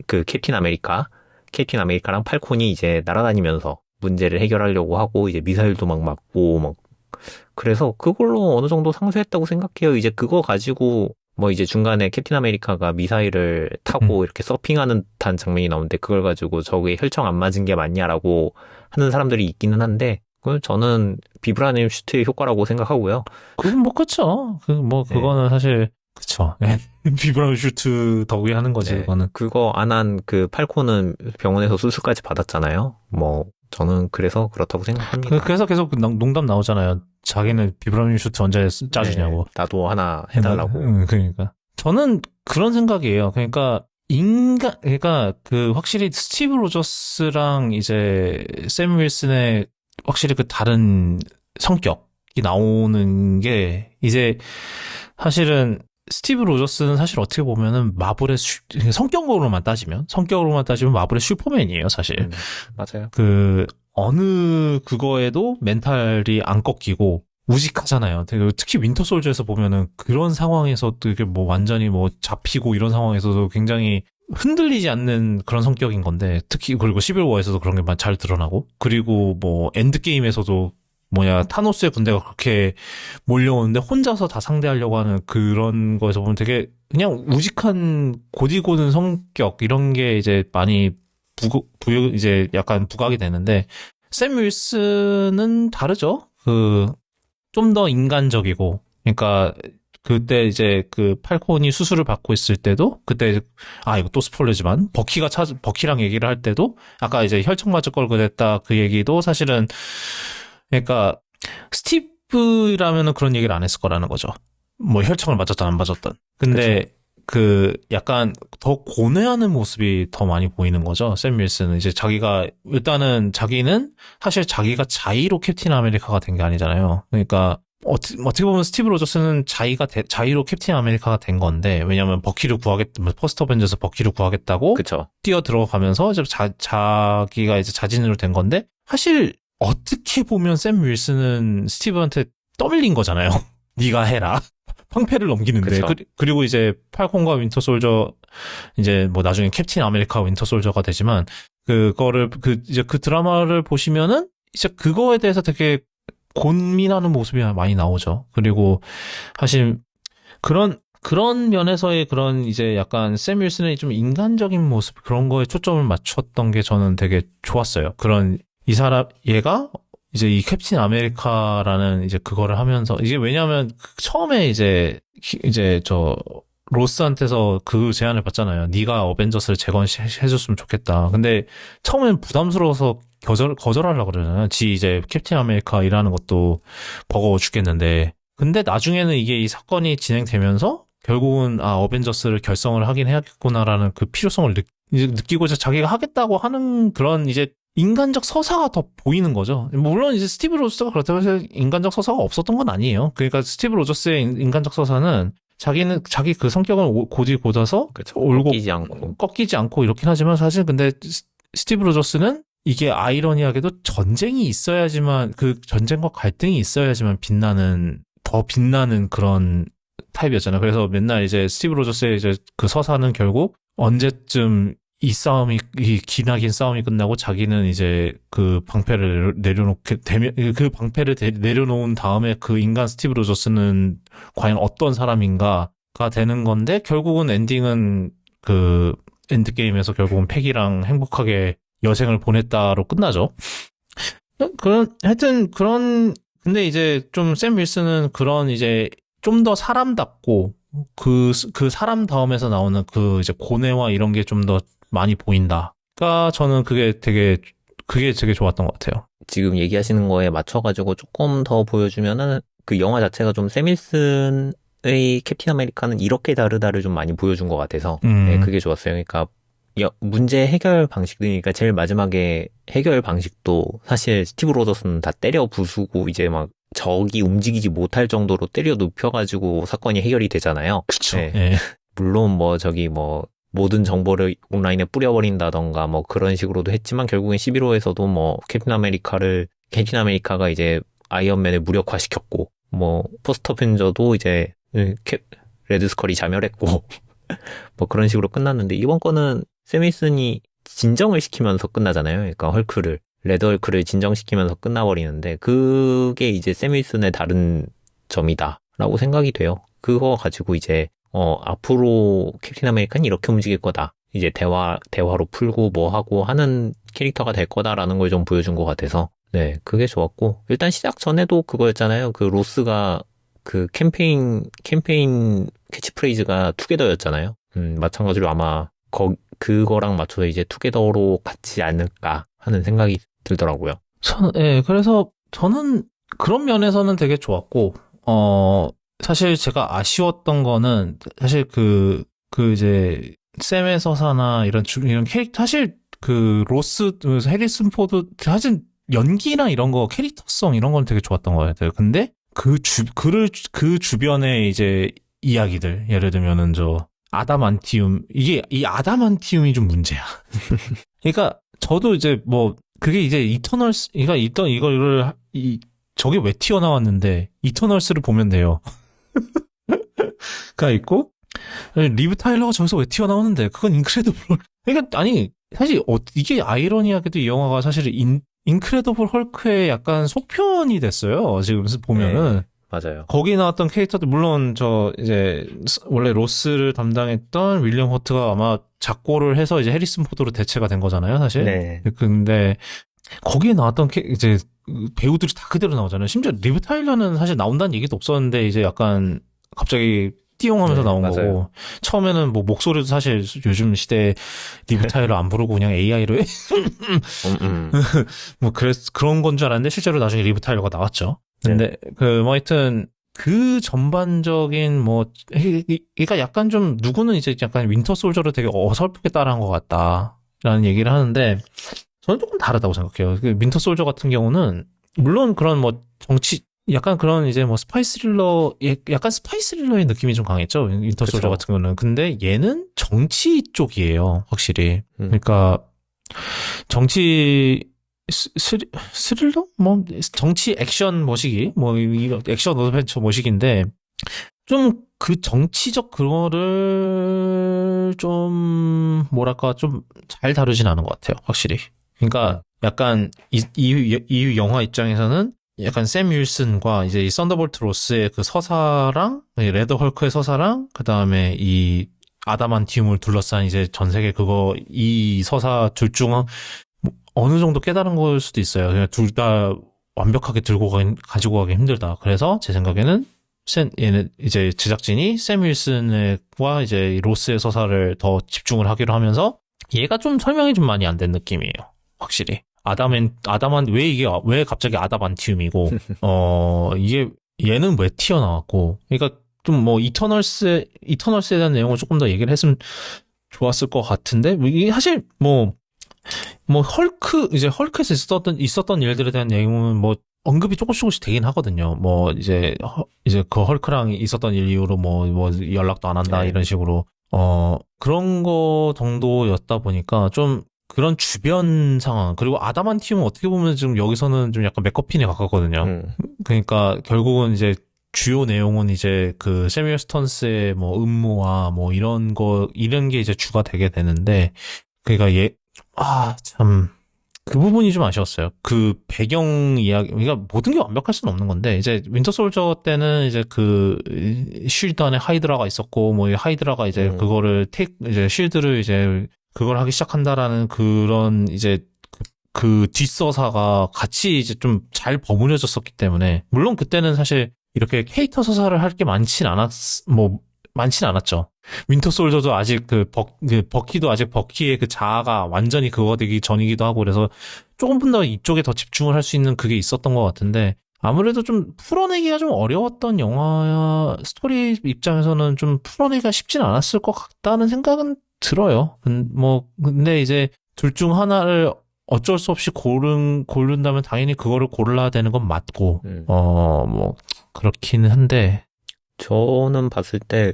그 캡틴 아메리카랑 팔콘이 이제 날아다니면서 문제를 해결하려고 하고 이제 미사일도 막 맞고 막 그래서 그걸로 어느 정도 상쇄했다고 생각해요. 이제 그거 가지고 뭐 이제 중간에 캡틴 아메리카가 미사일을 타고 이렇게 서핑하는 듯한 장면이 나오는데 그걸 가지고 저게 혈청 안 맞은 게 맞냐라고 하는 사람들이 있기는 한데 그건 저는 비브라늄 슈트의 효과라고 생각하고요. 그건 뭐, 그쵸. 그거는 사실, 그쵸. 비브라움 슈트 덕에 하는 거지, 네. 그거는. 그거 안 한 그 팔콘은 병원에서 수술까지 받았잖아요. 뭐 저는 그래서 그렇다고 생각합니다. 그래서 계속 농담 나오잖아요. 자기는 비브라움 슈트 언제 짜주냐고. 네, 나도 하나 해달라고. 그러니까. 저는 그런 생각이에요. 그러니까, 그러니까, 확실히 스티브 로저스랑 이제, 샘 윌슨의 확실히 그 다른 성격이 나오는 게, 이제, 사실은, 스티브 로저스는 사실 어떻게 보면은 마블의 성격으로만 따지면 마블의 슈퍼맨이에요, 사실. 맞아요. 어느 그거에도 멘탈이 안 꺾이고 우직하잖아요. 특히 윈터 솔저에서 보면은 그런 상황에서 되게 뭐 완전히 뭐 잡히고 이런 상황에서도 굉장히 흔들리지 않는 그런 성격인 건데 특히 그리고 시빌워에서도 그런 게 잘 드러나고 그리고 뭐 엔드게임에서도 타노스의 군대가 그렇게 몰려오는데 혼자서 다 상대하려고 하는 그런 거에서 보면 되게 그냥 우직한 고디고든 성격 이런 게 이제 많이 이제 약간 부각이 되는데 샘 윌슨은 다르죠. 좀 더 인간적이고 그러니까 그때 이제 그 팔콘이 수술을 받고 있을 때도 그때 이거 또 스포일러지만 버키랑 얘기를 할 때도 아까 이제 혈청 맞을 걸 그랬다 그 얘기도 사실은 그러니까 스티브라면은 그런 얘기를 안 했을 거라는 거죠. 뭐 혈청을 맞았든 안 맞았든. 근데 약간 더 고뇌하는 모습이 더 많이 보이는 거죠. 샘 윌슨은 이제 자기는 사실 자기가 자의로 캡틴 아메리카가 된 게 아니잖아요. 그러니까 어떻게 보면 스티브 로저스는 자의로 캡틴 아메리카가 된 건데 왜냐면 퍼스트 어벤져스 버키를 구하겠다고 그쵸. 뛰어 들어가면서 이제 자기가 이제 자진으로 된 건데 사실 어떻게 보면 샘 윌슨은 스티브한테 떠밀린 거잖아요. 네가 해라. 방패를 넘기는데 그리고 이제 팔콘과 윈터 솔저 이제 뭐 나중에 캡틴 아메리카 윈터 솔저가 되지만 그거를 이제 그 드라마를 보시면은 이제 그거에 대해서 되게 고민하는 모습이 많이 나오죠. 그리고 사실 그런 면에서의 그런 이제 약간 샘 윌슨의 좀 인간적인 모습 그런 거에 초점을 맞췄던 게 저는 되게 좋았어요. 얘가 이제 이 캡틴 아메리카라는 이제 그거를 하면서 이게 왜냐하면 처음에 이제 로스한테서 그 제안을 받잖아요. 네가 어벤져스를 재건해줬으면 좋겠다. 근데 처음엔 부담스러워서 거절하려고 그러잖아요. 이제 캡틴 아메리카 일하는 것도 버거워 죽겠는데. 근데 나중에는 이게 이 사건이 진행되면서 결국은 어벤져스를 결성을 하긴 해야겠구나라는 그 필요성을 느끼고 이제 자기가 하겠다고 하는 그런 이제 인간적 서사가 더 보이는 거죠. 물론 이제 스티브 로저스가 그렇다고 해서 인간적 서사가 없었던 건 아니에요. 그러니까 스티브 로저스의 인간적 서사는 자기 그 성격을 곧아서 꺾이지 않고 이렇긴 하지만 사실 근데 스티브 로저스는 이게 아이러니하게도 전쟁이 있어야지만 그 전쟁과 갈등이 있어야지만 더 빛나는 그런 타입이었잖아요. 그래서 맨날 이제 스티브 로저스의 이제 그 서사는 결국 언제쯤 이 기나긴 싸움이 끝나고 자기는 이제 그 방패를 내려놓은 다음에 그 인간 스티브 로저스는 과연 어떤 사람인가가 되는 건데 결국은 엔딩은 그 엔드게임에서 결국은 패기랑 행복하게 여생을 보냈다로 끝나죠. 근데 이제 좀 샘 윌슨은 그런 이제 좀 더 사람답고 그 사람다움에서 나오는 그 이제 고뇌와 이런 게 좀 더 많이 보인다. 그러니까 저는 그게 되게 좋았던 것 같아요. 지금 얘기하시는 거에 맞춰가지고 조금 더 보여주면은 그 영화 자체가 좀 샘 윌슨의 캡틴 아메리카는 이렇게 다르다를 좀 많이 보여준 것 같아서 네, 그게 좋았어요. 그러니까 문제 해결 방식이니까 제일 마지막에 해결 방식도 사실 스티브 로저스는 다 때려 부수고 이제 막 적이 움직이지 못할 정도로 때려 눕혀가지고 사건이 해결이 되잖아요. 그쵸. 네. 네. 물론 모든 정보를 온라인에 뿌려버린다던가 뭐 그런 식으로도 했지만 결국엔 11호에서도 뭐 캡틴 아메리카가 이제 아이언맨을 무력화시켰고 뭐 포스터 펜저도 이제 레드 스컬이 자멸했고 뭐 그런 식으로 끝났는데 이번 거는 샘 윌슨이 진정을 시키면서 끝나잖아요. 그러니까 레드 헐크를 진정시키면서 끝나버리는데 그게 이제 샘 윌슨의 다른 점이다라고 생각이 돼요. 그거 가지고 이제 앞으로 캡틴 아메리카는 이렇게 움직일 거다. 이제 대화로 풀고 뭐 하고 하는 캐릭터가 될 거다라는 걸 좀 보여준 것 같아서 네, 그게 좋았고 일단 시작 전에도 그거였잖아요. 그 로스가 그 캠페인 캐치프레이즈가 투게더였잖아요. 마찬가지로 아마 그거랑 맞춰서 이제 투게더로 같지 않을까 하는 생각이 들더라고요. 예, 그래서 저는 그런 면에서는 되게 좋았고, 사실 제가 아쉬웠던 거는, 사실 이제, 샘의 서사나 이런 캐릭터, 사실 로스, 해리슨 포드, 사실 연기나 이런 거, 캐릭터성 이런 건 되게 좋았던 것 같아요. 근데 그 주변에 이제 이야기들, 예를 들면은 아다만티움, 이 아다만티움이 좀 문제야. 그러니까, 저도 이제 그게 이제 이터널스, 저게 왜 튀어나왔는데, 이터널스를 보면 돼요. 가 있고, 리브 타일러가 저기서 왜 튀어나오는데, 그건 인크레더블. 그러니까, 아니, 사실, 이게 아이러니하게도 이 영화가 사실 인크레더블 헐크의 약간 속편이 됐어요. 지금 보면은. 네, 맞아요. 거기 나왔던 캐릭터들, 물론 원래 로스를 담당했던 윌리엄 허트가 아마 작고를 해서 이제 해리슨 포드로 대체가 된 거잖아요, 사실. 네. 근데, 거기에 나왔던 이제 배우들이 다 그대로 나오잖아요. 심지어 리브 타일러는 사실 나온다는 얘기도 없었는데, 이제 약간 갑자기 띠용하면서 나온 맞아요. 거고, 처음에는 목소리도 사실 요즘 시대에 리브 타일러 안 부르고 그냥 AI로 해? 그런 건 줄 알았는데, 실제로 나중에 리브 타일러가 나왔죠. 근데, 하여튼, 그 전반적인, 그러니까 약간 좀, 누구는 이제 약간 윈터 솔저를 되게 어설프게 따라한 것 같다라는 얘기를 하는데, 저는 조금 다르다고 생각해요. 윈터 솔저 같은 경우는, 물론 그런 약간 그런 이제 스파이 스릴러, 약간 스파이 스릴러의 느낌이 좀 강했죠. 윈터 솔저 같은 경우는. 근데 얘는 정치 쪽이에요, 확실히. 그러니까, 정치, 스릴러? 정치 액션 모시기? 액션 어드벤처 모시기인데, 좀 그 정치적 그거를 좀, 좀 잘 다루진 않은 것 같아요, 확실히. 그러니까 약간 이 영화 입장에서는 약간 샘 윌슨과 이제 이 썬더볼트 로스의 그 서사랑, 레드 헐크의 서사랑, 그 다음에 이 아다만티움을 둘러싼 이제 전 세계 이 서사 둘 중 어느 정도 깨달은 걸 수도 있어요. 그냥 둘 다 완벽하게 가지고 가기 힘들다. 그래서 제 생각에는 얘는 이제 제작진이 샘 윌슨과 이제 로스의 서사를 더 집중을 하기로 하면서 얘가 좀 설명이 좀 많이 안 된 느낌이에요. 확실히. 왜 갑자기 아다만티움이고, 얘는 왜 튀어나왔고, 그러니까 좀 이터널스에 대한 내용을 조금 더 얘기를 했으면 좋았을 것 같은데, 이게 사실 헐크에서 있었던 일들에 대한 내용은 언급이 조금씩 되긴 하거든요. 이제 그 헐크랑 있었던 일 이후로 연락도 안 한다, 이런 식으로. 그런 거 정도였다 보니까 좀 그런 주변 상황, 그리고 아다만티움은 어떻게 보면 지금 여기서는 좀 약간 맥거핀에 가깝거든요. 그러니까 결국은 이제 주요 내용은 이제 그 세뮤얼 스턴스의 음모와 이런 게 이제 주가 되게 되는데, 그러니까 참, 그 부분이 좀 아쉬웠어요. 그 배경 이야기, 그러니까 모든 게 완벽할 수는 없는 건데, 이제 윈터 솔저 때는 이제 쉴드 안에 하이드라가 있었고, 하이드라가 이제 이제 쉴드를 이제 그걸 하기 시작한다라는 그런 이제 그 뒷서사가 같이 이제 좀 잘 버무려졌었기 때문에, 물론 그때는 사실 이렇게 캐릭터 서사를 할 게 많진 않았죠. 윈터 솔저도 아직 버키도 아직 버키의 그 자아가 완전히 그거 되기 전이기도 하고, 그래서 조금 더 이쪽에 더 집중을 할 수 있는 그게 있었던 것 같은데, 아무래도 좀 풀어내기가 좀 어려웠던 영화, 스토리 입장에서는 좀 풀어내기가 쉽진 않았을 것 같다는 생각은 들어요. 근데 이제 둘 중 하나를 어쩔 수 없이 고른다면 당연히 그거를 골라야 되는 건 맞고, 그렇기는 한데. 저는 봤을 때,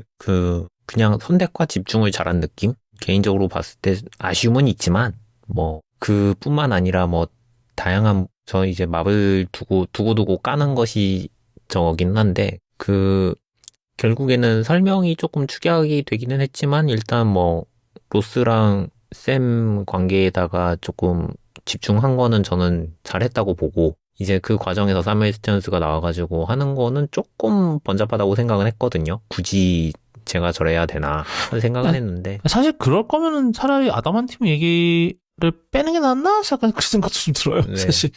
그냥 선택과 집중을 잘한 느낌? 개인적으로 봤을 때 아쉬움은 있지만 뭐 그뿐만 아니라 뭐 다양한 저 이제 마블 두고 까는 것이 저긴 한데 결국에는 설명이 조금 축약이 되기는 했지만 일단 뭐 로스랑 샘 관계에다가 조금 집중한 거는 저는 잘했다고 보고 이제 그 과정에서 사무엘 스티븐스가 나와가지고 하는 거는 조금 번잡하다고 생각은 했거든요. 굳이 제가 저래야 되나 하는 생각은 했는데 사실 그럴 거면은 차라리 아담한팀 얘기를 빼는 게 낫나? 약간 그 생각도 좀 들어요. 네.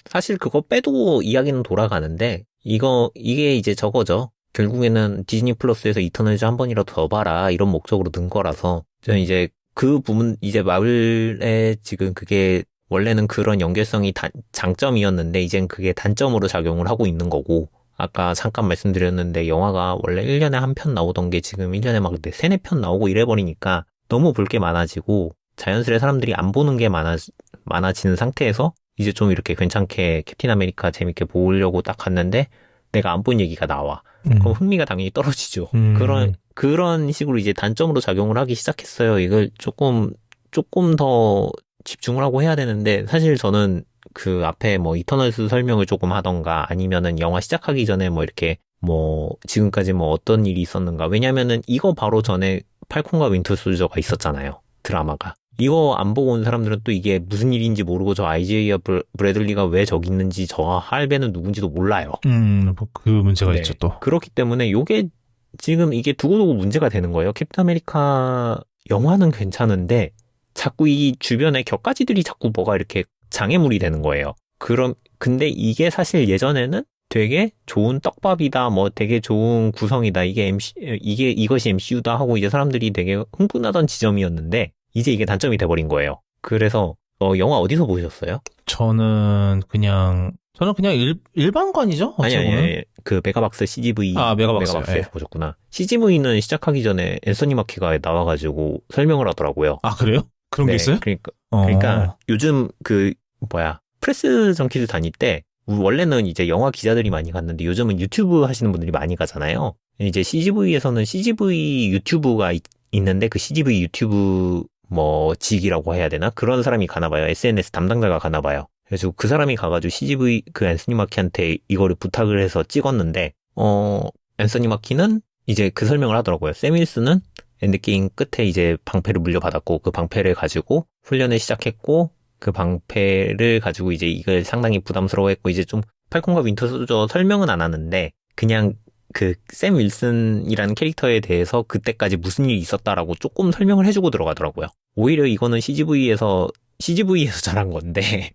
사실 그거 빼도 이야기는 돌아가는데 이게 이제 저거죠. 결국에는 디즈니 플러스에서 이터널즈 한 번이라도 더 봐라 이런 목적으로 든 거라서 저는 이제 그 부분 이제 마블의 지금 그게 원래는 그런 연결성이 장점이었는데 이젠 그게 단점으로 작용을 하고 있는 거고 아까 잠깐 말씀드렸는데 영화가 원래 1년에 한 편 나오던 게 지금 1년에 막 3, 4편 나오고 이래버리니까 너무 볼 게 많아지고 자연스레 사람들이 안 보는 게 많아지는 상태에서 이제 좀 이렇게 괜찮게 캡틴 아메리카 재밌게 보려고 딱 갔는데 내가 안 본 얘기가 나와. 그럼 흥미가 당연히 떨어지죠. 그런 식으로 이제 단점으로 작용을 하기 시작했어요. 이걸 조금 더 집중을 하고 해야 되는데 사실 저는 그 앞에 뭐 이터널스 설명을 조금 하던가 아니면은 영화 시작하기 전에 뭐 이렇게 뭐 지금까지 뭐 어떤 일이 있었는가 왜냐면은 이거 바로 전에 팔콘과 윈터 솔저가 있었잖아요. 드라마가. 이거 안 보고 온 사람들은 또 이게 무슨 일인지 모르고 저 아이제이아 브래들리가 왜 저기 있는지 저 할배는 누군지도 몰라요. 뭐 그 문제가 네. 있죠 또. 그렇기 때문에 요게 지금 이게 두고두고 문제가 되는 거예요. 캡틴 아메리카 영화는 괜찮은데 자꾸 이 주변에 격가지들이 자꾸 뭐가 이렇게 장애물이 되는 거예요. 근데 이게 사실 예전에는 되게 좋은 떡밥이다, 뭐 되게 좋은 구성이다, 이것이 MCU다 하고 이제 사람들이 되게 흥분하던 지점이었는데, 이제 이게 단점이 돼버린 거예요. 그래서, 영화 어디서 보셨어요? 저는 그냥 일반관이죠? 아니, 그 메가박스 CGV. 메가박스에서 예. 보셨구나. CGV는 시작하기 전에 앤서니 마키가 나와가지고 설명을 하더라고요. 아, 그래요? 그런 게 네, 있어요? 그러니까 요즘 프레스 정키즈 다닐 때 원래는 이제 영화 기자들이 많이 갔는데 요즘은 유튜브 하시는 분들이 많이 가잖아요. 이제 CGV에서는 CGV 유튜브가 있는데 그 CGV 유튜브 뭐 직이라고 해야 되나? 그런 사람이 가나 봐요. SNS 담당자가 가나 봐요. 그래서 그 사람이 가가지고 CGV 그 앤서니 마키한테 이거를 부탁을 해서 찍었는데 앤서니 마키는 이제 그 설명을 하더라고요. 샘 윌슨은 엔드게임 끝에 이제 방패를 물려받았고 그 방패를 가지고 훈련을 시작했고 그 방패를 가지고 이제 이걸 상당히 부담스러워했고 이제 좀 팔콘과 윈터 솔저 설명은 안 하는데 그냥 그 샘 윌슨이라는 캐릭터에 대해서 그때까지 무슨 일이 있었다라고 조금 설명을 해주고 들어가더라고요. 오히려 이거는 CGV에서 잘한 건데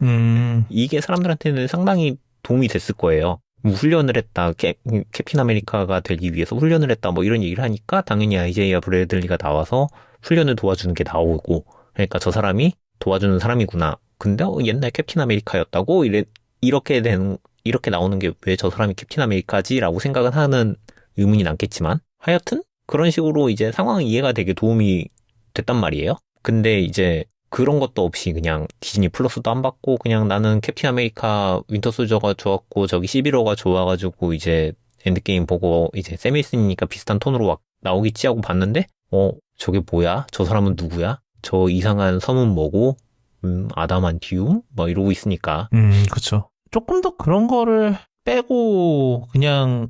이게 사람들한테는 상당히 도움이 됐을 거예요. 뭐 훈련을 했다, 캡틴 아메리카가 되기 위해서 훈련을 했다, 뭐 이런 얘기를 하니까 당연히 아이제이아 브래들리가 나와서 훈련을 도와주는 게 나오고, 그러니까 저 사람이 도와주는 사람이구나. 근데 옛날 캡틴 아메리카였다고 이렇게 나오는 게 왜 저 사람이 캡틴 아메리카지라고 생각은 하는 의문이 남겠지만, 하여튼 그런 식으로 이제 상황 이해가 되게 도움이 됐단 말이에요. 근데 이제 그런 것도 없이 그냥 디즈니 플러스도 안 받고 그냥 나는 캡틴 아메리카 윈터 솔저가 좋았고 저기 11호가 좋아가지고 이제 엔드게임 보고 이제 샘 윌슨이니까 비슷한 톤으로 막 나오겠지 하고 봤는데 저게 뭐야? 저 사람은 누구야? 저 이상한 섬은 뭐고? 아담한티움? 뭐 이러고 있으니까. 그쵸. 조금 더 그런 거를 빼고 그냥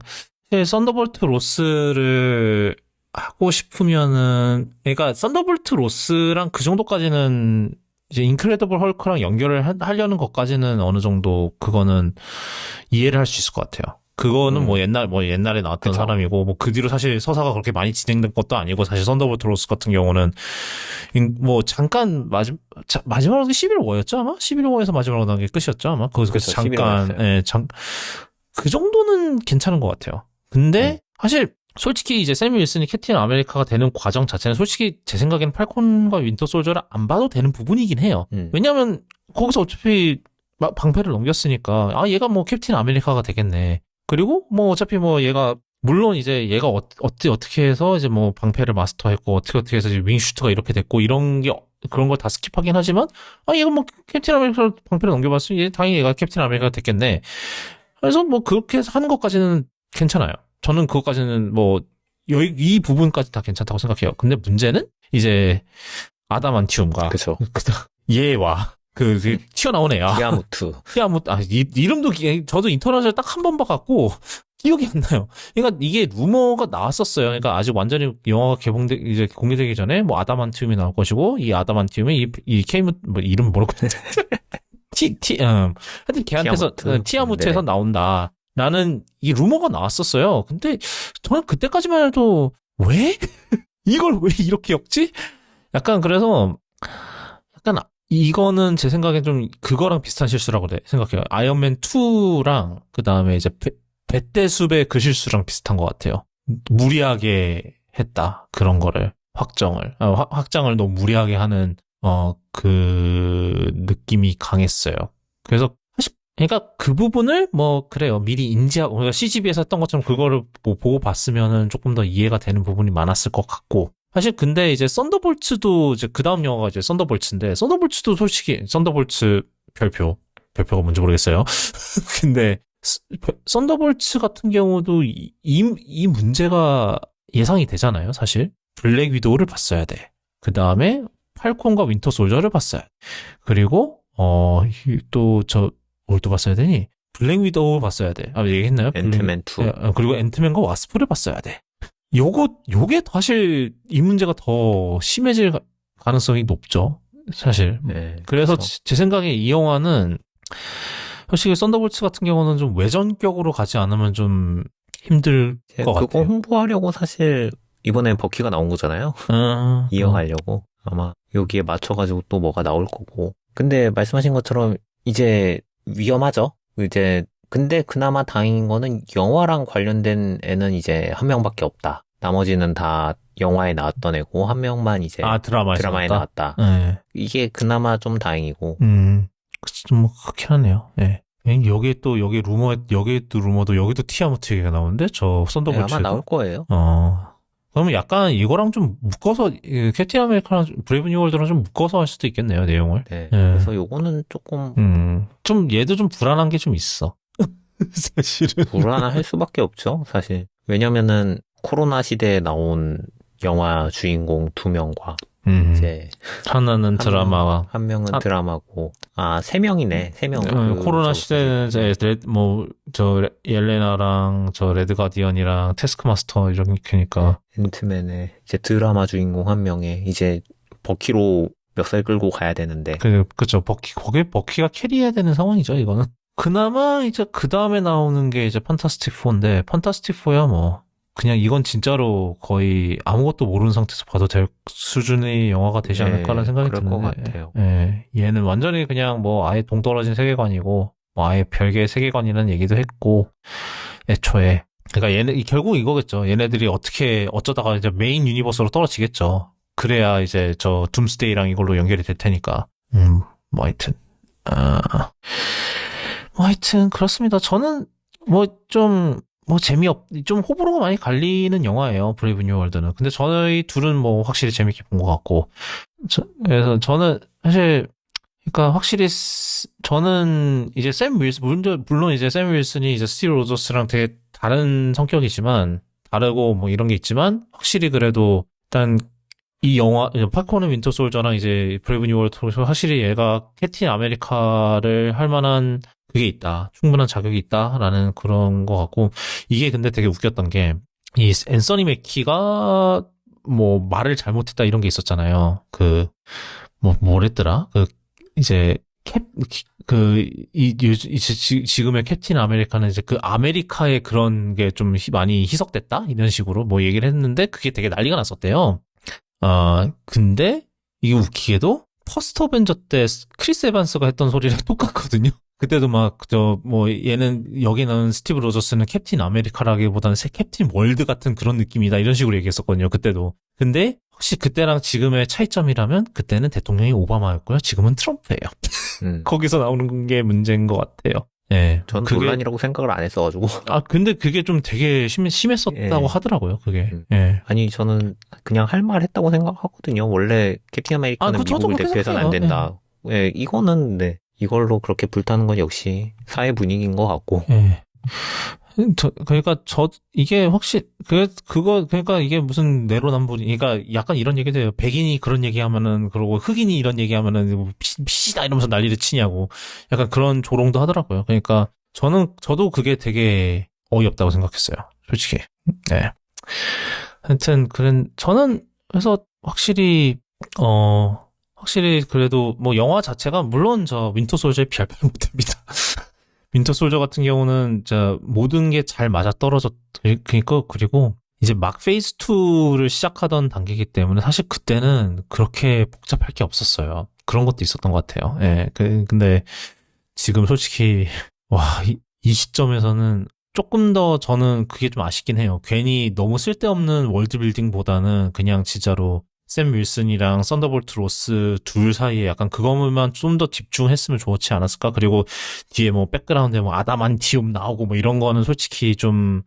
썬더볼트 로스를 하고 싶으면은, 그러니까 썬더볼트 로스랑 그 정도까지는 이제 인크레더블 헐크랑 연결을 하려는 것까지는 어느 정도 그거는 이해를 할 수 있을 것 같아요. 그거는 뭐 옛날에 나왔던 그쵸. 사람이고 뭐 그 뒤로 사실 서사가 그렇게 많이 진행된 것도 아니고 사실 썬더볼트 로스 같은 경우는 뭐 잠깐 마지막으로 11호였죠 아마? 11호에서 마지막으로 나온 게 끝이었죠 아마? 거기서 그쵸, 잠깐 11호 그 정도는 괜찮은 것 같아요. 근데 사실 솔직히 이제 샘 윌슨이 캡틴 아메리카가 되는 과정 자체는 솔직히 제 생각에는 팔콘과 윈터 솔저를 안 봐도 되는 부분이긴 해요. 왜냐면 거기서 어차피 방패를 넘겼으니까 얘가 뭐 캡틴 아메리카가 되겠네. 그리고 뭐 어차피 뭐 얘가 물론 이제 얘가 어떻게 해서 이제 뭐 방패를 마스터했고 어떻게 해서 이제 윙슈트가 이렇게 됐고 이런 게 그런 걸 다 스킵하긴 하지만 얘가 뭐 캡틴 아메리카 방패를 넘겨봤으니 당연히 얘가 캡틴 아메리카가 됐겠네. 그래서 뭐 그렇게 해서 하는 것까지는 괜찮아요. 저는 그것까지는 뭐 이 부분까지 다 괜찮다고 생각해요. 근데 문제는 이제 아다만티움과 그쵸. 얘와 튀어나온 애야. 티아무트. 이름도 저도 인터넷을 딱 한 번 봐갖고 기억이 안 나요. 그러니까 이게 루머가 나왔었어요. 그러니까 아직 완전히 영화가 이제 공개되기 전에 뭐 아다만티움이 나올 것이고 이 아다만티움이 이 케이무 뭐 이름 뭐라고 하여튼 걔한테서 티아무트에서 네. 나온다라는 이 루머가 나왔었어요. 근데 저는 그때까지만 해도 왜 이걸 왜 이렇게 엮지? 약간 그래서 약간 이거는 제 생각엔 좀 그거랑 비슷한 실수라고 생각해요. 아이언맨 2랑 그 다음에 이제 배대숲의 그 실수랑 비슷한 것 같아요. 무리하게 했다 그런 거를 확장을 너무 무리하게 하는 그 느낌이 강했어요. 그래서 사실 그러니까 그 부분을 뭐 그래요 미리 인지하고 우리가 CGV에서 했던 것처럼 그거를 뭐 보고 봤으면은 조금 더 이해가 되는 부분이 많았을 것 같고. 사실 근데 이제 썬더볼츠도 이제 그 다음 영화가 이제 썬더볼츠인데 썬더볼츠도 솔직히 썬더볼츠 별표가 뭔지 모르겠어요. 근데 썬더볼츠 같은 경우도 이 문제가 예상이 되잖아요. 사실 블랙 위도우를 봤어야 돼. 그 다음에 팔콘과 윈터 솔저를 봤어야 돼. 그리고 또 뭘 또 봤어야 되니? 블랙 위도우 봤어야 돼. 얘기했나요? 앤트맨 2. 그리고 앤트맨과 와스프를 봤어야 돼. 요게 사실 이 문제가 더 심해질 가능성이 높죠. 사실. 네, 그래서 그렇죠. 제 생각에 이 영화는 솔직히 썬더볼츠 같은 경우는 좀 외전격으로 가지 않으면 좀 힘들 것 그거 같아요. 홍보하려고 사실 이번에 버키가 나온 거잖아요. 이어가려고. 아마 여기에 맞춰가지고 또 뭐가 나올 거고. 근데 말씀하신 것처럼 이제 위험하죠. 이제 근데 그나마 다행인 거는 영화랑 관련된 애는 이제 한 명밖에 없다. 나머지는 다 영화에 나왔던 애고 한 명만 이제 드라마에 나왔다. 네. 이게 그나마 좀 다행이고. 좀 그렇긴 하네요. 예. 여기 또 루머도 여기도 티아무트 얘기가 나오는데 저 썬더볼츠에도 아마 나올 거예요. 그러면 약간 이거랑 좀 묶어서 캡틴 아메리카랑 브레이브 뉴 월드랑 좀 묶어서 할 수도 있겠네요, 내용을. 네. 그래서 요거는 조금 좀 얘도 좀 불안한 게 좀 있어. 사실은 불안할 수밖에 없죠, 사실. 왜냐면은 코로나 시대에 나온 영화 주인공 2명과 이제 하나는 드라마와 한 명은 드라마고 3명이네. 3명. 코로나 시대는 이제 저 옐레나랑 저 레드 가디언이랑 테스크마스터 이렇게니까 앤트맨의 이제 드라마 주인공 한 명에 이제 버키로 멱살 끌고 가야 되는데. 그쵸. 거기에 버키가 캐리해야 되는 상황이죠, 이거는. 그나마 이제 그 다음에 나오는 게 이제 판타스틱 4인데, 판타스틱 4야 뭐, 그냥 이건 진짜로 거의 아무것도 모르는 상태에서 봐도 될 수준의 영화가 되지 않을까라는 생각이 그럴 드는데. 것 같아요. 예. 얘는 완전히 그냥 뭐 아예 동떨어진 세계관이고, 뭐 아예 별개의 세계관이라는 얘기도 했고, 애초에. 그러니까 결국 이거겠죠. 얘네들이 어쩌다가 이제 메인 유니버스로 떨어지겠죠. 그래야 이제 저 둠스데이랑 이걸로 연결이 될 테니까. 뭐 하여튼 그렇습니다. 저는 좀 호불호가 많이 갈리는 영화예요. 브레이브 뉴 월드는. 근데 저희 둘은 뭐 확실히 재밌게 본 것 같고. 그래서 저는 사실 그러니까 확실히 저는 이제 샘 윌슨 물론 이제 샘 윌슨이 이제 스티브 로저스랑 되게 다른 성격이지만 다르고 뭐 이런 게 있지만 확실히 그래도 일단 이 영화 팔콘의 윈터 솔저랑 이제 브레이브 뉴 월드 확실히 얘가 캡틴 아메리카를 할 만한 그게 있다. 충분한 자격이 있다라는 그런 거 같고 이게 근데 되게 웃겼던 게 이 앤서니 매키가 뭐 말을 잘못했다 이런 게 있었잖아요. 뭐랬더라? 이제 지금의 캡틴 아메리카는 이제 그 아메리카의 그런 게 좀 많이 희석됐다? 이런 식으로 뭐 얘기를 했는데 그게 되게 난리가 났었대요. 근데 이게 웃기게도 퍼스트 어벤져 때 크리스 에반스가 했던 소리랑 똑같거든요. 그때도 여기는 스티브 로저스는 캡틴 아메리카라기보다는 캡틴 월드 같은 그런 느낌이다. 이런 식으로 얘기했었거든요. 그때도. 근데 혹시 그때랑 지금의 차이점이라면 그때는 대통령이 오바마였고요. 지금은 트럼프예요. 거기서 나오는 게 문제인 것 같아요. 예. 전 논란이라고 생각을 안 했어가지고. 근데 그게 좀 되게 심했었다고 하더라고요, 그게. 예. 아니, 저는 그냥 할 말 했다고 생각하거든요. 원래 캡틴 아메리카는 미국을 대표해서는 안 된다. 예, 이거는, 이걸로 그렇게 불타는 건 역시 사회 분위기인 것 같고. 예. 이게 그러니까 이게 무슨 내로남불이, 그러니까 약간 이런 얘기도 해요. 백인이 그런 얘기하면은, 그러고 흑인이 이런 얘기하면은, 뭐 피시다 이러면서 난리를 치냐고. 약간 그런 조롱도 하더라고요. 그러니까 저도 그게 되게 어이없다고 생각했어요. 솔직히. 네. 하여튼, 저는, 그래서 확실히 그래도 뭐 영화 자체가 물론 저 윈터 솔저에 비할 바는 못합니다. 윈터 솔저 같은 경우는 모든 게 잘 맞아 떨어졌 그니까 그리고 이제 막 페이즈 2를 시작하던 단계이기 때문에 사실 그때는 그렇게 복잡할 게 없었어요. 그런 것도 있었던 것 같아요. 예. 근데 지금 솔직히 이 시점에서는 조금 더 저는 그게 좀 아쉽긴 해요. 괜히 너무 쓸데없는 월드 빌딩보다는 그냥 진짜로 샘 윌슨이랑 썬더볼트 로스 둘 사이에 약간 그거만 좀 더 집중했으면 좋지 않았을까? 그리고 뒤에 뭐 백그라운드에 뭐 아다만티움 나오고 뭐 이런 거는 솔직히 좀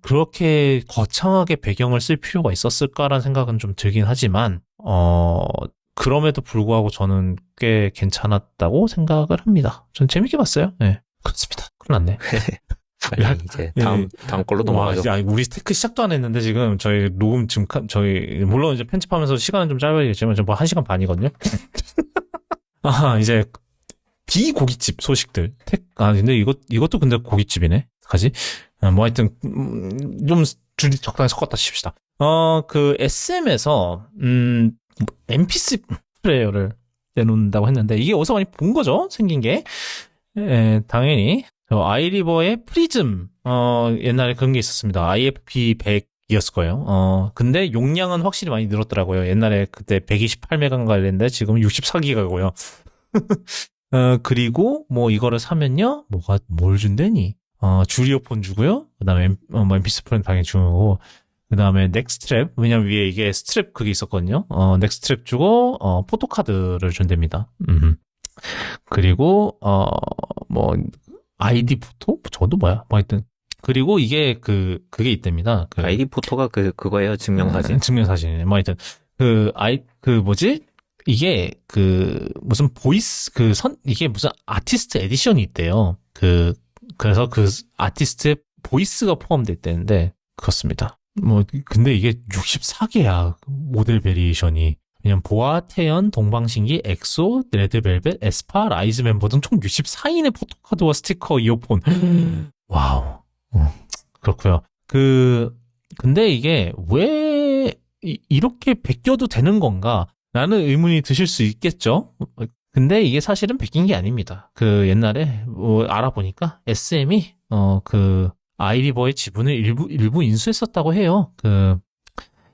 그렇게 거창하게 배경을 쓸 필요가 있었을까라는 생각은 좀 들긴 하지만, 그럼에도 불구하고 저는 꽤 괜찮았다고 생각을 합니다. 전 재밌게 봤어요. 네. 그렇습니다. 큰일 났네. 빨리 이제 다음 걸로 넘어가죠. 우리 테크 시작도 안 했는데 지금 저희 녹음 지금 물론 이제 편집하면서 시간은 좀 짧아지겠지만 지금 뭐 1시간 반이거든요. 이제 비고깃집 소식들. 근데 이것도 근데 고깃집이네. 가지? 뭐 하여튼 좀 줄이 적당히 섞었다 칩시다. 그 SM에서 MP3 플레이어를 내놓는다고 했는데 이게 어디서 많이 본 거죠? 생긴 게. 당연히 아이리버의 프리즘 옛날에 그런 게 있었습니다. IFP100이었을 거예요. 근데 용량은 확실히 많이 늘었더라고요. 옛날에 그때 128메가인가 했는데 지금 64기가고요. 그리고 뭐 이거를 사면요, 뭘 준대니? 줄이어폰 주고요. 그다음에 뭐 MP3 플레이어 당연히 주고, 그다음에 넥스트랩, 왜냐면 위에 이게 스트랩 그게 있었거든요. 넥스트랩 주고 포토카드를 준답니다. 그리고 뭐 아이디 포토? 저도 뭐야? 뭐 하여튼. 그리고 이게 그게 있답니다. 아이디 포토가 그거예요. 증명사진. 증명사진. 뭐 하여튼 뭐지? 이게 무슨 보이스 이게 무슨 아티스트 에디션이 있대요. 그래서 아티스트의 보이스가 포함돼 있다는데 그렇습니다. 뭐 근데 이게 64개야. 모델 베리에이션이. 왜냐면 보아, 태연, 동방신기, 엑소, 레드벨벳, 에스파, 라이즈 멤버 등 총 64인의 포토카드와 스티커, 이어폰. 와우. 그렇고요. 근데 이게 왜 이렇게 베껴도 되는 건가? 라는 의문이 드실 수 있겠죠? 근데 이게 사실은 베낀 게 아닙니다. 옛날에 뭐 알아보니까 SM이 아이리버의 지분을 일부 인수했었다고 해요.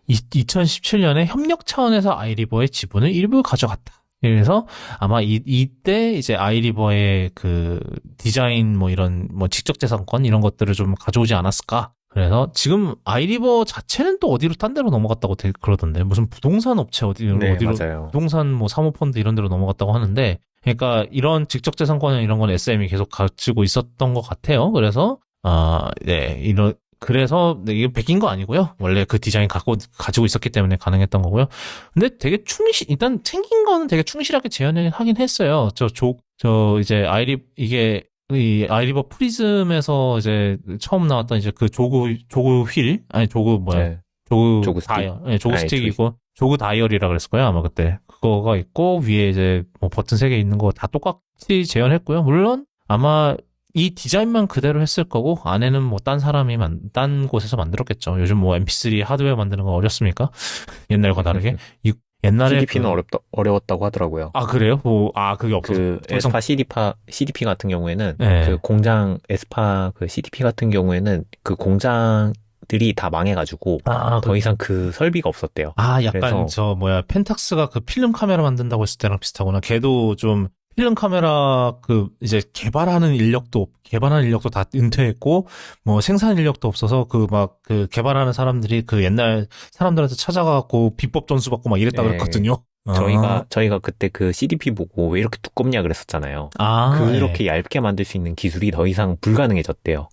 2017년에 협력 차원에서 아이리버의 지분을 일부 가져갔다. 그래서 아마 이때 이제 아이리버의 디자인 뭐 이런 뭐 직접재산권 이런 것들을 좀 가져오지 않았을까. 그래서 지금 아이리버 자체는 또 어디로 딴 데로 넘어갔다고 그러던데. 무슨 부동산 업체 어디로 맞아요. 부동산 뭐 사모펀드 이런 데로 넘어갔다고 하는데, 그러니까 이런 직접재산권 이런 건 SM이 계속 가지고 있었던 것 같아요. 그래서 그래서 이게 베낀 거 아니고요. 원래 그 디자인 가지고 있었기 때문에 가능했던 거고요. 근데 되게 일단 생긴 거는 되게 충실하게 재현을 하긴 했어요. 이제 이 아이리버 프리즘에서 이제 처음 나왔던 이제 조그 스틱이고 조그 다이얼이라 그랬을 거예요. 아마 그때. 그거가 있고 위에 이제 뭐 버튼 3개 있는 거 다 똑같이 재현했고요. 물론 아마 이 디자인만 그대로 했을 거고 안에는 뭐 딴 곳에서 만들었겠죠. 요즘 뭐 MP3 하드웨어 만드는 거 어렵습니까? 옛날과 다르게. 옛날에 CDP는 어려웠다고 하더라고요. 아 그래요? 그게 없어서 에스파 CDP 같은 경우에는 네. 공장 에스파 CDP 같은 경우에는 공장들이 다 망해가지고 더 이상 설비가 없었대요. 약간 펜탁스가 필름 카메라 만든다고 했을 때랑 비슷하구나. 걔도 좀 필름 카메라 이제 개발하는 인력도 다 은퇴했고 뭐 생산 인력도 없어서 개발하는 사람들이 옛날 사람들한테 찾아가고 비법 전수 받고 막 이랬다 그랬거든요. 저희가 그때 CDP 보고 왜 이렇게 두껍냐 그랬었잖아요. 그렇게 얇게 만들 수 있는 기술이 더 이상 불가능해졌대요.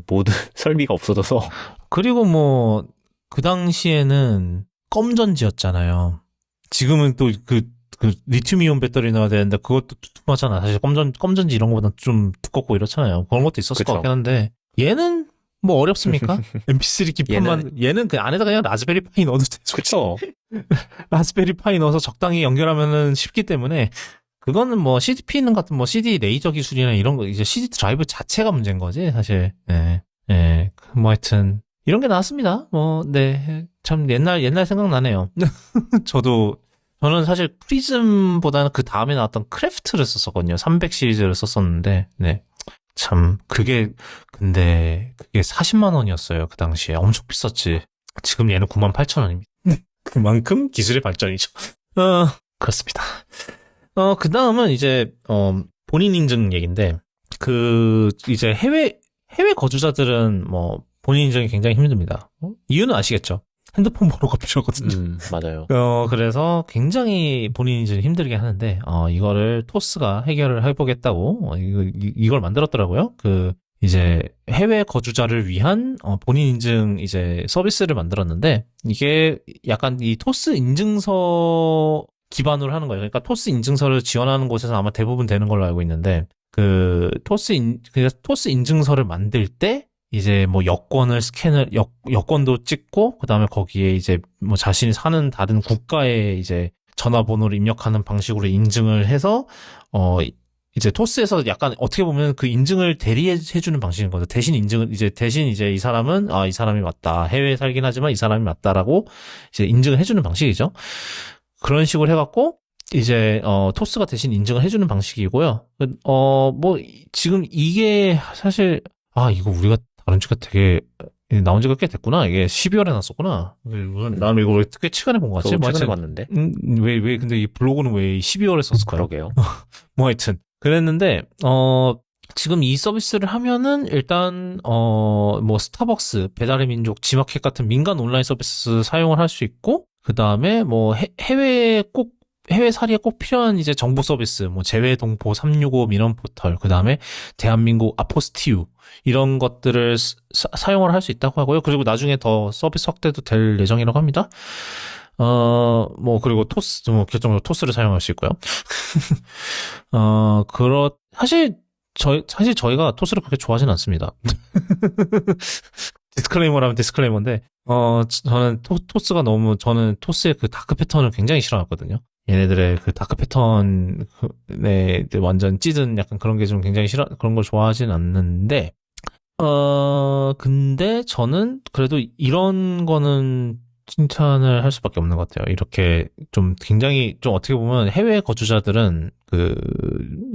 모든 설비가 없어져서. 그리고 뭐 그 당시에는 껌전지였잖아요. 지금은 또 그 리튬이온 배터리 넣어야 되는데 그것도 두툼하잖아. 사실 검전지 이런 거보다 좀 두껍고 이렇잖아요. 그런 것도 있었을 것 그쵸. 같긴 한데 얘는 뭐 어렵습니까? MP3 기판만 얘는 그 안에다 그냥 라즈베리 파이 넣어도 돼. 그쵸. 라즈베리 파이 넣어서 적당히 연결하면은 쉽기 때문에 그거는 뭐 CDP는 같은 뭐 CD 레이저 기술이나 이런 거 이제 CD 드라이브 자체가 문제인 거지 사실. 예. 예. 뭐 하여튼 이런 게 나왔습니다. 뭐 네. 참 옛날 생각나네요. 저는 사실 프리즘보다는 그 다음에 나왔던 크래프트를 썼었거든요. 300 시리즈를 썼었는데 네. 참 근데 그게 40만 원이었어요. 그 당시에 엄청 비쌌지. 지금 얘는 98,000원입니다. 그만큼 기술의 발전이죠. 그렇습니다. 그 다음은 이제, 본인 인증 얘기인데, 이제 해외 거주자들은 뭐, 본인 인증이 굉장히 힘듭니다. 이유는 아시겠죠? 핸드폰 번호가 필요하거든요. 맞아요. 그래서 굉장히 본인 인증이 힘들게 하는데, 이거를 토스가 해결을 해보겠다고, 이걸 만들었더라고요. 이제 해외 거주자를 위한 본인 인증 이제 서비스를 만들었는데 이게 약간 이 토스 인증서 기반으로 하는 거예요. 그러니까 토스 인증서를 지원하는 곳에서 아마 대부분 되는 걸로 알고 있는데 토스 인증서를 만들 때 이제 뭐 여권도 찍고 그다음에 거기에 이제 뭐 자신이 사는 다른 국가의 이제 전화번호를 입력하는 방식으로 인증을 해서 이제 토스에서 약간 어떻게 보면 그 인증을 대리해주는 방식인 거죠. 대신 이제 이 사람은 이 사람이 맞다. 해외에 살긴 하지만 이 사람이 맞다라고 이제 인증을 해주는 방식이죠. 그런 식으로 해갖고 이제 토스가 대신 인증을 해주는 방식이고요. 뭐 지금 이게 사실 이거 우리가 다룬 지가 되게 나온 지가 꽤 됐구나. 이게 12월에 났었구나. 나는 이거 왜 꽤 최근에 본 것 같지? 저도 최근에 봤는데. 왜 근데 이 블로그는 왜 12월에 썼을까요? 그러게요. 뭐 하여튼 그랬는데 지금 이 서비스를 하면은 일단 뭐 스타벅스, 배달의 민족, 지마켓 같은 민간 온라인 서비스 사용을 할 수 있고 그다음에 뭐 해외 살이에 꼭 필요한 이제 정보 서비스, 뭐 재외동포 365 민원 포털, 그다음에 대한민국 아포스티유 이런 것들을 사용을 할 수 있다고 하고요. 그리고 나중에 더 서비스 확대도 될 예정이라고 합니다. 뭐 그리고 결정적으로 토스를 사용할 수 있고요. 사실 저희가 토스를 그렇게 좋아하진 않습니다. 디스클레이머라면 디스클레이머인데, 저는 토스의 그 다크 패턴을 굉장히 싫어하거든요. 얘네들의 그 다크 패턴에 완전 찌든 약간 그런 게 좀 굉장히 그런 걸 좋아하진 않는데, 근데 저는 그래도 이런 거는 칭찬을 할 수밖에 없는 것 같아요. 이렇게 좀 굉장히 좀 어떻게 보면 해외 거주자들은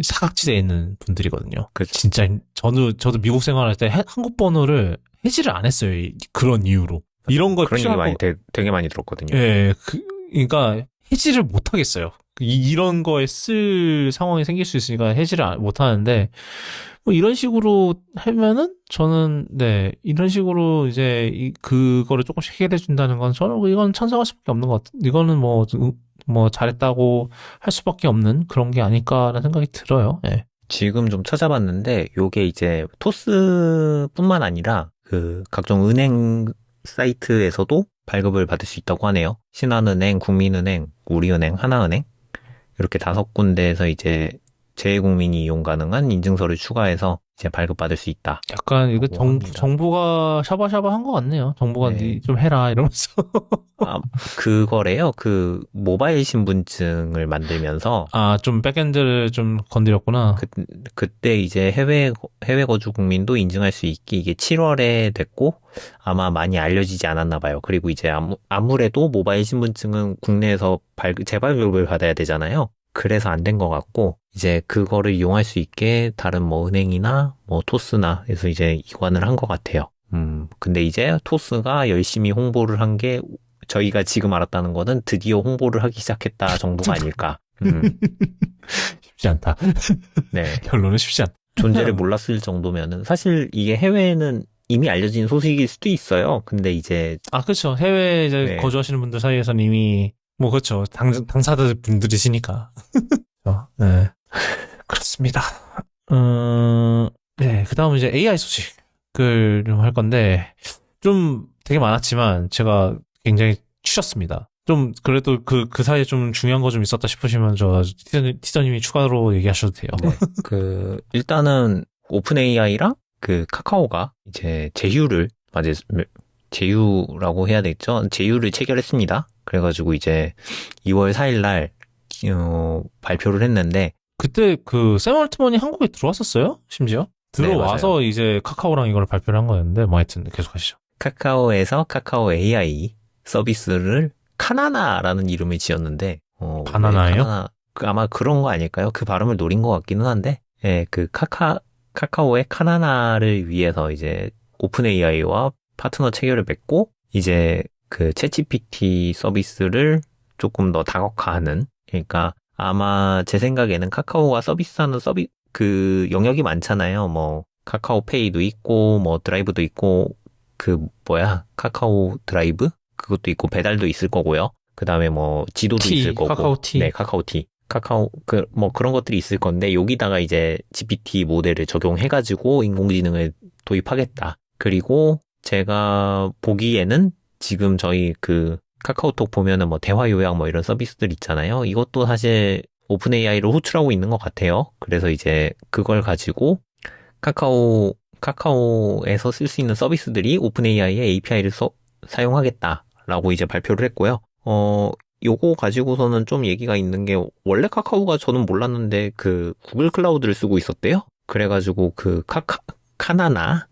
사각지대에 있는 분들이거든요. 진짜 저도 미국 생활할 때 한국 번호를 해지를 안 했어요. 그런 이유로. 이런 거 그런 얘기 되게 많이 들었거든요. 예, 그러니까 해지를 못 하겠어요. 이런 거에 쓸 상황이 생길 수 있으니까 해지를 못 하는데 뭐 이런 식으로 하면은 저는 이런 식으로 이제 그거를 조금씩 해결해 준다는 건 저는 이건 찬성할 수밖에 없는 것 같아요. 이거는 뭐 잘했다고 할 수밖에 없는 그런 게 아닐까라는 생각이 들어요. 예. 지금 좀 찾아봤는데 요게 이제 토스뿐만 아니라 그 각종 은행 사이트에서도 발급을 받을 수 있다고 하네요. 신한은행, 국민은행, 우리은행, 하나은행 이렇게 5군데에서 이제 재외국민이 이용 가능한 인증서를 추가해서 이제 발급받을 수 있다. 약간 이거 정보가 샤바샤바한 것 같네요. 정보가 좀 해라 이러면서. 그거래요. 그 모바일 신분증을 만들면서 좀 백엔드를 좀 건드렸구나. 그때 이제 해외 거주 국민도 인증할 수 있게 이게 7월에 됐고 아마 많이 알려지지 않았나 봐요. 그리고 이제 아무래도 모바일 신분증은 국내에서 재발급을 받아야 되잖아요. 그래서 안 된 것 같고 이제 그거를 이용할 수 있게 다른 뭐 은행이나 뭐 토스나 해서 이제 이관을 한 것 같아요. 근데 이제 토스가 열심히 홍보를 한 게 저희가 지금 알았다는 거는 드디어 홍보를 하기 시작했다 정도가 아닐까. 쉽지 않다. 네. 결론은 쉽지 않다. 존재를 몰랐을 정도면은 사실 이게 해외에는 이미 알려진 소식일 수도 있어요. 근데 이제 그렇죠. 해외에 이제 거주하시는 분들 사이에서는 이미 뭐 그렇죠. 당사자 분들이시니까. 네. 그렇습니다. 네. 그다음 이제 AI 소식을 좀 할 건데 좀 되게 많았지만 제가 굉장히 추셨습니다. 좀 그래도 그 사이에 좀 중요한 거 좀 있었다 싶으시면 저 티저님이 추가로 얘기하셔도 돼요. 네. 일단은 오픈 AI랑 카카오가 이제 제휴라고 해야 되겠죠? 제휴를 체결했습니다. 그래가지고 이제 2월 4일 날, 발표를 했는데, 그때 샘 얼트먼이 한국에 들어왔었어요? 심지어? 들어와서 네, 이제 카카오랑 이걸 발표를 한 거였는데 뭐 하여튼 계속 하시죠. 카카오에서 카카오 AI 서비스를 카나나라는 이름을 지었는데, 바나나예요? 아마 그런 거 아닐까요? 그 발음을 노린 것 같기는 한데, 예, 카카오의 카나나를 위해서 이제 오픈 AI와 파트너 체결을 맺고, 이제 챗GPT 서비스를 조금 더 다각화하는, 그러니까 아마 제 생각에는 카카오가 서비스하는 영역이 많잖아요. 뭐, 카카오페이도 있고, 뭐, 드라이브도 있고, 카카오 드라이브? 그것도 있고, 배달도 있을 거고요. 그 다음에 뭐, 지도도 있을 거고. 카카오티. 네, 카카오티. 뭐 그런 것들이 있을 건데, 여기다가 이제 GPT 모델을 적용해가지고 인공지능을 도입하겠다. 그리고 제가 보기에는 지금 저희 카카오톡 보면은 뭐 대화 요약 뭐 이런 서비스들 있잖아요. 이것도 사실 오픈 AI로 호출하고 있는 것 같아요. 그래서 이제 그걸 가지고 카카오에서 쓸 수 있는 서비스들이 오픈 AI의 API를 사용하겠다라고 이제 발표를 했고요. 요거 가지고서는 좀 얘기가 있는 게, 원래 카카오가 저는 몰랐는데 구글 클라우드를 쓰고 있었대요. 그래가지고 카나나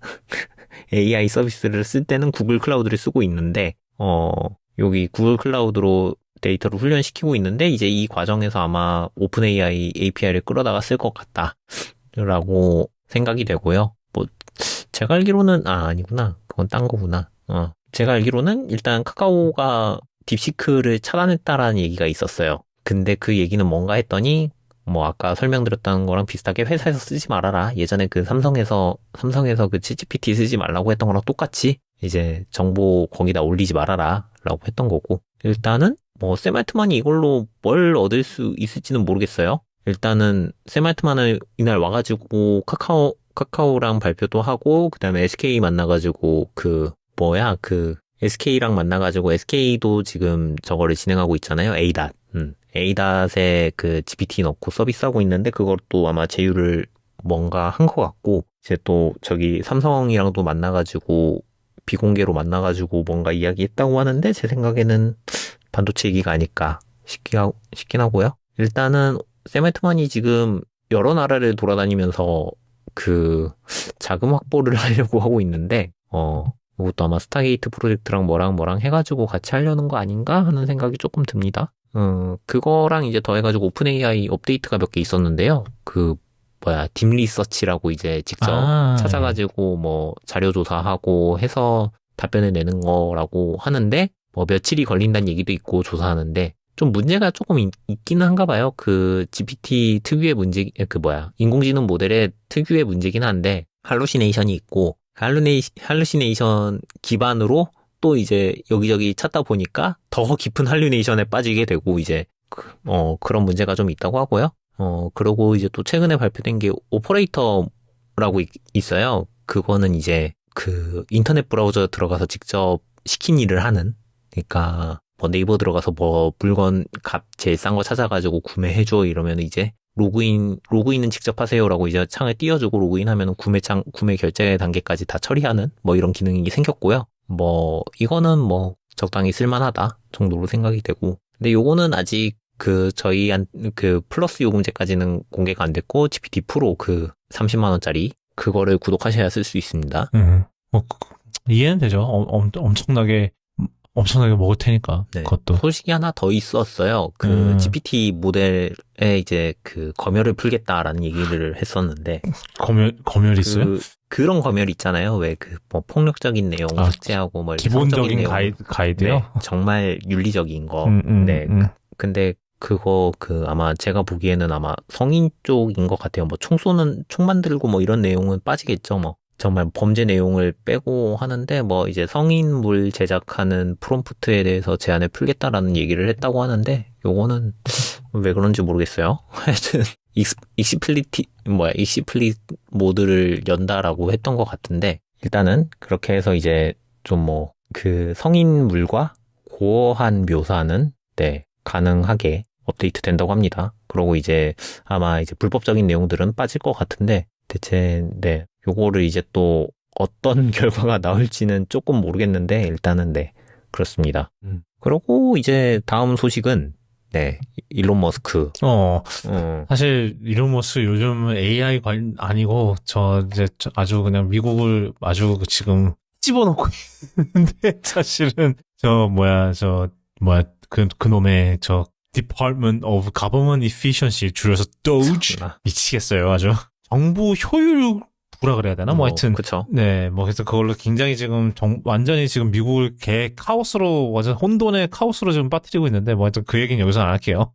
AI 서비스를 쓸 때는 구글 클라우드를 쓰고 있는데, 여기 구글 클라우드로 데이터를 훈련시키고 있는데, 이제 이 과정에서 아마 오픈 AI API를 끌어다가 쓸 것 같다라고 생각이 되고요. 뭐 제가 알기로는 아니구나. 그건 딴 거구나. 제가 알기로는 일단 카카오가 딥시크를 차단했다라는 얘기가 있었어요. 근데 그 얘기는 뭔가 했더니, 뭐 아까 설명드렸던 거랑 비슷하게 회사에서 쓰지 말아라. 예전에 삼성에서 챗GPT 쓰지 말라고 했던 거랑 똑같이 이제 정보 거기다 올리지 말아라 라고 했던 거고, 일단은 뭐 샘 알트만이 이걸로 뭘 얻을 수 있을지는 모르겠어요. 일단은 샘 알트만은 이날 와가지고 카카오랑 발표도 하고, 그 다음에 SK 만나가지고 SK랑 만나가지고, SK도 지금 저거를 진행하고 있잖아요. ADAT. ADAT에 GPT 넣고 서비스하고 있는데, 그것도 아마 제휴를 뭔가 한 것 같고, 이제 또 저기 삼성이랑도 만나가지고, 비공개로 만나가지고 뭔가 이야기했다고 하는데, 제 생각에는 반도체 얘기가 아닐까 싶긴 하고요. 일단은 샘 알트만이 지금 여러 나라를 돌아다니면서 자금 확보를 하려고 하고 있는데, 이것도 아마 스타게이트 프로젝트랑 뭐랑 해가지고 같이 하려는 거 아닌가 하는 생각이 조금 듭니다. 그거랑 이제 더해가지고 오픈 AI 업데이트가 몇 개 있었는데요. 딥리서치라고 이제 직접 찾아가지고 뭐 자료 조사하고 해서 답변을 내는 거라고 하는데, 뭐 며칠이 걸린다는 얘기도 있고 조사하는데, 좀 문제가 조금 있기는 한가 봐요. GPT 특유의 인공지능 모델의 특유의 문제긴 한데, 할루시네이션이 있고, 할루시네이션 기반으로 또 이제 여기저기 찾다 보니까 더 깊은 할루시네이션에 빠지게 되고, 이제 그런 문제가 좀 있다고 하고요. 그러고 이제 또 최근에 발표된 게 오퍼레이터라고 있어요. 그거는 이제 인터넷 브라우저 들어가서 직접 시킨 일을 하는, 그러니까 뭐 네이버 들어가서 뭐 물건 값 제일 싼 거 찾아가지고 구매해줘 이러면 이제 로그인은 직접 하세요라고 이제 창을 띄워주고, 로그인하면 구매 결제 단계까지 다 처리하는 뭐 이런 기능이 생겼고요. 뭐 이거는 뭐 적당히 쓸만하다 정도로 생각이 되고, 근데 요거는 아직 플러스 요금제까지는 공개가 안 됐고, GPT 프로 30만 원짜리 그거를 구독하셔야 쓸 수 있습니다. 뭐 이해는 되죠. 엄청나게 먹을 테니까. 네. 그것도. 소식이 하나 더 있었어요. GPT 모델에 이제 검열을 풀겠다라는 얘기를 했었는데. 검열이 있어요? 그런 검열 있잖아요. 왜 뭐 폭력적인 내용 삭제하고 뭐 기본적인 가이드요? 네, 정말 윤리적인 거. 네. 근데 그거 아마 제가 보기에는 아마 성인 쪽인 것 같아요. 뭐 총 만들고 뭐 이런 내용은 빠지겠죠. 뭐 정말 범죄 내용을 빼고 하는데, 뭐 이제 성인물 제작하는 프롬프트에 대해서 제한을 풀겠다라는 얘기를 했다고 하는데, 요거는 왜 그런지 모르겠어요. 하여튼 익시플릿 모드를 연다라고 했던 것 같은데, 일단은 그렇게 해서 이제 좀 성인물과 고어한 묘사는 네, 가능하게 업데이트 된다고 합니다. 그러고 이제 아마 이제 불법적인 내용들은 빠질 것 같은데 대체 네, 요거를 이제 또 어떤 결과가 나올지는 조금 모르겠는데 일단은 네, 그렇습니다. 그리고 이제 다음 소식은 네, 일론 머스크. 사실 일론 머스크 요즘 AI 아니고 아주 그냥 미국을 아주 지금 집어넣고 있는데 사실은 그놈의 Department of Government Efficiency 줄여서 DOGE 미치겠어요. 아주 정부 효율부라 그래야 되나? 뭐 하여튼 그쵸. 네, 뭐 그래서 그걸로 굉장히 지금 완전히 지금 미국을 카오스로 완전 혼돈의 카오스로 지금 빠뜨리고 있는데 뭐 하여튼 그 얘기는 여기서 안 할게요.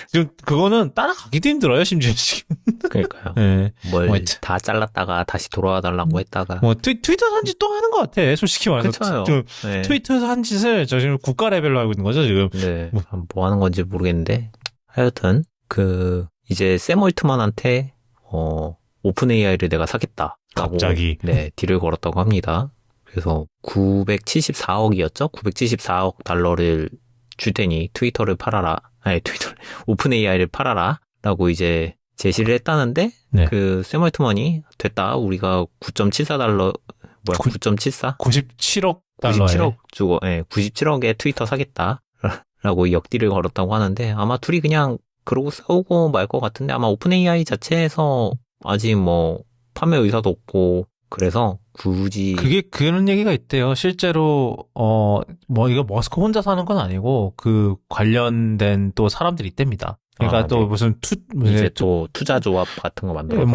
지금 그거는 따라가기도 힘들어요, 심지어 지금. 그러니까요. 네. 뭘 다 잘랐다가 다시 돌아와 달라고 했다가. 뭐 트위터에서 한 짓 또 하는 것 같아, 솔직히 말해서. 그쵸. 네. 트위터에서 한 짓을 저 지금 국가 레벨로 하고 있는 거죠, 지금. 네. 뭐 하는 건지 모르겠는데. 하여튼 이제 샘 올트만한테 오픈 AI를 내가 사겠다. 갑자기. 네, 딜을 걸었다고 합니다. 그래서 974억이었죠? 974억 달러를 줄 테니 오픈 AI를 팔아라. 라고 이제 제시를 했다는데, 네. 샘 올트만이 됐다. 우리가 9.74달러, 9.74? 97억 달러에. 97억 주고, 97억에 트위터 사겠다. 라고 역딜을 걸었다고 하는데, 아마 둘이 그냥 그러고 싸우고 말 것 같은데, 아마 오픈 AI 자체에서 아직 뭐, 판매 의사도 없고, 그래서 굳이. 그런 얘기가 있대요. 실제로, 이거 머스크 혼자 사는 건 아니고, 관련된 또 사람들이 있답니다. 그러니까 또 네. 이제 또 투자 조합 같은 거 만들어서.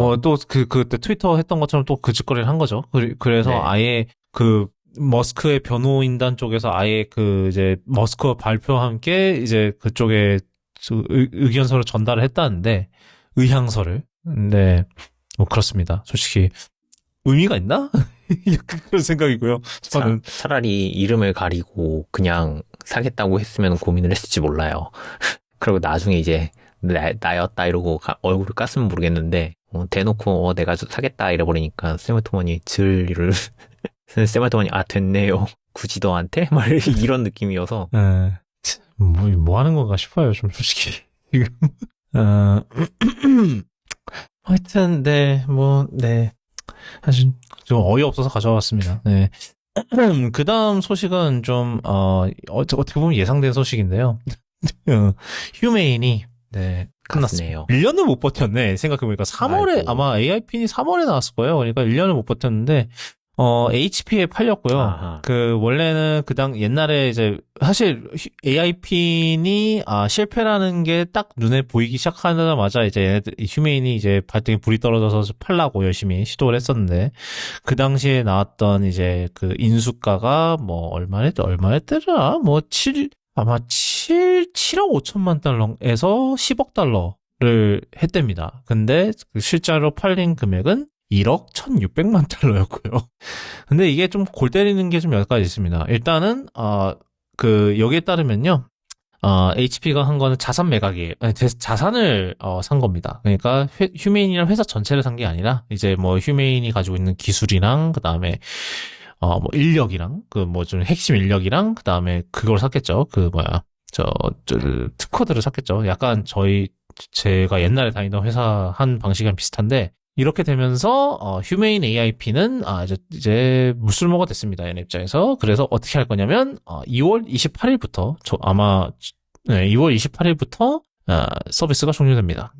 그때 트위터 했던 것처럼 또 그 짓거리를 한 거죠. 그래서 네. 아예 머스크의 변호인단 쪽에서 아예 이제 머스크와 발표와 함께 이제 그쪽에 의견서를 전달을 했다는데, 의향서를. 네. 뭐 그렇습니다. 솔직히. 의미가 있나? 그런 생각이고요. 저는 차라리 이름을 가리고 그냥 사겠다고 했으면 고민을 했을지 몰라요. 그리고 나중에 이제 나였다 이러고 얼굴을 깠으면 모르겠는데 대놓고 내가 사겠다 이래버리니까 샘 올트만이 샘 올트만이 됐네요. 굳이 너한테? 막 이런 느낌이어서. 네. 뭐 하는 건가 싶어요. 좀 솔직히. 하여튼 네. 사실 좀 어이없어서 가져왔습니다. 네. 그 다음 소식은 좀 어떻게 보면 예상된 소식인데요. 휴메인이 네 끝났네요. 1년을 못 버텼네. 생각해보니까 3월에 아이고. 아마 AI핀이 3월에 나왔을 거예요. 그러니까 1년을 못 버텼는데 HP에 팔렸고요. 아하. 원래는 옛날에 이제, 사실, AI핀이, 실패라는 게 딱 눈에 보이기 시작하자마자 이제 휴메인이 이제 발등에 불이 떨어져서 팔라고 열심히 시도를 했었는데, 그 당시에 나왔던 이제 인수가가 얼마였더라? 아마 7억 5천만 달러에서 10억 달러를 했답니다. 근데 실제로 팔린 금액은 1억 1,600만 달러였고요. 근데 이게 좀 골 때리는 게 좀 몇 가지 있습니다. 일단은, 여기에 따르면요, HP가 한 거는 자산 매각이에요. 자산을, 산 겁니다. 그러니까, 휴메인이랑 회사 전체를 산 게 아니라, 이제 휴메인이 가지고 있는 기술이랑, 그 다음에, 인력이랑, 좀 핵심 인력이랑, 그 다음에 그걸 샀겠죠. 특허들을 샀겠죠. 약간 제가 옛날에 다니던 회사 한 방식이랑 비슷한데, 이렇게 되면서 휴메인 AIP는 이제 물술모가 됐습니다. 얘네 입장에서. 그래서 어떻게 할 거냐면 2월 28일부터 2월 28일부터 서비스가 종료됩니다.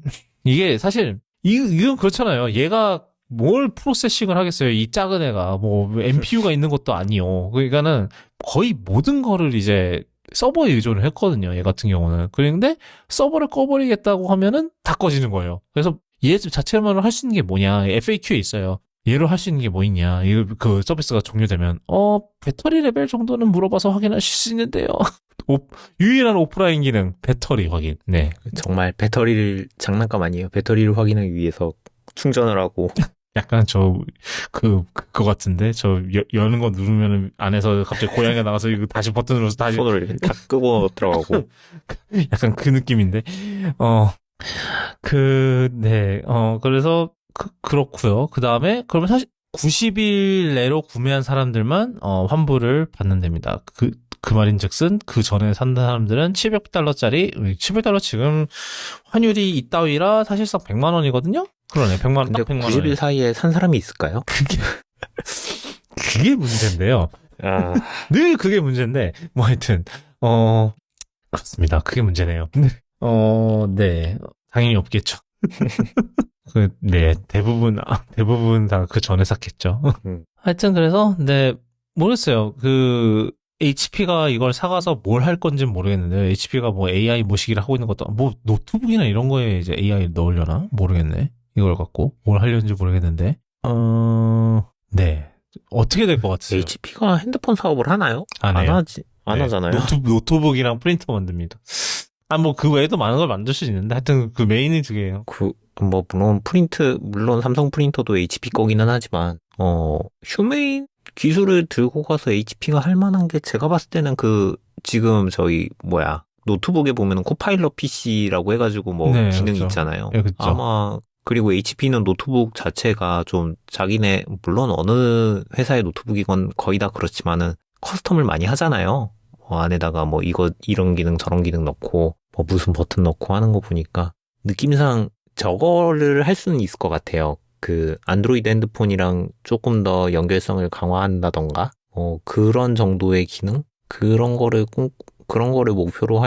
이게 사실 이건 그렇잖아요. 얘가 뭘 프로세싱을 하겠어요. 이 작은 애가 NPU가 있는 것도 아니요. 그러니까는 거의 모든 거를 이제 서버에 의존을 했거든요. 얘 같은 경우는. 그런데 서버를 꺼버리겠다고 하면은 다 꺼지는 거예요. 그래서 얘 자체만으로 할 수 있는 게 뭐냐. FAQ에 있어요. 얘로 할 수 있는 게 뭐 있냐. 서비스가 종료되면, 배터리 레벨 정도는 물어봐서 확인하실 수 있는데요. 유일한 오프라인 기능, 배터리 확인. 네. 정말 배터리를, 장난감 아니에요. 배터리를 확인하기 위해서 충전을 하고. 약간 그거 같은데? 여는 거 누르면 안에서 갑자기 고양이가 나가서 이거 다시 버튼 눌러서 다시. 손으로 이렇게 다 끄고 들어가고. 약간 그 느낌인데. 그래서, 그렇고요. 그 다음에, 그러면 사실 90일 내로 구매한 사람들만, 환불을 받는 됩니다. 그 말인즉슨 그 전에 산 사람들은 $700짜리 700달러 지금 환율이 이따위라 사실상 100만 원이거든요. 그러네. 100만 원, 근데 딱 100만 90일 원. 사이에 산 사람이 있을까요? 그게 문제인데요. 아, 늘 그게 문제인데 뭐 하여튼 그렇습니다. 그게 문제네요. 네. 당연히 없겠죠. 네, 대부분 다 그 전에 샀겠죠. 하여튼 그래서, 네, 모르겠어요. HP가 이걸 사가서 뭘 할 건지는 모르겠는데, HP가 뭐 AI 모시기를 하고 있는 것도, 뭐 노트북이나 이런 거에 이제 AI 넣으려나? 모르겠네. 이걸 갖고. 뭘 하려는지 모르겠는데, 네. 어떻게 될 것 같으세요? HP가 핸드폰 사업을 하나요? 안 해요. 안 네, 하잖아요. 노트북이랑 프린터 만듭니다. 뭐 그 외에도 많은 걸 만들 수 있는데, 하여튼 그 메인이 두 개예요. 물론 삼성 프린터도 HP 거기는 하지만, 휴메인 기술을 들고 가서 HP가 할 만한 게 제가 봤을 때는 지금 노트북에 보면은 코파일럿 PC라고 해가지고 네, 기능이 그렇죠. 있잖아요. 네, 그렇죠. 아마, 그리고 HP는 노트북 자체가 좀 물론 어느 회사의 노트북이건 거의 다 그렇지만은 커스텀을 많이 하잖아요. 안에다가 이런 기능 저런 기능 넣고, 무슨 버튼 넣고 하는 거 보니까 느낌상 저거를 할 수는 있을 것 같아요. 안드로이드 핸드폰이랑 조금 더 연결성을 강화한다던가, 그런 정도의 기능? 그런 거를 목표로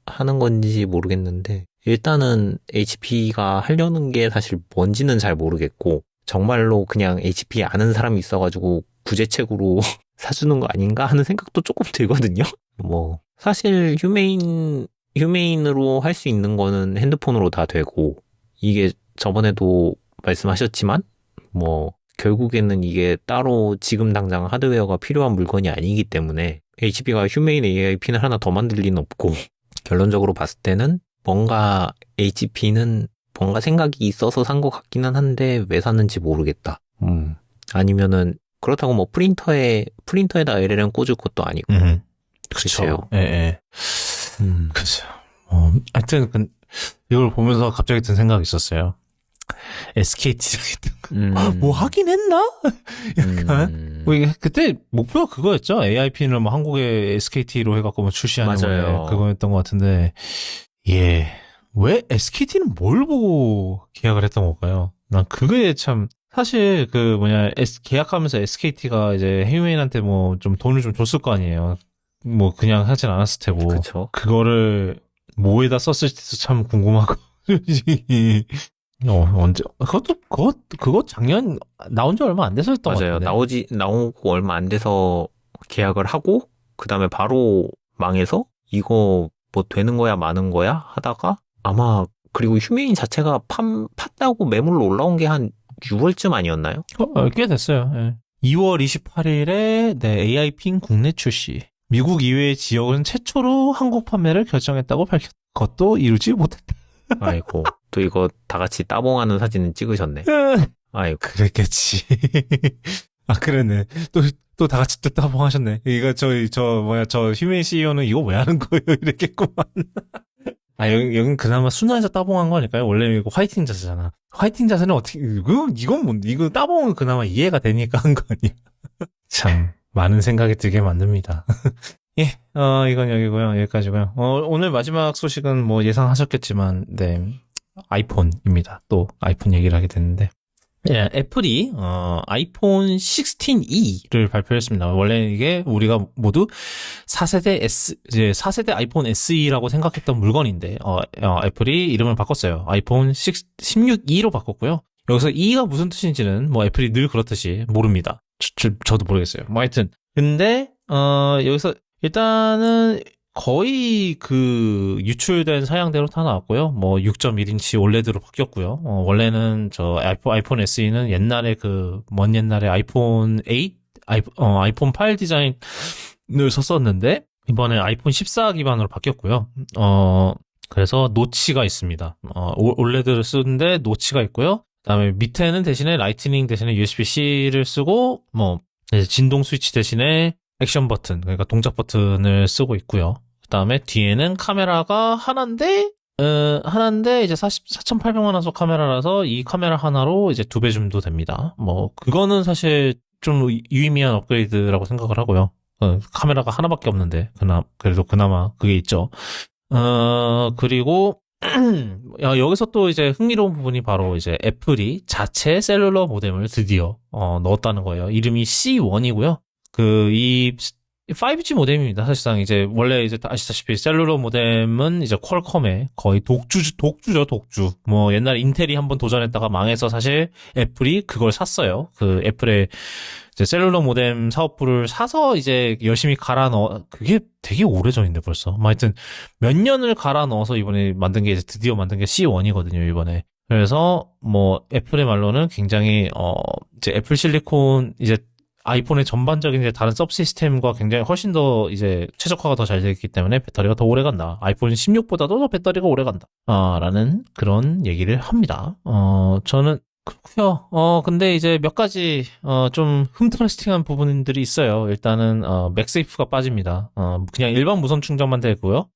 하는 건지 모르겠는데, 일단은 HP가 하려는 게 사실 뭔지는 잘 모르겠고, 정말로 그냥 HP 아는 사람이 있어가지고 구제책으로 사주는 거 아닌가 하는 생각도 조금 들거든요. 사실 휴메인으로 할 수 있는 거는 핸드폰으로 다 되고, 이게 저번에도 말씀하셨지만, 결국에는 이게 따로 지금 당장 하드웨어가 필요한 물건이 아니기 때문에 HP가 휴메인 AI 핀을 하나 더 만들 리는 없고, 결론적으로 봤을 때는 뭔가 HP는 뭔가 생각이 있어서 산 것 같기는 한데 왜 샀는지 모르겠다. 아니면은 그렇다고 프린터에다 LLM 꽂을 것도 아니고. 그렇죠. 예. 그렇죠. 하여튼 이걸 보면서 갑자기 든 생각이 있었어요. SKT랑 뭐 하긴 했나? 약간 그때 목표가 그거였죠. AIP를 한국에 SKT로 해갖고 출시하는 맞아요. 그거였던 것 같은데, 예, 왜 SKT는 뭘 보고 계약을 했던 걸까요? 난 그게 참 사실 계약하면서 SKT가 이제 해외인한테 좀 돈을 좀 줬을 거 아니에요. 그냥 하진 않았을 테고. 그쵸. 그거를 뭐에다 썼을지도 참 궁금하고. 언제, 그거 작년 나온 지 얼마 안 돼서 했던 것 맞아요. 같은데. 나오고 얼마 안 돼서 계약을 하고, 그 다음에 바로 망해서, 이거 되는 거야, 마는 거야? 하다가, 아마, 그리고 휴메인 자체가 팠다고 매물로 올라온 게 한 6월쯤 아니었나요? 꽤 됐어요. 예. 2월 28일에 AI핀 국내 출시. 미국 이외의 지역은 최초로 한국 판매를 결정했다고 밝혔. 것도 이루지 못했다. 아이고, 또 이거 다 같이 따봉하는 사진은 찍으셨네. 아이고. 그랬겠지. 그랬네. 또 다 같이 또 따봉하셨네. 이거 저 휴메인 CEO는 이거 왜 하는 거예요? 이랬겠구만. 여긴 그나마 순화해서 따봉한 거니까요. 원래 이거 화이팅 자세잖아. 화이팅 자세는 어떻게, 이거 따봉은 그나마 이해가 되니까 한 거 아니야. 참, 많은 생각이 들게 만듭니다. 예, 이건 여기고요. 여기까지고요. 오늘 마지막 소식은 예상하셨겠지만, 네, 아이폰입니다. 또 아이폰 얘기를 하게 됐는데. 예, 애플이 아이폰 16e를 발표했습니다. 원래 이게 우리가 모두 4세대 아이폰 SE라고 생각했던 물건인데 애플이 이름을 바꿨어요. 아이폰 16e로 바꿨고요. 여기서 E가 무슨 뜻인지는 애플이 늘 그렇듯이 모릅니다. 저도 모르겠어요. 하여튼 근데 여기서 일단은 거의 유출된 사양대로 다 나왔고요. 6.1인치 OLED로 바뀌었고요. 원래는 아이폰 SE는 옛날에 먼 옛날에 아이폰 8, 아이폰 8 디자인을 썼었는데, 이번에 아이폰 14 기반으로 바뀌었고요. 그래서 노치가 있습니다. OLED를 쓰는데 노치가 있고요. 그 다음에 밑에는 대신에 라이트닝 대신에 USB-C를 쓰고, 진동 스위치 대신에 액션 버튼, 그러니까 동작 버튼을 쓰고 있고요. 그 다음에 뒤에는 카메라가 하나인데 이제 4800만 화소 카메라라서 이 카메라 하나로 이제 2배 줌도 됩니다. 그거는 사실 좀 유의미한 업그레이드라고 생각을 하고요. 카메라가 하나밖에 없는데, 그래도 그나마 그게 있죠. 그리고, 여기서 또 이제 흥미로운 부분이 바로 이제 애플이 자체 셀룰러 모뎀을 드디어, 넣었다는 거예요. 이름이 C1이고요. 이 5G 모뎀입니다. 사실상 이제 원래 이제 아시다시피 셀룰러 모뎀은 이제 퀄컴의 거의 독주죠, 독주. 뭐 옛날에 인텔이 한번 도전했다가 망해서 사실 애플이 그걸 샀어요. 애플의 이제 셀룰러 모뎀 사업부를 사서 이제 열심히 그게 되게 오래전인데 벌써. 뭐 하여튼 몇 년을 갈아 넣어서 이번에 만든 게 이제 드디어 만든 게 C1이거든요, 이번에. 그래서 뭐 애플의 말로는 굉장히 이제 애플 실리콘 이제 아이폰의 전반적인 이제 다른 서브시스템과 굉장히 훨씬 더 이제 최적화가 더 잘 되기 때문에 배터리가 더 오래 간다. 아이폰 16보다도 더 배터리가 오래 간다. 라는 그런 얘기를 합니다. 저는 그렇고요. 근데 이제 몇 가지 좀 흠터레스팅한 부분들이 있어요. 일단은 맥세이프가 빠집니다. 그냥 일반 무선 충전만 되고요.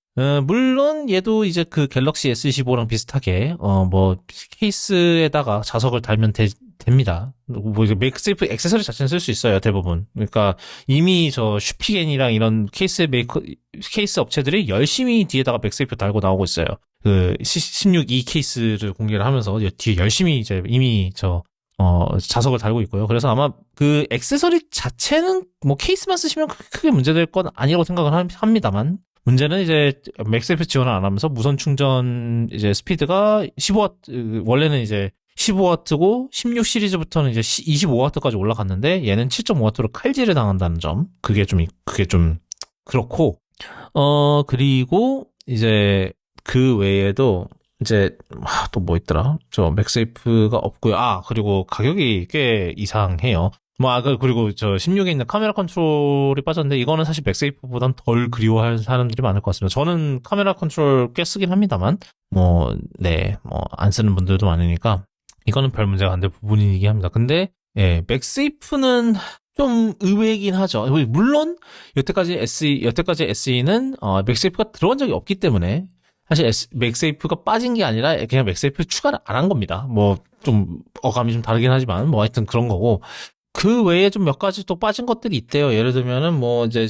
물론 얘도 이제 그 갤럭시 S25랑 비슷하게 뭐 케이스에다가 자석을 달면 됩니다. 뭐 이제 맥세이프 액세서리 자체는 쓸 수 있어요, 대부분. 그러니까 이미 저 슈피겐이랑 이런 케이스 업체들이 열심히 뒤에다가 맥세이프 달고 나오고 있어요. 16E 케이스를 공개를 하면서 뒤에 열심히 이제 이미 자석을 달고 있고요. 그래서 아마 그 액세서리 자체는 뭐 케이스만 쓰시면 크게 문제될 건 아니라고 생각을 합니다만, 문제는 이제 맥세이프 지원을 안 하면서 무선 충전 이제 스피드가 15W, 원래는 이제 15W고 16 시리즈부터는 이제 25W까지 올라갔는데 얘는 7.5W로 칼질을 당한다는 점. 그게 좀 그렇고, 그리고 이제 그 외에도 이제 또 뭐 있더라? 저 맥세이프가 없고요. 그리고 가격이 꽤 이상해요. 그리고 저 16에 있는 카메라 컨트롤이 빠졌는데 이거는 사실 맥세이프보단 덜 그리워할 사람들이 많을 것 같습니다. 저는 카메라 컨트롤 꽤 쓰긴 합니다만 안 쓰는 분들도 많으니까 이거는 별 문제가 안 될 부분이긴 합니다. 근데 맥세이프는 좀 의외이긴 하죠. 물론 여태까지 SE는 맥세이프가 들어간 적이 없기 때문에 사실 맥세이프가 빠진 게 아니라 그냥 맥세이프 추가를 안 한 겁니다. 뭐 좀 어감이 좀 다르긴 하지만 뭐 하여튼 그런 거고, 그 외에 좀 몇 가지 또 빠진 것들이 있대요. 예를 들면은 뭐 이제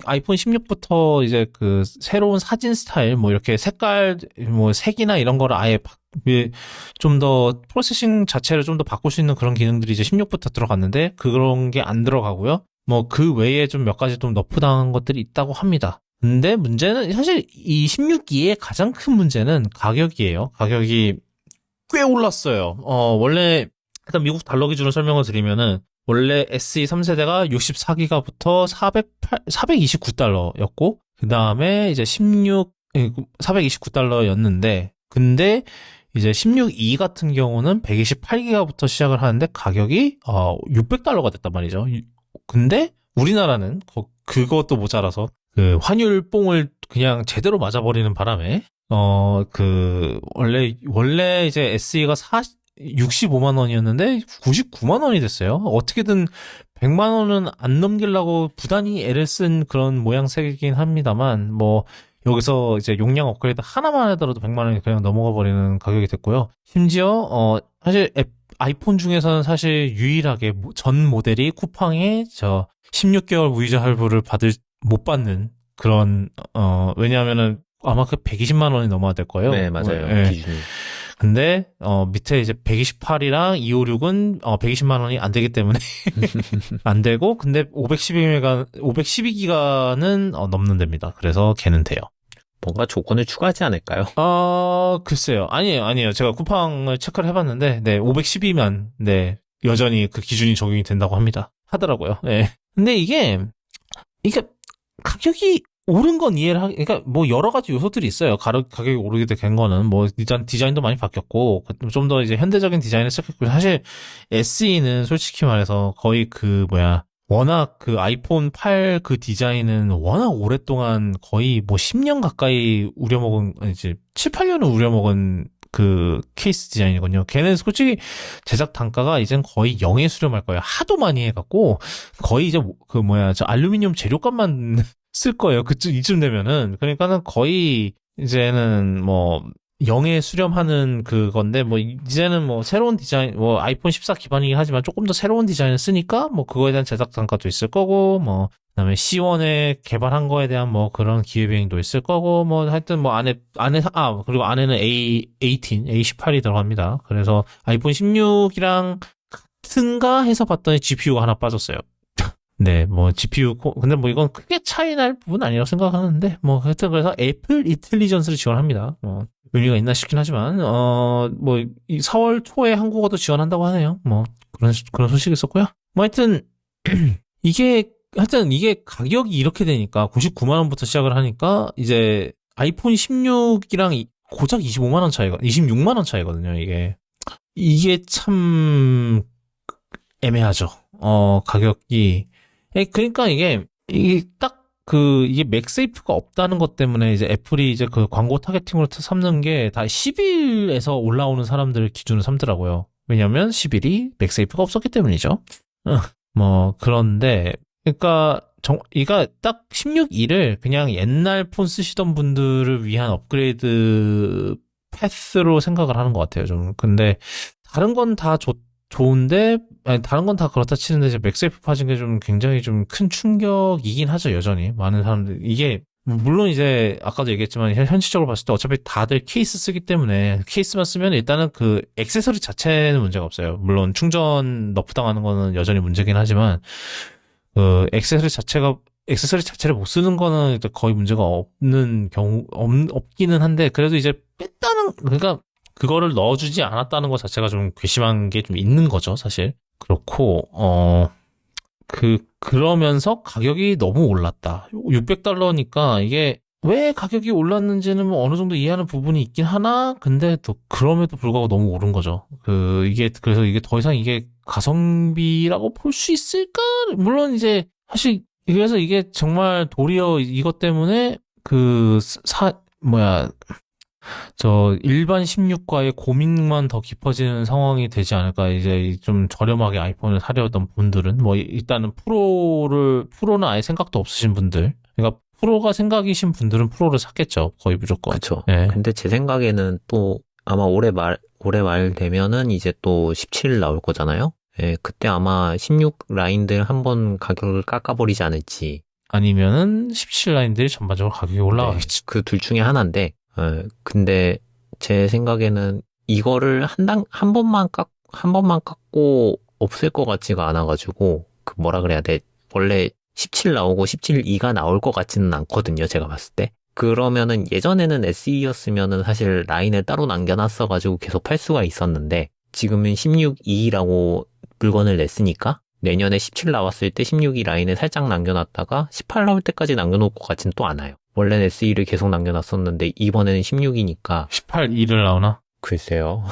아이폰 16부터 이제 그 새로운 사진 스타일, 뭐 이렇게 색깔, 뭐 색이나 이런 거를 아예 좀 더 프로세싱 자체를 좀 더 바꿀 수 있는 그런 기능들이 이제 16부터 들어갔는데 그런 게 안 들어가고요. 뭐 그 외에 좀 몇 가지 좀 너프당한 것들이 있다고 합니다. 근데 문제는 사실 이 16기의 가장 큰 문제는 가격이에요. 가격이 꽤 올랐어요. 원래 일단 미국 달러 기준으로 설명을 드리면은 원래 SE 3세대가 64기가부터 429달러였고 그 다음에 이제 429달러였는데 근데 이제 16E 같은 경우는 128기가부터 시작을 하는데 가격이 600달러가 됐단 말이죠. 근데 우리나라는 그것도 모자라서 그 환율 뽕을 그냥 제대로 맞아버리는 바람에 원래 이제 SE가 65만 원이었는데 99만 원이 됐어요. 어떻게든 100만 원은 안 넘기려고 부단히 애를 쓴 그런 모양새이긴 합니다만, 뭐 여기서 이제 용량 업그레이드 하나만 하더라도 100만 원이 그냥 넘어가 버리는 가격이 됐고요. 심지어 사실 아이폰 중에서는 사실 유일하게 전 모델이 쿠팡에 16개월 무이자 할부를 못 받는 그런 왜냐하면은 아마 그 120만 원이 넘어야 될 거예요. 네, 맞아요. 네. 기준이. 근데 밑에 이제 128이랑 256은 120만 원이 안 되기 때문에 안 되고, 근데 512기가는 넘는답니다. 그래서 걔는 돼요. 뭔가 조건을 추가하지 않을까요? 글쎄요. 아니에요. 제가 쿠팡을 체크를 해봤는데, 512만, 여전히 그 기준이 적용이 된다고 하더라고요. 네. 근데 이게 가격이 오른 건 그러니까 뭐 여러 가지 요소들이 있어요. 가격이 오르게 된 거는 뭐 디자인도 많이 바뀌었고, 좀 더 이제 현대적인 디자인을 시작했고, 사실 SE는 솔직히 말해서 거의 워낙 그 아이폰 8 그 디자인은 워낙 오랫동안 거의 뭐 10년 가까이 이제 7, 8년을 우려먹은 그 케이스 디자인이거든요. 걔는 솔직히 제작 단가가 이젠 거의 0에 수렴할 거예요. 하도 많이 해갖고 거의 이제 저 알루미늄 재료값만 쓸 거예요. 이쯤 되면은. 그러니까는 거의 이제는 뭐 영에 수렴하는 그건데, 뭐, 이제는 뭐, 새로운 디자인, 뭐, 아이폰 14 기반이긴 하지만 조금 더 새로운 디자인을 쓰니까, 뭐, 그거에 대한 제작 단가도 있을 거고, 뭐, 그다음에 C1에 개발한 거에 대한 뭐, 그런 기회비용도 있을 거고, 뭐, 하여튼 뭐, 그리고 안에는 A18이 들어갑니다. 그래서 아이폰 16이랑 같은가 해서 봤더니 GPU가 하나 빠졌어요. 네, 뭐, 근데 뭐 이건 크게 차이 날 부분 아니라고 생각하는데, 뭐, 하여튼 그래서 애플 인텔리전스를 지원합니다. 뭐, 의미가 있나 싶긴 하지만, 뭐, 이 4월 초에 한국어도 지원한다고 하네요. 뭐, 그런 소식이 있었고요. 뭐, 하여튼 이게 가격이 이렇게 되니까, 99만원부터 시작을 하니까, 이제, 아이폰 16이랑 고작 26만원 차이거든요, 이게. 이게 참, 애매하죠. 가격이. 그러니까 이게 이게 맥세이프가 없다는 것 때문에 이제 애플이 이제 그 광고 타겟팅으로 삼는 게 다 10일에서 올라오는 사람들을 기준으로 삼더라고요. 왜냐면 10일이 맥세이프가 없었기 때문이죠. 뭐, 그런데, 그러니까, 이가 딱 16일을 그냥 옛날 폰 쓰시던 분들을 위한 업그레이드 패스로 생각을 하는 것 같아요, 좀. 근데, 다른 건 다 좋은데, 아니, 다른 건 다 그렇다 치는데, 이제 맥세이프 빠진 게 좀 굉장히 좀 큰 충격이긴 하죠, 여전히. 많은 사람들. 이게, 물론 이제, 아까도 얘기했지만, 현실적으로 봤을 때 어차피 다들 케이스 쓰기 때문에, 케이스만 쓰면 일단은 그, 액세서리 자체는 문제가 없어요. 물론 충전 너프 당하는 거는 여전히 문제긴 하지만, 액세서리 자체를 못 쓰는 거는 일단 거의 문제가 없기는 한데, 그래도 이제 그러니까, 그거를 넣어주지 않았다는 것 자체가 좀 괘씸한 게 좀 있는 거죠, 사실. 그렇고, 그러면서 가격이 너무 올랐다. $600니까 이게 왜 가격이 올랐는지는 뭐 어느 정도 이해하는 부분이 있긴 하나? 근데 또 그럼에도 불구하고 너무 오른 거죠. 그래서 이게 더 이상 이게 가성비라고 볼 수 있을까? 물론 이제, 사실, 그래서 이게 정말 도리어 이것 때문에 일반 16과의 고민만 더 깊어지는 상황이 되지 않을까. 이제 좀 저렴하게 아이폰을 사려던 분들은, 뭐, 일단은 프로는 아예 생각도 없으신 분들. 그러니까 프로가 생각이신 분들은 프로를 샀겠죠. 거의 무조건. 그쵸. 예. 근데 제 생각에는 또 아마 올해 말 되면은 이제 또 17 나올 거잖아요. 예, 그때 아마 16 라인들 한번 가격을 깎아버리지 않을지. 아니면은 17 라인들이 전반적으로 가격이 올라가겠죠. 그 둘 중에 하나인데, 근데 제 생각에는 이거를 한 번만 깎고 없을 것 같지가 않아가지고, 뭐라 그래야 돼. 원래 17 나오고 17.2가 나올 것 같지는 않거든요, 제가 봤을 때. 그러면은 예전에는 SE였으면은 사실 라인을 따로 남겨놨어가지고 계속 팔 수가 있었는데, 지금은 16.2라고 물건을 냈으니까, 내년에 17 나왔을 때 16이 라인을 살짝 남겨놨다가 18 나올 때까지 남겨놓을 것 같지는 또 않아요. 원래는 SE를 계속 남겨놨었는데 이번에는 16이니까 18.2를 나오나? 글쎄요.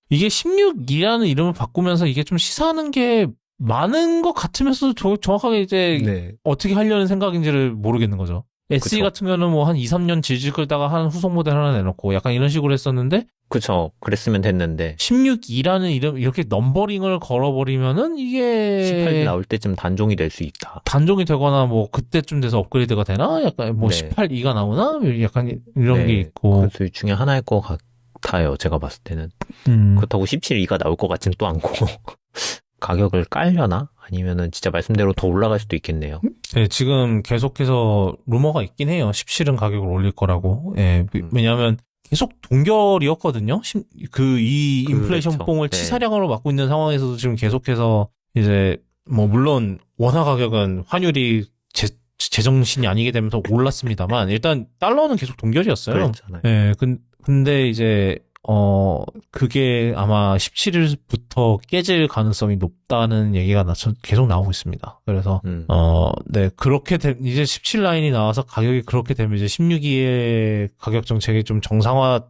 이게 16이라는 이름을 바꾸면서 이게 좀 시사하는 게 많은 것 같으면서도 정확하게 이제 네. 어떻게 하려는 생각인지를 모르겠는 거죠. SE 그쵸. 같은 경우는 뭐 한 2, 3년 질질 끌다가 한 후속 모델 하나 내놓고 약간 이런 식으로 했었는데, 그쵸. 그랬으면 됐는데 16이라는 이름, 이렇게 넘버링을 걸어버리면은 18 이게 나올 때쯤 단종이 될 수 있다. 단종이 되거나 뭐 그때쯤 돼서 업그레이드가 되나? 약간 뭐 네. 18.2가 나오나? 약간 이런 게 있고. 그 둘 중에 하나일 것 같아요. 제가 봤을 때는. 음. 그렇다고 17.2가 나올 것 같지는 또 않고. 가격을 깔려나? 아니면은 진짜 말씀대로 더 올라갈 수도 있겠네요. 네, 지금 계속해서 루머가 있긴 해요. 17은 가격을 올릴 거라고. 예, 왜냐하면 계속 동결이었거든요. 이 인플레이션 그렇죠. 뽕을 네. 치사량으로 맞고 있는 상황에서도 지금 계속해서 이제 뭐 물론 원화 가격은 환율이 제정신이 아니게 되면서 올랐습니다만 일단 달러는 계속 동결이었어요. 그랬잖아요. 예, 근데 이제 그게 아마 17일부터 깨질 가능성이 높다는 얘기가 계속 나오고 있습니다. 그래서, 네, 이제 17 라인이 나와서 가격이 그렇게 되면 이제 16위의 가격 정책이 좀 정상화,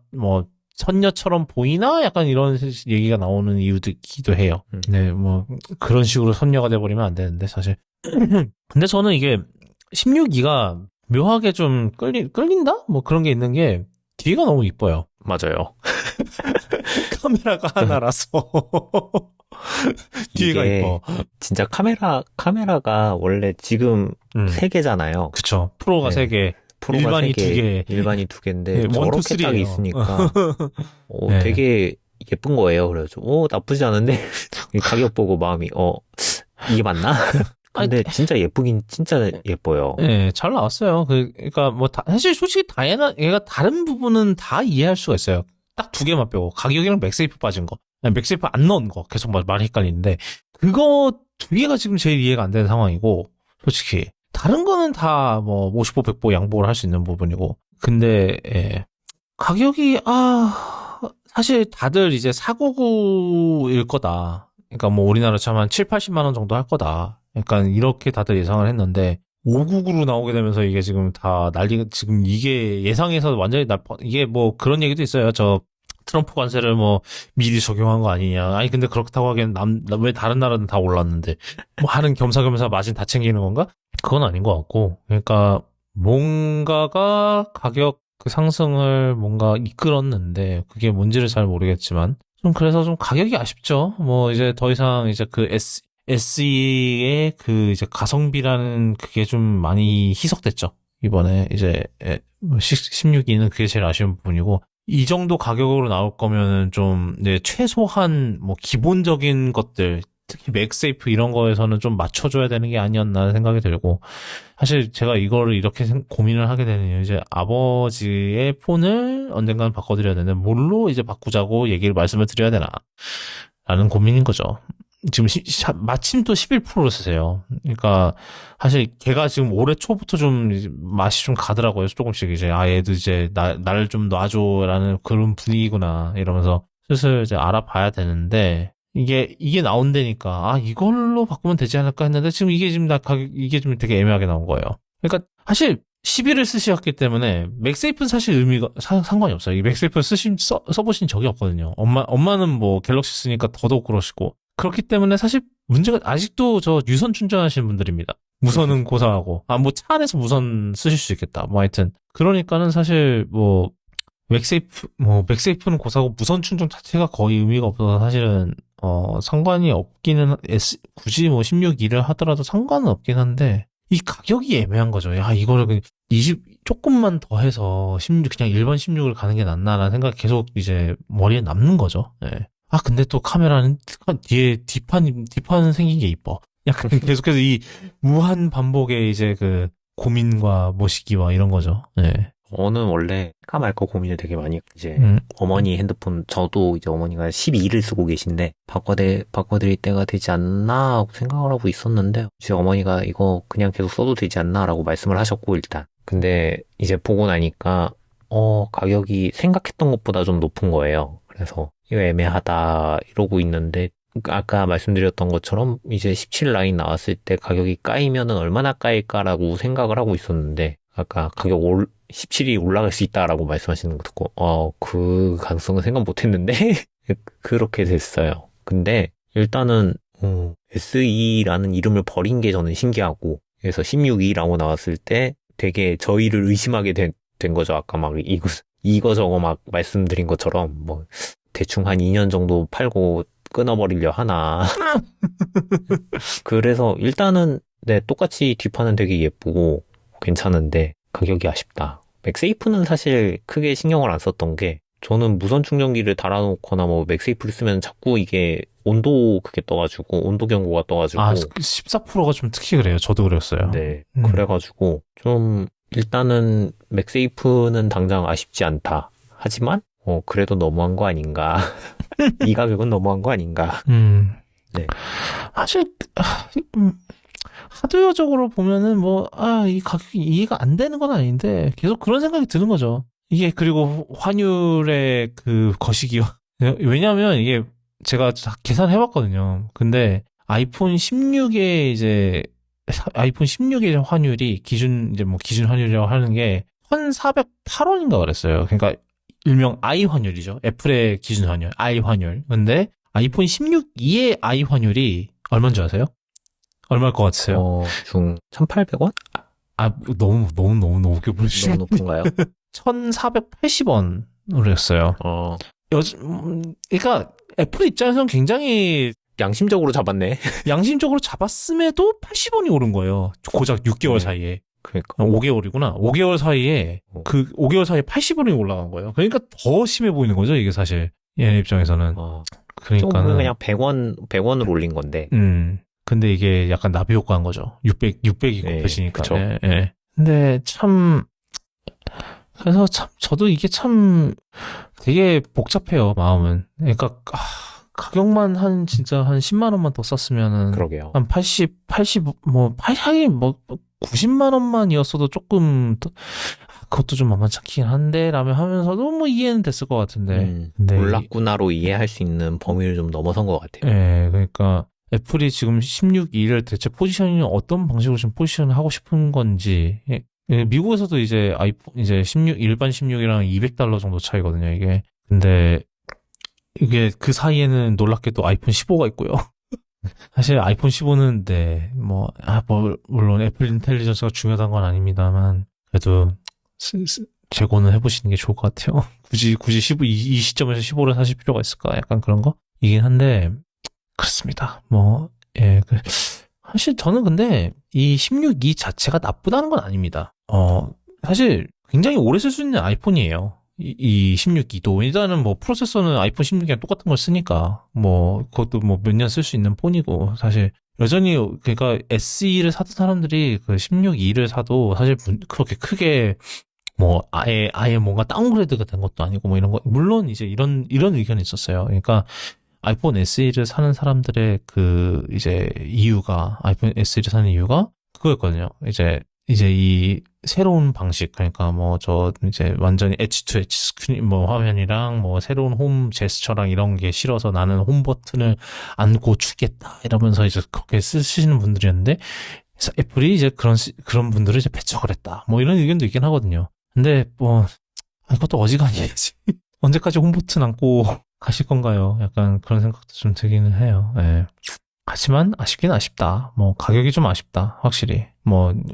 선녀처럼 보이나? 약간 이런 얘기가 나오는 이유도 해요. 네, 뭐, 그런 식으로 선녀가 돼버리면 안 되는데, 사실. 근데 저는 이게 16위가 묘하게 좀 끌린다? 뭐 그런 게 있는 게, 뒤가 너무 이뻐요. 맞아요. 카메라가 하나라서 뒤가 이뻐. 진짜 카메라가 원래 지금 3개잖아요. 그쵸. 프로가 네. 3개. 프로가 일반이 3개, 두 개. 일반이 2개인데 네, 원, 투, 저렇게 딱 쓰리예요. 있으니까 네. 되게 예쁜 거예요. 그래가지고 나쁘지 않은데 가격 보고 마음이 이게 맞나? 근데 진짜 예쁘긴 진짜 예뻐요. 네, 잘 나왔어요. 그러니까 뭐 사실 솔직히 얘가 다른 부분은 다 이해할 수가 있어요. 딱 2개만 빼고 가격이랑 맥세이프 빠진 거, 아니, 맥세이프 안 넣은 거 계속 말이 헷갈리는데 그거 2개가 지금 제일 이해가 안 되는 상황이고 솔직히 다른 거는 다 뭐 50보 100보 양보를 할 수 있는 부분이고 근데 가격이 사실 다들 이제 499일 거다. 그러니까 뭐 우리나라처럼 한 7, 80만 원 정도 할 거다. 그러니까 이렇게 다들 예상을 했는데 599로 나오게 되면서 이게 지금 다 지금 이게 예상에서 완전히 이게 뭐 그런 얘기도 있어요. 저 트럼프 관세를 뭐 미리 적용한 거 아니냐. 아니 근데 그렇다고 하기엔 왜 다른 나라는 다 올랐는데 뭐 하는 겸사겸사 마진 다 챙기는 건가? 그건 아닌 것 같고. 그러니까 뭔가가 가격 그 상승을 뭔가 이끌었는데 그게 뭔지를 잘 모르겠지만 좀 그래서 좀 가격이 아쉽죠. 뭐 이제 더 이상 이제 그 SE의 그 이제 가성비라는 그게 좀 많이 희석됐죠. 이번에 이제 16위는 그게 제일 아쉬운 부분이고 이 정도 가격으로 나올 거면은 좀 최소한 뭐 기본적인 것들 특히 맥세이프 이런 거에서는 좀 맞춰줘야 되는 게 아니었나 생각이 들고 사실 제가 이거를 이렇게 고민을 하게 되는 이유 이제 아버지의 폰을 언젠가는 바꿔드려야 되는데 뭘로 이제 바꾸자고 말씀을 드려야 되나 라는 고민인 거죠. 지금 마침 또 11%로 쓰세요. 그러니까 사실 걔가 지금 올해 초부터 좀 맛이 좀 가더라고요. 조금씩 이제 얘도 이제 나를 좀 놔줘라는 그런 분위기구나 이러면서 슬슬 이제 알아봐야 되는데 이게 나온다니까 이걸로 바꾸면 되지 않을까 했는데 지금 이게 이게 좀 되게 애매하게 나온 거예요. 그러니까 사실 11을 쓰셨기 때문에 맥세이프는 사실 의미가 상관이 없어요. 이 맥세이프 써보신 적이 없거든요. 엄마는 뭐 갤럭시 쓰니까 더더욱 그러시고 그렇기 때문에 사실 문제가 아직도 저 유선 충전하시는 분들입니다. 무선은 고사하고 뭐 차 안에서 무선 쓰실 수 있겠다. 뭐 하여튼 그러니까는 사실 뭐 맥세이프는 고사하고 무선 충전 자체가 거의 의미가 없어서 사실은 상관이 없기는 굳이 뭐 16.2를 하더라도 상관은 없긴 한데 이 가격이 애매한 거죠. 이거를 조금만 더 해서 그냥 일반 16을 가는 게 낫나라는 생각이 계속 이제 머리에 남는 거죠. 예. 근데 또 카메라는 뒤에 뒷판은 생긴 게 이뻐. 약간 계속해서 이 무한 반복의 이제 그 고민과 모시기와 이런 거죠. 예. 저는 원래 할까 말까 고민을 되게 많이 했고, 이제 어머니 핸드폰, 저도 이제 어머니가 12를 쓰고 계신데 바꿔드릴 때가 되지 않나 하고 생각을 하고 있었는데 이제 어머니가 이거 그냥 계속 써도 되지 않나 라고 말씀을 하셨고 일단 근데 이제 보고 나니까 가격이 생각했던 것보다 좀 높은 거예요. 그래서 이거 애매하다 이러고 있는데 아까 말씀드렸던 것처럼 이제 17 라인 나왔을 때 가격이 까이면은 얼마나 까일까라고 생각을 하고 있었는데 아까 가격 17이 올라갈 수 있다라고 말씀하시는 거 듣고 그 가능성은 생각 못 했는데 그렇게 됐어요. 근데 일단은 SE라는 이름을 버린 게 저는 신기하고 그래서 16이라고 나왔을 때 되게 저희를 의심하게 된 거죠. 아까 막 이거 저거 막 말씀드린 것처럼 뭐 대충 한 2년 정도 팔고 끊어버리려 하나. 그래서 일단은 똑같이 뒷판은 되게 예쁘고 괜찮은데 가격이 아쉽다. 맥세이프는 사실 크게 신경을 안 썼던 게 저는 무선 충전기를 달아놓거나 뭐 맥세이프를 쓰면 자꾸 이게 온도 그게 떠가지고 온도 경고가 떠가지고 14%가 좀 특히 그래요. 저도 그랬어요. 네. 그래가지고 좀 일단은 맥세이프는 당장 아쉽지 않다. 하지만 그래도 너무한 거 아닌가. 이 가격은 너무한 거 아닌가. 네. 사실 하드웨어적으로 보면은 이 가격이 이해가 안 되는 건 아닌데 계속 그런 생각이 드는 거죠. 이게 그리고 환율의 그 거시기요. 왜냐면 이게 제가 계산해봤거든요. 근데 아이폰 16의 환율이 기준 환율이라고 하는 게 1,408원인가 그랬어요. 그러니까 일명 I 환율이죠. 애플의 기준 환율, I 환율. 근데 아이폰 16E의 I 환율이 얼마인 줄 아세요? 얼마일 것 같으세요? 1,800원? 너무 높게 부르시네. 너무 높은가요? 1,480원으로 했어요. 그러니까 애플 입장에서는 굉장히 양심적으로 잡았네. 양심적으로 잡았음에도 80원이 오른 거예요. 고작 6개월 사이에. 그러니까 5개월이구나. 5개월 사이에, 그 5개월 사이에 80원이 올라간 거예요. 그러니까 더 심해 보이는 거죠, 이게 사실. 얘네 입장에서는. 좀 그러니까는. 그냥 100원을 올린 건데. 근데 이게 약간 나비 효과인 거죠. 600이 네, 곱해지니까. 그쵸. 예, 예. 근데 참, 그래서 참, 저도 이게 참 되게 복잡해요, 마음은. 그러니까, 가격만 진짜 한 10만 원만 더 썼으면은. 그러게요. 한 80, 하긴 90만 원만이었어도 조금, 그것도 좀 만만찮긴 한데, 라며 하면서도 뭐 이해는 됐을 것 같은데. 근데 몰랐구나로 이해할 수 있는 범위를 좀 넘어선 것 같아요. 예, 그러니까, 애플이 지금 16.2를 대체 포지셔닝 어떤 방식으로 지금 포지션을 하고 싶은 건지. 미국에서도 이제 이제 16, 일반 16이랑 $200 정도 차이거든요, 이게. 근데, 이게 그 사이에는 놀랍게도 아이폰 15가 있고요. 사실 아이폰 15는, 네, 물론 애플 인텔리전스가 중요한 건 아닙니다만, 그래도, 재고는 해보시는 게 좋을 것 같아요. 굳이 이 시점에서 15를 사실 필요가 있을까? 약간 그런 거? 이긴 한데, 그렇습니다. 예, 사실 저는 근데 이 16이 자체가 나쁘다는 건 아닙니다. 사실 굉장히 오래 쓸 수 있는 아이폰이에요. 이 16기도. 일단은 프로세서는 아이폰 16이랑 똑같은 걸 쓰니까, 그것도 몇 년 쓸 수 있는 폰이고, 사실, 여전히, 그러니까 SE를 사던 사람들이 그 16E를 사도 사실 그렇게 크게, 아예 뭔가 다운그레이드가 된 것도 아니고, 이런 거, 물론 이제 이런 의견이 있었어요. 그러니까, 아이폰 SE를 사는 사람들의 아이폰 SE를 사는 이유가 그거였거든요. 이제 이 새로운 방식, 그러니까 이제 완전히 엣지 투 엣지 스크린, 화면이랑 새로운 홈 제스처랑 이런 게 싫어서 나는 홈 버튼을 안 고추겠다. 이러면서 이제 그렇게 쓰시는 분들이었는데, 애플이 이제 그런 분들을 이제 배척을 했다. 이런 의견도 있긴 하거든요. 근데 이것도 어지간히지. 언제까지 홈 버튼 안고 가실 건가요? 약간 그런 생각도 좀 들기는 해요. 예. 하지만 아쉽긴 아쉽다. 가격이 좀 아쉽다. 확실히.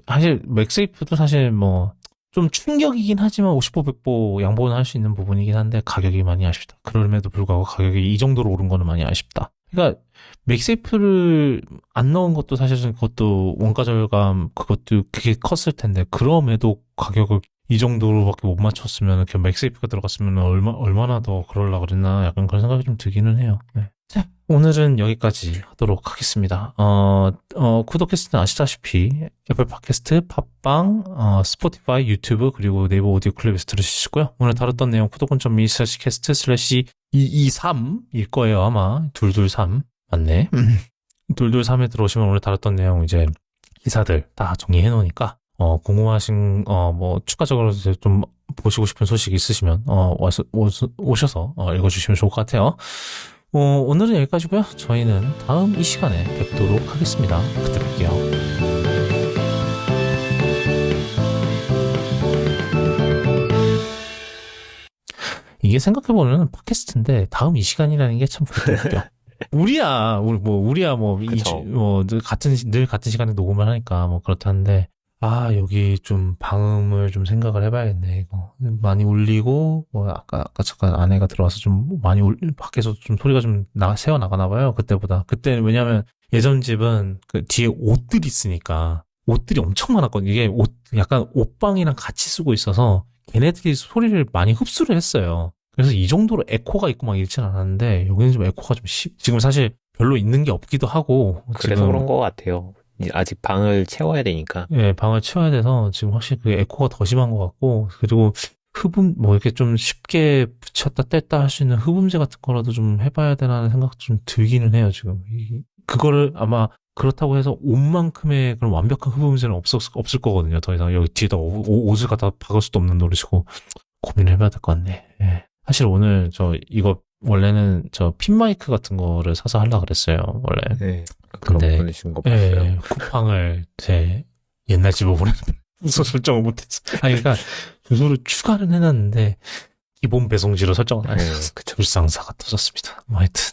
사실 맥세이프도 사실 좀 충격이긴 하지만 50보 100보 양보는 할 수 있는 부분이긴 한데 가격이 많이 아쉽다. 그럼에도 불구하고 가격이 이 정도로 오른 거는 많이 아쉽다. 그러니까 맥세이프를 안 넣은 것도 사실은 그것도 원가 절감 그것도 그게 컸을 텐데 그럼에도 가격을 이 정도로밖에 못 맞췄으면, 그냥 맥세이프가 들어갔으면 얼마나 더 그럴라 그랬나, 약간 그런 생각이 좀 들기는 해요. 네. 자, 오늘은 여기까지 하도록 하겠습니다. 쿠도캐스트는 아시다시피, 애플 팟캐스트, 팟빵, 스포티파이, 유튜브, 그리고 네이버 오디오 클립에서 들으실 수 있고요. 오늘 다뤘던 내용, 쿠도콘.me/캐스트/223일 거예요, 아마. 223. 맞네. 223에 들어오시면 오늘 다뤘던 내용, 이제, 기사들 다 정리해 놓으니까, 궁금하신, 추가적으로 이제 좀 보시고 싶은 소식 있으시면, 오셔서, 읽어주시면 좋을 것 같아요. 오늘은 여기까지고요. 저희는 다음 이 시간에 뵙도록 하겠습니다. 그때 뵐게요. 이게 생각해보면 팟캐스트인데, 다음 이 시간이라는 게 참 웃겨. 우리야, 늘 같은 시간에 녹음을 하니까, 그렇다는데, 여기 좀 방음을 좀 생각을 해봐야겠네, 이거. 많이 울리고, 아까 잠깐 아내가 들어와서 좀 많이 밖에서 좀 소리가 좀 새어 나가나봐요, 그때보다. 그때는 왜냐면 예전 집은 그 뒤에 옷들이 있으니까, 옷들이 엄청 많았거든요. 이게 약간 옷방이랑 같이 쓰고 있어서 걔네들이 소리를 많이 흡수를 했어요. 그래서 이 정도로 에코가 있고 막 이렇진 않았는데, 여기는 좀 에코가 좀 지금 사실 별로 있는 게 없기도 하고. 그래서 지금 그런 것 같아요. 아직 방을 채워야 되니까. 예, 방을 채워야 돼서 지금 확실히 그 에코가 더 심한 것 같고, 그리고 이렇게 좀 쉽게 붙였다 뗐다 할 수 있는 흡음재 같은 거라도 좀 해봐야 되나는 생각도 좀 들기는 해요, 지금. 그거를 아마 그렇다고 해서 옷만큼의 그런 완벽한 흡음재는 없을 거거든요, 더 이상. 여기 뒤에다 옷을 갖다 박을 수도 없는 노릇이고, 고민을 해봐야 될 것 같네. 예. 사실 오늘 이거 원래는 핀 마이크 같은 거를 사서 하려고 그랬어요, 원래. 네. 그런 근데, 보내신 거 봤어요. 예, 쿠팡을 제 옛날 집으로 보내는 주소 설정을 못했어. 그러니까 주소를 추가는 해놨는데 기본 배송지로 설정을 안 했어. 그쵸. 불상사가 터졌습니다. 하여튼